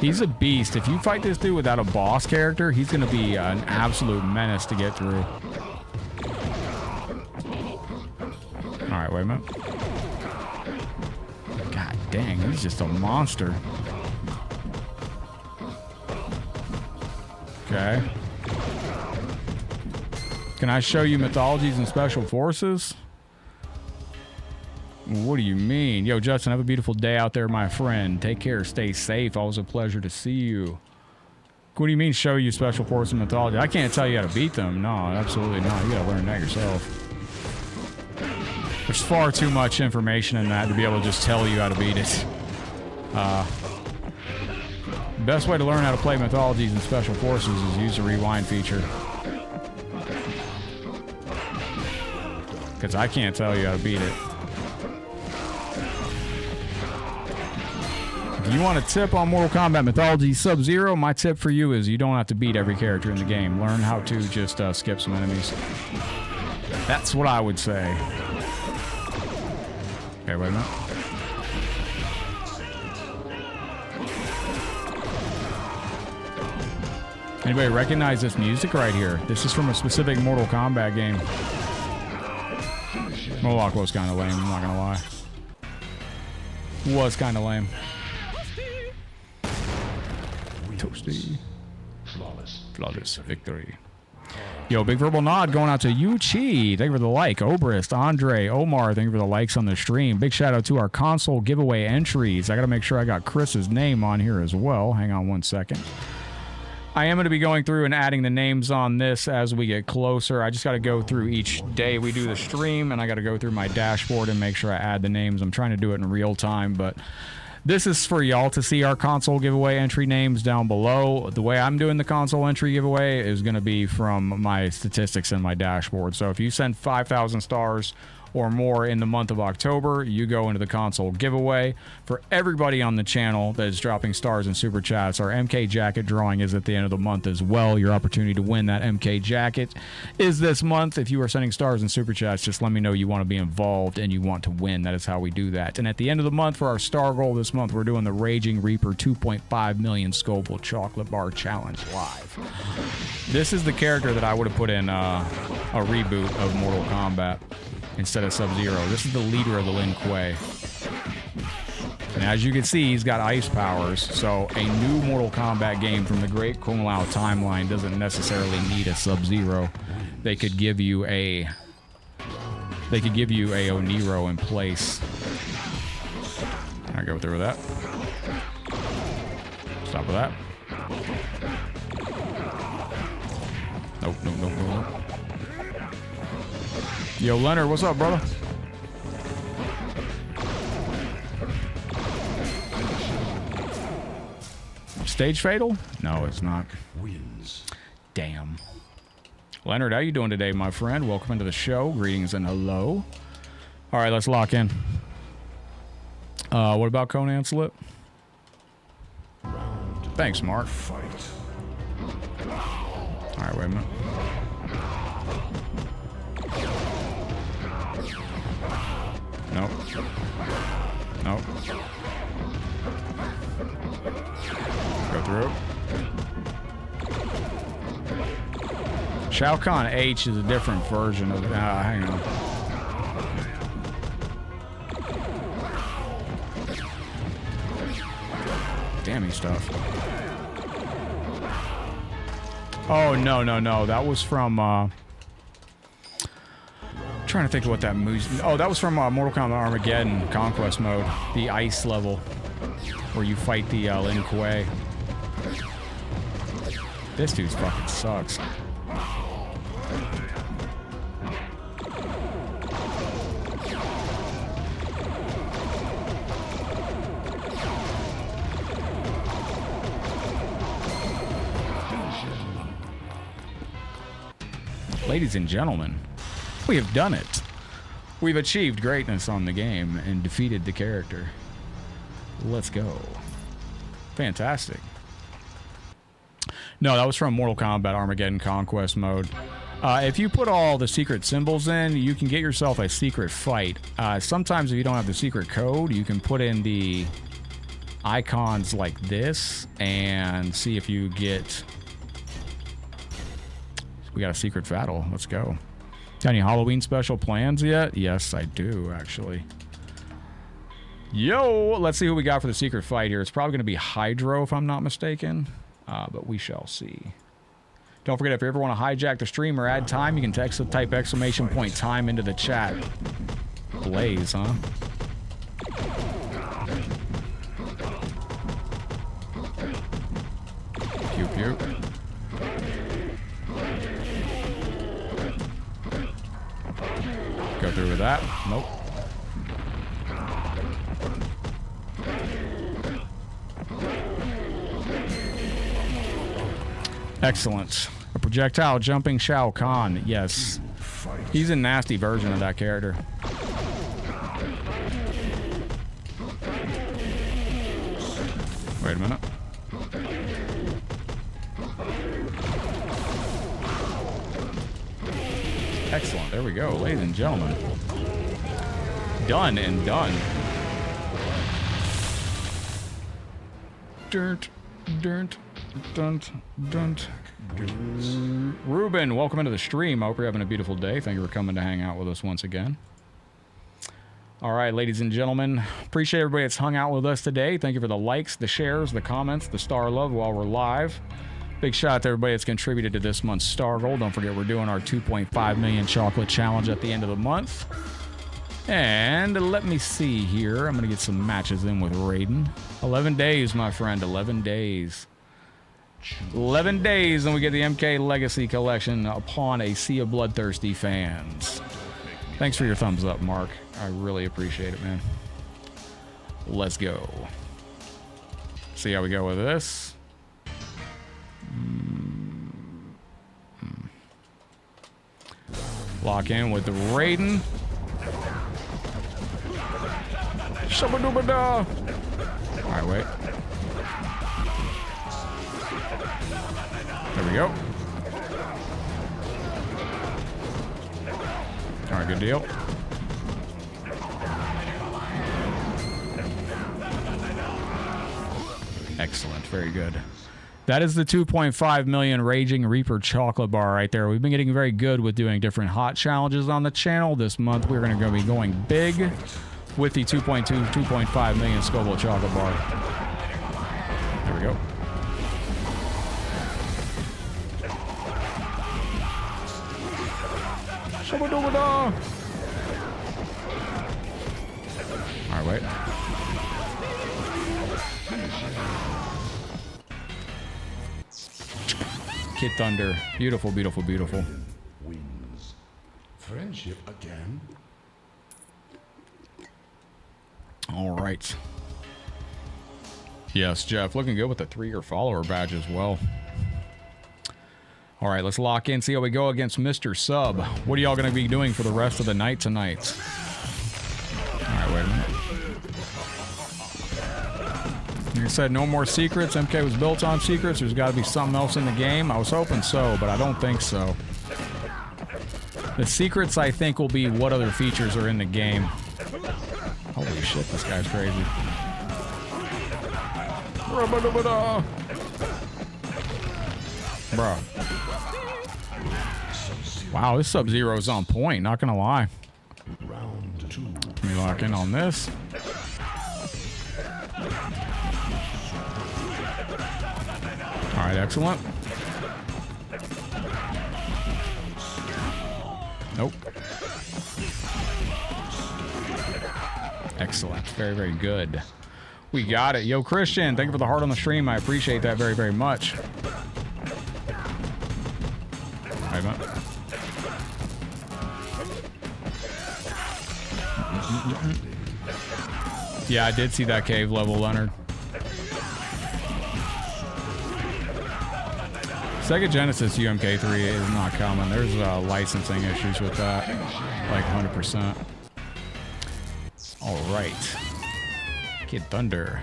He's a beast. If you fight this dude without a boss character, he's going to be an absolute menace to get through. Alright, wait a minute. God dang, he's just a monster. Okay. Can I show you Mythologies and Special Forces? What do you mean? Yo, Justin, have a beautiful day out there, my friend. Take care. Stay safe. Always a pleasure to see you. What do you mean, show you Special Forces and Mythology? I can't tell you how to beat them. No, absolutely not. You gotta learn that yourself. There's far too much information in that to be able to just tell you how to beat it. Best way to learn how to play Mythologies and Special Forces is use the rewind feature. Because I can't tell you how to beat it. If you want a tip on Mortal Kombat Mythologies Sub-Zero, my tip for you is you don't have to beat every character in the game. Learn how to just skip some enemies. That's what I would say. Okay, wait a minute. Anybody recognize this music right here? This is from a specific Mortal Kombat game. Moloch was kind of lame, I'm not gonna lie. Was kind of lame. Toasty. Flawless victory. Yo, big verbal nod going out to Yuchi. Thank you for the like. Obrist, Andre, Omar, thank you for the likes on the stream. Big shout out to our console giveaway entries. I gotta make sure I got Chris's name on here as well. Hang on one second. I am going to be going through and adding the names on this as we get closer. I just got to go through each day we do the stream, and I got to go through my dashboard and make sure I add the names. I'm trying to do it in real time, but this is for y'all to see our console giveaway entry names down below. The way I'm doing the console entry giveaway is going to be from my statistics in my dashboard. So if you send 5,000 stars or more in the month of October, you go into the console giveaway. For everybody on the channel that is dropping stars and super chats, our MK jacket drawing is at the end of the month as well. Your opportunity to win that MK jacket is this month. If you are sending stars and super chats, just let me know you want to be involved and you want to win. That is how we do that. And at the end of the month, for our star goal this month, we're doing the Raging Reaper 2.5 million Scoville Chocolate Bar Challenge live. This is the character that I would have put in a reboot of Mortal Kombat instead of Sub-Zero. This is the leader of the Lin Kuei. And as you can see, he's got ice powers, so a new Mortal Kombat game from the Great Kung Lao timeline doesn't necessarily need a Sub-Zero. They could give you a Oniro in place. I'll go through with that. Stop with that. Nope, nope, nope, nope. Yo, Leonard, what's up, brother? Stage fatal? No, it's not. Damn. Leonard, how you doing today, my friend? Welcome into the show. Greetings and hello. All right, let's lock in. What about Conan's lip? Thanks, Mark. All right, wait a minute. Nope. Nope. Go through. Shao Kahn H is a different version of... hang on. Damn stuff. Oh, no, no, no. That was from... trying to think of what that movie. Oh, that was from Mortal Kombat Armageddon Conquest Mode, the ice level, where you fight the Lin Kuei. This dude fucking sucks. Ladies and gentlemen, we have done it. We've achieved greatness on the game and defeated the character. Let's go. Fantastic. No, that was from Mortal Kombat Armageddon Conquest Mode. If you put all the secret symbols in, you can get yourself a secret fight. Sometimes if you don't have the secret code, you can put in the icons like this and see if you get... We got a secret battle. Let's go. Got any Halloween special plans yet? Yes, I do, actually. Yo, let's see who we got for the secret fight here. It's probably going to be Hydro, if I'm not mistaken. But we shall see. Don't forget, if you ever want to hijack the stream or add time, you can type exclamation point time into the chat. Blaze, huh? Pew pew. Go through with that. Nope. Excellent. A projectile jumping Shao Kahn. Yes. Fight. He's a nasty version of that character. Wait a minute. Excellent. There we go, ladies and gentlemen. Done and done. Dirt, dirt, dunt, dunt. Ruben, welcome into the stream. I hope you're having a beautiful day. Thank you for coming to hang out with us once again. All right, ladies and gentlemen, appreciate everybody that's hung out with us today. Thank you for the likes, the shares, the comments, the star love while we're live. Big shout out to everybody that's contributed to this month's Star Gold. Don't forget we're doing our 2.5 million chocolate challenge at the end of the month. And let me see here. I'm going to get some matches in with Raiden. 11 days, my friend. 11 days. 11 days, and we get the MK Legacy Collection upon a sea of bloodthirsty fans. Thanks for your thumbs up, Mark. I really appreciate it, man. Let's go. See how we go with this. Lock in with the Raiden. Shabba-dooba-da. All right, wait. There we go. All right, good deal. Excellent, very good. That is the 2.5 million Raging Reaper chocolate bar right there. We've been getting very good with doing different hot challenges on the channel. This month we're going to be going big with the 2.5 million Scoville chocolate bar. There we go. All right, wait. Kid Thunder. Beautiful, beautiful, beautiful. Wins. Friendship again. All right. Yes, Jeff. Looking good with the 3-year follower badge as well. All right, let's lock in, see how we go against Mr. Sub. What are y'all going to be doing for the rest of the night tonight? All right, wait a minute. You said no more secrets. MK was built on secrets. There's got to be something else in the game. I was hoping so, but I don't think so. The secrets, I think, will be what other features are in the game. Holy shit, this guy's crazy. Bro. Wow, this Sub-Zero is on point, not gonna lie. Round 2. Let me lock in on this. Alright, excellent. Nope. Excellent. Very, very good. We got it. Yo, Christian, thank you for the heart on the stream. I appreciate that very, very much. Wait a minute. Yeah, I did see that cave level, Leonard. Sega Genesis UMK3 is not common. There's licensing issues with that, like 100%. All right. Kid Thunder.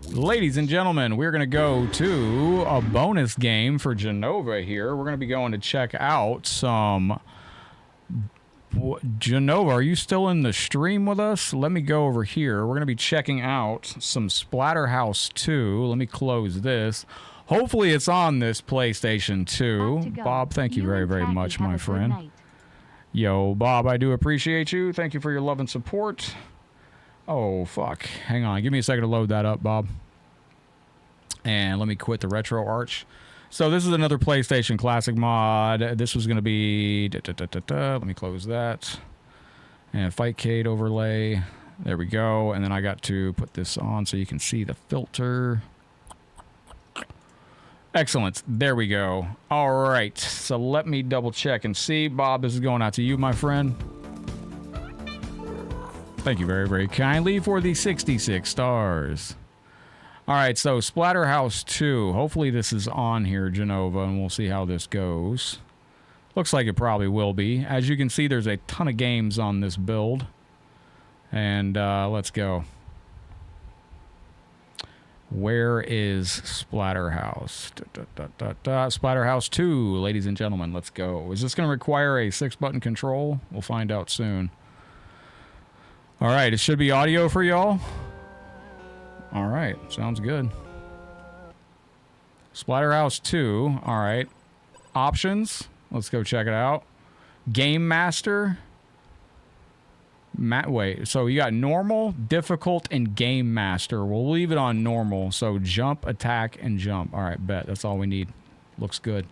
Ladies and gentlemen, we're going to go to a bonus game for Genova here. We're going to be going to check out some... Genova, are you still in the stream with us? Let me go over here. We're going to be checking out some Splatterhouse 2. Let me close this. Hopefully it's on this PlayStation 2. Bob, thank you very, very much, my friend. Yo, Bob, I do appreciate you. Thank you for your love and support. Oh, fuck. Hang on. Give me a second to load that up, Bob. And let me quit the Retro Arch. So this is another PlayStation Classic mod. This was going to be... Let me close that. And Fightcade overlay. There we go. And then I got to put this on so you can see the filter. Excellent. There we go. All right. So let me double check and see. Bob, this is going out to you, my friend. Thank you very, very kindly for the 66 stars. All right, so Splatterhouse 2. Hopefully this is on here, Genova, and we'll see how this goes. Looks like it probably will be. As you can see, there's a ton of games on this build. And let's go. Where is Splatterhouse? Splatterhouse 2, ladies and gentlemen. Let's go. Is this going to require a 6-button control? We'll find out soon. All right, it should be audio for y'all. All right, sounds good. Splatterhouse 2. All right. Options. Let's go check it out. Game Master. Wait, so you got normal, difficult, and game master. We'll leave it on normal. So jump, attack, and jump. All right, bet. That's all we need. Looks good.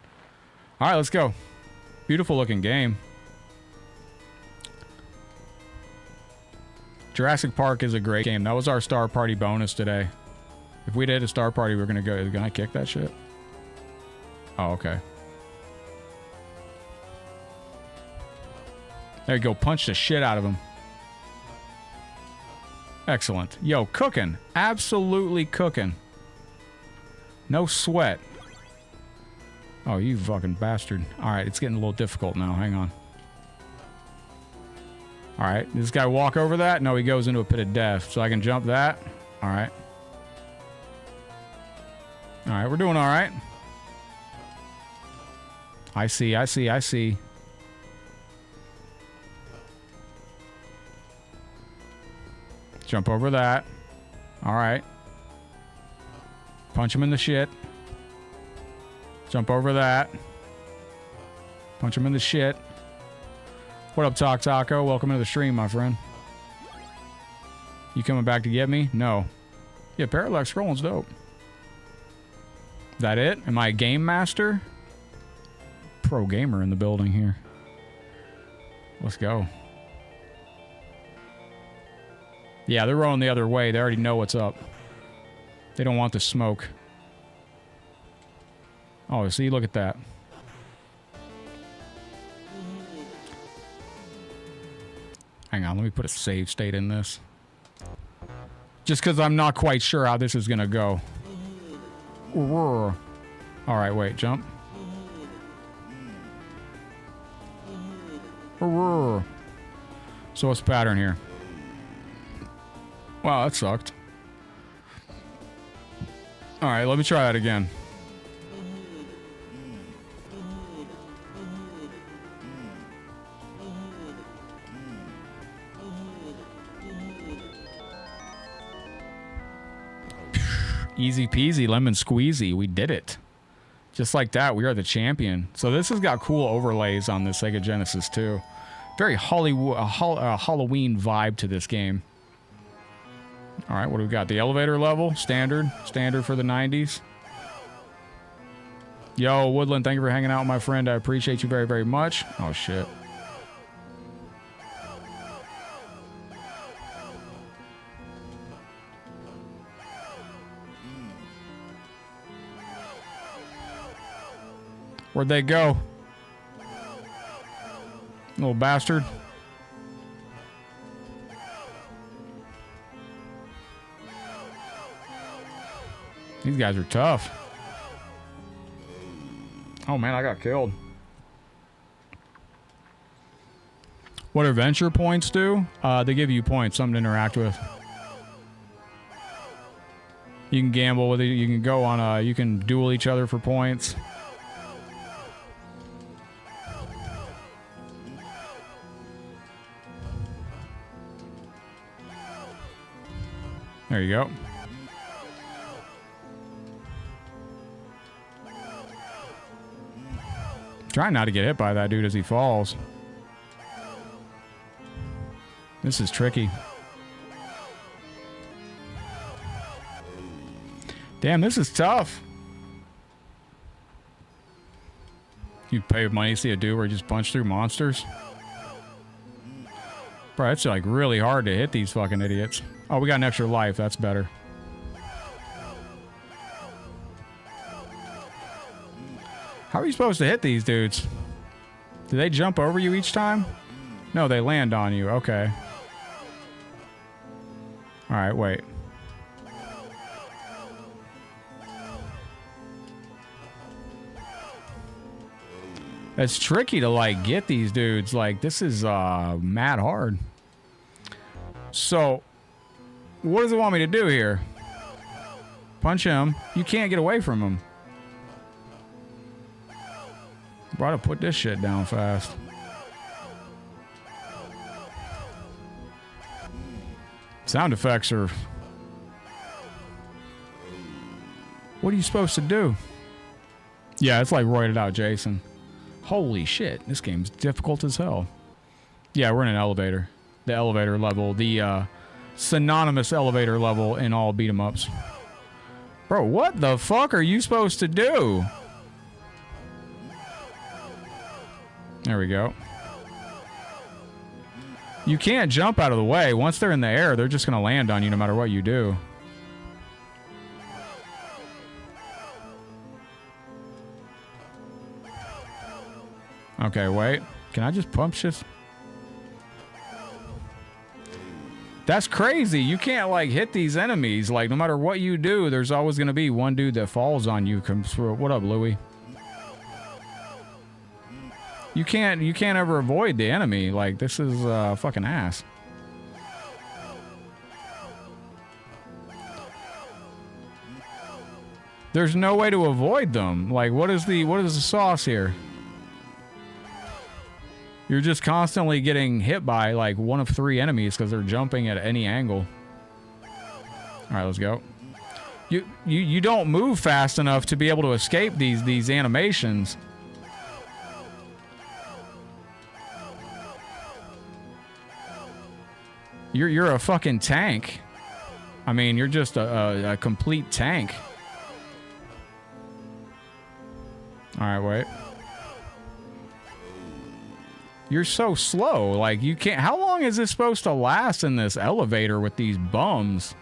All right, let's go. Beautiful looking game. Jurassic Park is a great game. That was our Star Party bonus today. If we did a Star Party, we're going to go. Can I kick that shit? Oh, okay. There you go. Punch the shit out of him. Excellent. Yo, cooking. Absolutely cooking. No sweat. Oh, you fucking bastard. All right, it's getting a little difficult now. Hang on. All right, does this guy walk over that? No, he goes into a pit of death. So I can jump that. All right. All right, we're doing all right. I see, I see, I see. Jump over that. All right. Punch him in the shit. Jump over that. Punch him in the shit. What up, Talk Taco? Welcome to the stream, my friend. You coming back to get me? No. Yeah, parallax scrolling's dope. That it? Am I a game master? Pro gamer in the building here. Let's go. Yeah, they're rolling the other way. They already know what's up. They don't want the smoke. Oh, see, look at that. Hang on, let me put a save state in this. Just because I'm not quite sure how this is going to go. All right, wait, jump. So what's the pattern here? Wow, that sucked. All right, let me try that again. Easy peasy, lemon squeezy. We did it. Just like that, we are the champion. So this has got cool overlays on the Sega Genesis too. Very Hollywood, Halloween vibe to this game. All right, what do we got? The elevator level, standard for the 90s. Yo, Woodland, thank you for hanging out, my friend. I appreciate you very, very much. Oh, shit. Where'd they go? Little bastard. These guys are tough. Oh man, I got killed. What adventure points do? They give you points, something to interact with. You can gamble with it. You can go on you can duel each other for points. There you go. Trying not to get hit by that dude as he falls. This is tricky. Damn, this is tough. You pay money to see a dude where you just punch through monsters? Bro, it's like really hard to hit these fucking idiots. Oh, we got an extra life. That's better. How are you supposed to hit these dudes? Do they jump over you each time? No, they land on you. Okay. All right, wait. It's tricky to, like, get these dudes. Like, this is mad hard. So, what does it want me to do here? Punch him. You can't get away from him. Bro, to put this shit down fast. Sound effects are... What are you supposed to do? Yeah, it's like roided out, Jason. Holy shit, this game's difficult as hell. Yeah, we're in an elevator. The elevator level. The synonymous elevator level in all beat 'em ups. Bro, what the fuck are you supposed to do? There we go. You can't jump out of the way. Once they're in the air, they're just going to land on you no matter what you do. Okay, wait. Can I just pump shit? That's crazy. You can't, like, hit these enemies. Like, no matter what you do, there's always going to be one dude that falls on you. Comes through. What up, Louie? You can't ever avoid the enemy. Like, this is fucking ass. There's no way to avoid them. Like, what is the sauce here? You're just constantly getting hit by, like, one of 3 enemies because they're jumping at any angle. All right, let's go. You don't move fast enough to be able to escape these animations. You're a fucking tank. I mean, you're just a complete tank. All right, wait. You're so slow. Like, you can't... How long is this supposed to last in this elevator with these bums?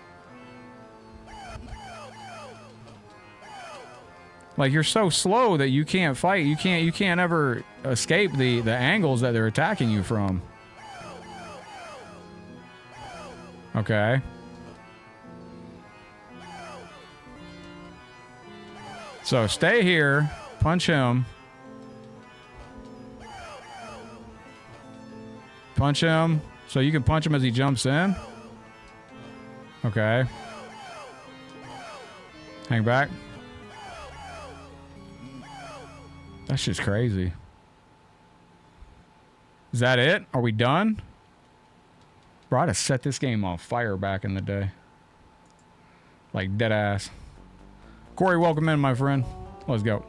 Like, you're so slow that you can't fight. You can't ever escape the angles that they're attacking you from. Okay. So, stay here. Punch him. Punch him. So you can punch him as he jumps in. Okay. Hang back. That's just crazy. Is that it? Are we done? Bro, I'd have set this game on fire back in the day. Like, dead ass. Corey, welcome in, my friend. Let's go.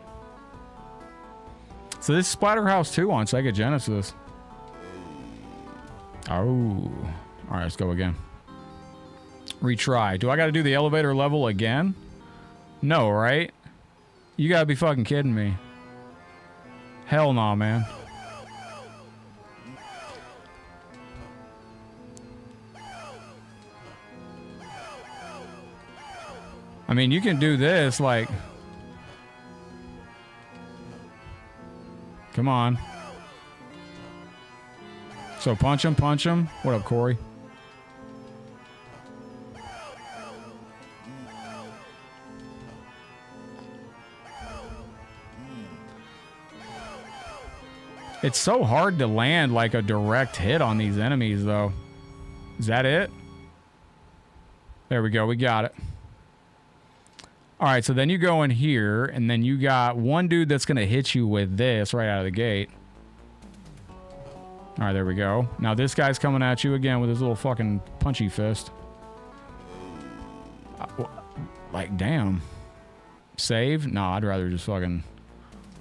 So this is Splatterhouse 2 on Sega Genesis. Oh. Alright, let's go again. Retry. Do I gotta do the elevator level again? No, right? You gotta be fucking kidding me. Hell no, man. I mean, you can do this, like... Come on. So punch him, punch him. What up, Corey? It's so hard to land like a direct hit on these enemies, though. Is that it? There we go. We got it. All right, so then you go in here, and then you got one dude that's going to hit you with this right out of the gate. All right, there we go. Now this guy's coming at you again with his little fucking punchy fist. Like, damn. Save? Nah, I'd rather just fucking...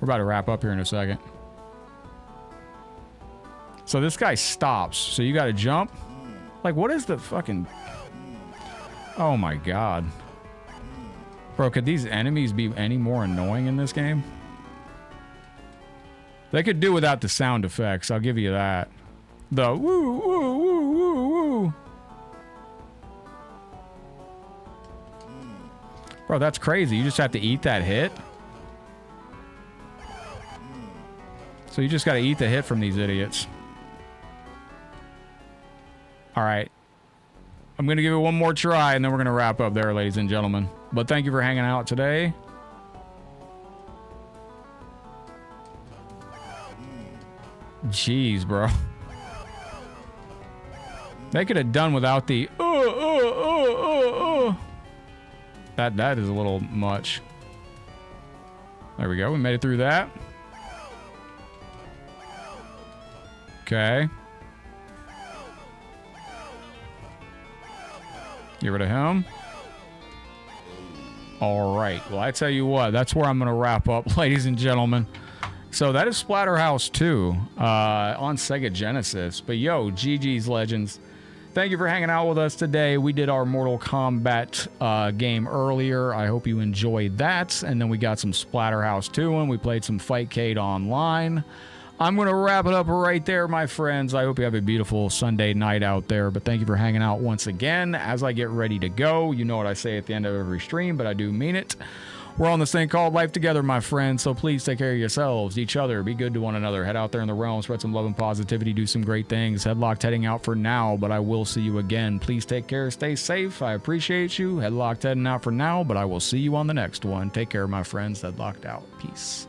We're about to wrap up here in a second. So this guy stops, so you got to jump. Like, what is the fucking... Oh my god. Bro, could these enemies be any more annoying in this game? They could do without the sound effects, I'll give you that. The woo, woo, woo, woo, woo. Bro, that's crazy. You just have to eat that hit? So you just got to eat the hit from these idiots. Alright. I'm going to give it one more try, and then we're going to wrap up there, ladies and gentlemen. But thank you for hanging out today. Jeez, bro. They could have done without the That is a little much. There we go. We made it through that. Okay. Get rid of him. All right. Well, I tell you what, that's where I'm going to wrap up, ladies and gentlemen. So that is Splatterhouse 2 on Sega Genesis. But yo, GG's Legends. Thank you for hanging out with us today. We did our Mortal Kombat game earlier. I hope you enjoyed that. And then we got some Splatterhouse 2 and we played some Fightcade online. I'm going to wrap it up right there, my friends. I hope you have a beautiful Sunday night out there. But thank you for hanging out once again. As I get ready to go, you know what I say at the end of every stream, but I do mean it. We're on this thing called life together, my friends. So please take care of yourselves, each other. Be good to one another. Head out there in the realm, spread some love and positivity, do some great things. Headlocked heading out for now, but I will see you again. Please take care. Stay safe. I appreciate you. Headlocked heading out for now, but I will see you on the next one. Take care, my friends. Headlocked out. Peace.